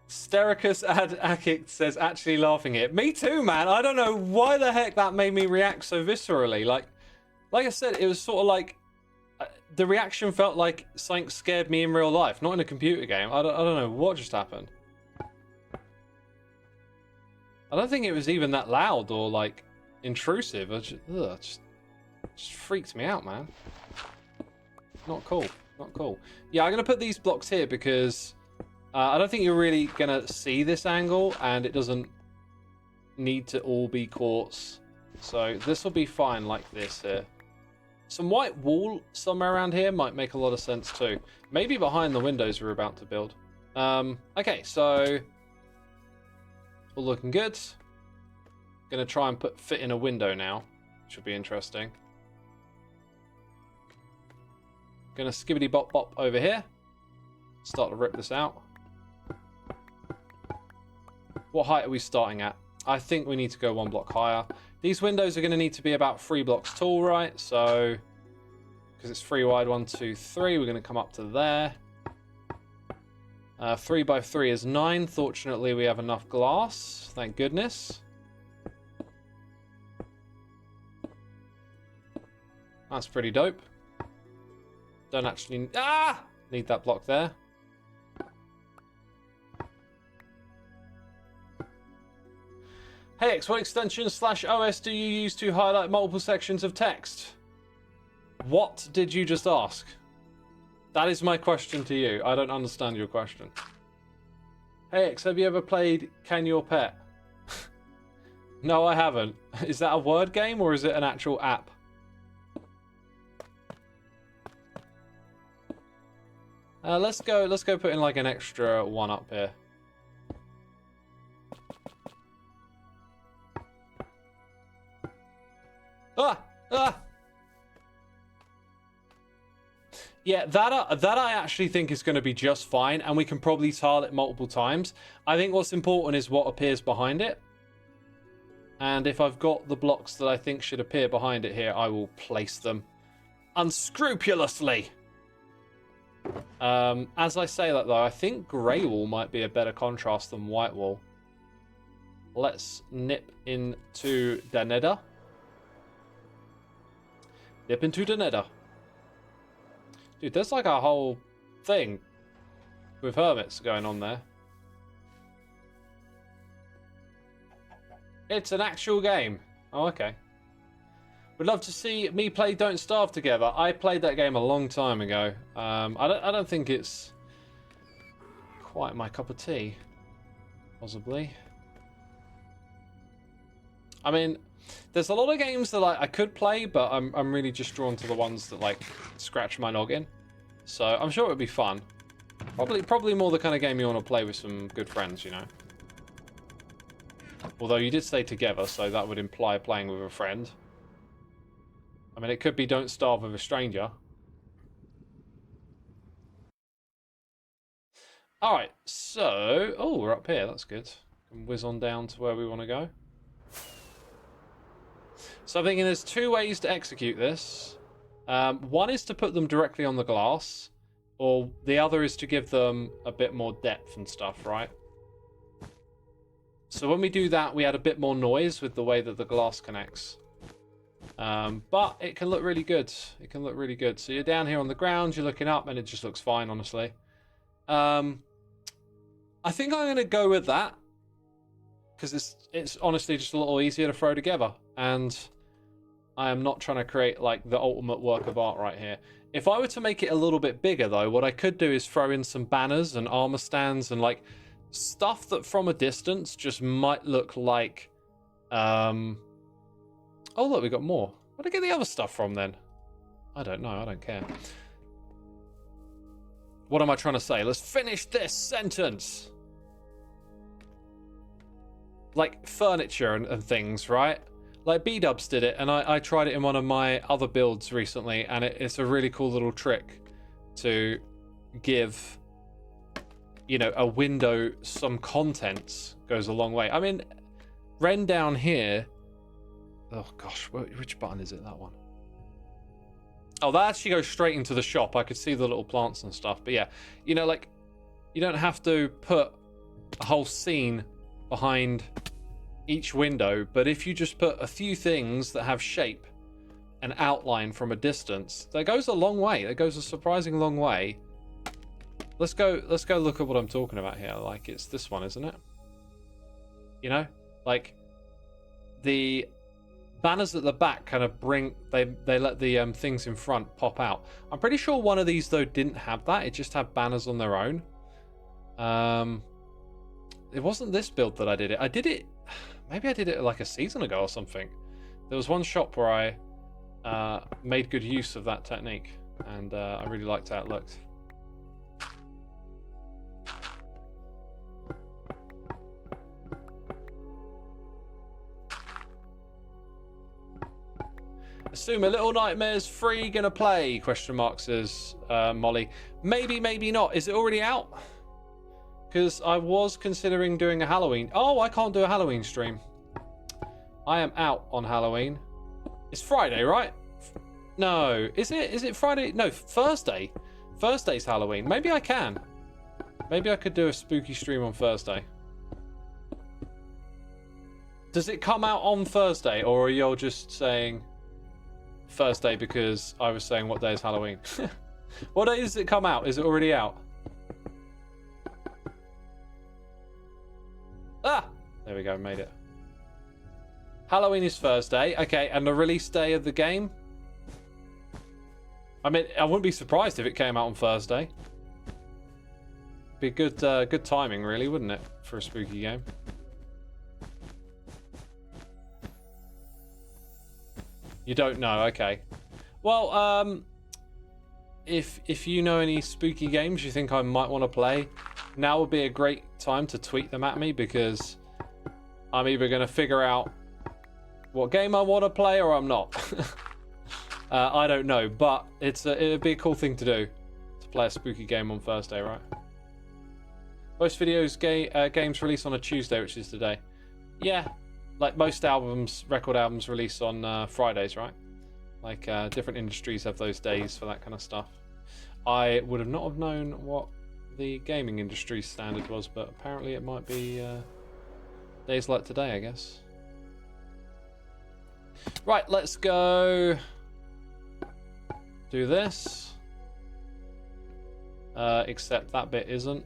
[SPEAKER 1] Stericus Ad Akik says, actually laughing here. Me too, man. I don't know why the heck that made me react so viscerally. Like I said, it was sort of like the reaction felt like something scared me in real life, not in a computer game. I don't know what just happened. I don't think it was even that loud or like intrusive. Just freaked me out, man. Not cool. Not cool. Yeah, I'm gonna put these blocks here because I don't think you're really gonna see this angle, and it doesn't need to all be quartz. So this will be fine like this here. Some white wall somewhere around here might make a lot of sense too. Maybe behind the windows we're about to build. Okay, so all looking good. Gonna try and fit in a window now. Should be interesting. Gonna skibbity bop bop over here. Start to rip this out. What height are we starting at? I think we need to go 1 block higher. These windows are going to need to be about 3 blocks tall, right? So, because it's 3 wide, 1, 2, 3, we're going to come up to there. 3 by 3 is 9. Fortunately, we have enough glass. Thank goodness. That's pretty dope. Don't actually need that block there. Hey X, what extension/OS do you use to highlight multiple sections of text? What did you just ask? That is my question to you. I don't understand your question. Hey X, have you ever played Can Your Pet? No, I haven't. Is that a word game or is it an actual app? Let's go put in like an extra one up here. Yeah, that I actually think is going to be just fine, and we can probably tile it multiple times. I think what's important is what appears behind it. And if I've got the blocks that I think should appear behind it here, I will place them unscrupulously. As I say that though, I think grey wall might be a better contrast than white wall. Let's nip into the nether. Nip into the nether. Dude, there's like a whole thing with hermits going on there. It's an actual game. Oh, okay. Would love to see me play Don't Starve together. I played that game a long time ago. I don't think it's quite my cup of tea. Possibly. I mean, there's a lot of games that like I could play, but I'm really just drawn to the ones that like scratch my noggin. So I'm sure it would be fun. Probably more the kind of game you want to play with some good friends, you know. Although you did say together, so that would imply playing with a friend. I mean, it could be Don't Starve with a stranger. Alright, so... Oh, we're up here. That's good. Can whiz on down to where we want to go. So I'm thinking there's two ways to execute this. One is to put them directly on the glass, or the other is to give them a bit more depth and stuff, right? So when we do that, we add a bit more noise with the way that the glass connects. But it can look really good. It can look really good. So you're down here on the ground, you're looking up, and it just looks fine, honestly. I think I'm going to go with that, because it's honestly just a little easier to throw together, and I am not trying to create like the ultimate work of art right here. If I were to make it a little bit bigger though, what I could do is throw in some banners and armor stands and like stuff that from a distance just might look like oh look, we got more. Where'd I get the other stuff from then? I don't know, I don't care. What am I trying to say? Let's finish this sentence. Like furniture and things, right? Like B-dubs did it, and I tried it in one of my other builds recently, and it's a really cool little trick to give, you know, a window some contents. Goes a long way. I mean, Ren down here, oh gosh, which button is it, that one? Oh, that actually goes straight into the shop. I could see the little plants and stuff, but yeah, you know, like, you don't have to put a whole scene behind each window, but if you just put a few things that have shape and outline from a distance, that goes a long way. That goes a surprising long way. Let's go look at what I'm talking about here. Like, it's this one, isn't it? You know, like the banners at the back kind of bring, they let the things in front pop out. I'm pretty sure one of these though didn't have that. It just had banners on their own. It wasn't this build that I did it. I did it, maybe I did it like a season ago or something. There was one shop where I made good use of that technique, and I really liked how it looked. Assume a Little Nightmares free gonna play? Question mark, says Molly. Maybe, maybe not. Is it already out? Because I was considering doing a Halloween. Oh, I can't do a Halloween stream. I am out on Halloween. It's Friday, right? No, is it? Is it Friday? No, Thursday. Thursday's Halloween. Maybe I can. Maybe I could do a spooky stream on Thursday. Does it come out on Thursday, or are you just saying Thursday because I was saying what day is Halloween? What day does it come out? Is it already out? Ah! There we go, made it. Halloween is Thursday. Okay, and the release day of the game? I mean, I wouldn't be surprised if it came out on Thursday. Be good, good timing, really, wouldn't it, for a spooky game? You don't know, okay. Well, if you know any spooky games you think I might want to play, now would be a great time to tweet them at me, because I'm either going to figure out what game I want to play or I'm not. I don't know, but it'd be a cool thing to do, to play a spooky game on Thursday, right? Most videos, games release on a Tuesday, which is today. Yeah, like most albums, record albums release on Fridays, right? Like different industries have those days for that kind of stuff. I would have not have known what the gaming industry standard was, but apparently it might be days like today, I guess. Right, let's go do this. Except that bit isn't.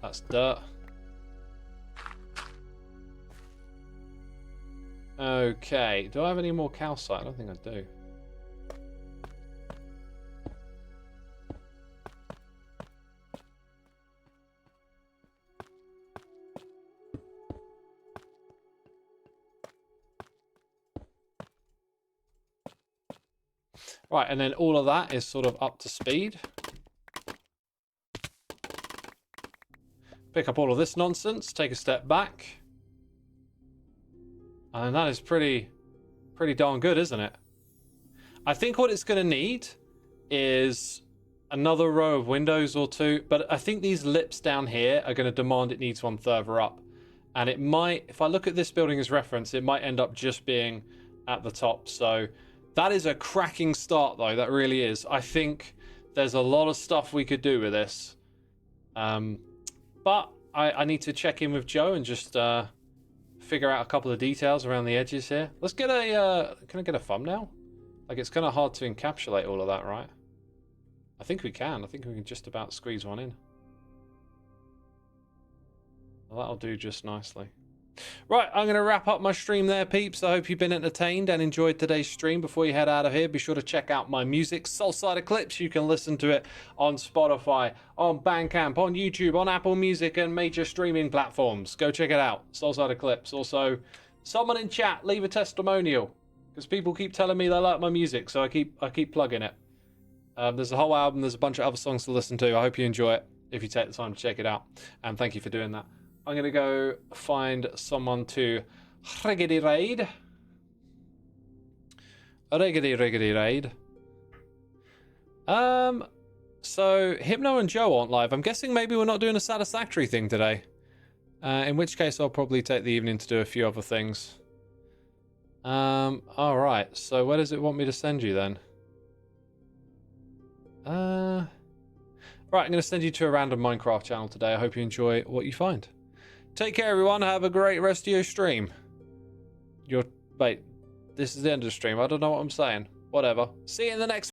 [SPEAKER 1] That's dirt. Okay, do I have any more calcite? I don't think I do. Right, and then all of that is sort of up to speed. Pick up all of this nonsense, take a step back. And that is pretty darn good, isn't it? I think what it's going to need is another row of windows or two, but I think these lips down here are going to demand it needs one further up. And it might, if I look at this building as reference, it might end up just being at the top. So that is a cracking start, though. That really is. I think there's a lot of stuff we could do with this. But I need to check in with Joe and just figure out a couple of details around the edges here. Let's get a, can I get a thumbnail? Like, it's kind of hard to encapsulate all of that, right? I think we can. I think we can just about squeeze one in. Well, that'll do just nicely. Right, I'm going to wrap up my stream there, peeps. I hope you've been entertained and enjoyed today's stream. Before you head out of here, be sure to check out my music, Soulside Eclipse. You can listen to it on Spotify, on Bandcamp, on YouTube, on Apple Music, and major streaming platforms. Go check it out, Soulside Eclipse. Also, someone in chat, leave a testimonial, because people keep telling me they like my music, so I keep plugging it. There's a whole album, there's a bunch of other songs to listen to. I hope you enjoy it if you take the time to check it out. And thank you for doing that. I'm going to go find someone to riggedy raid. Riggedy raid. So Hypno and Joe aren't live. I'm guessing maybe we're not doing a satisfactory thing today. In which case I'll probably take the evening to do a few other things. Alright, so where does it want me to send you then? Right, I'm going to send you to a random Minecraft channel today. I hope you enjoy what you find. Take care, everyone. Have a great rest of your stream. Wait, this is the end of the stream. I don't know what I'm saying. Whatever. See you in the next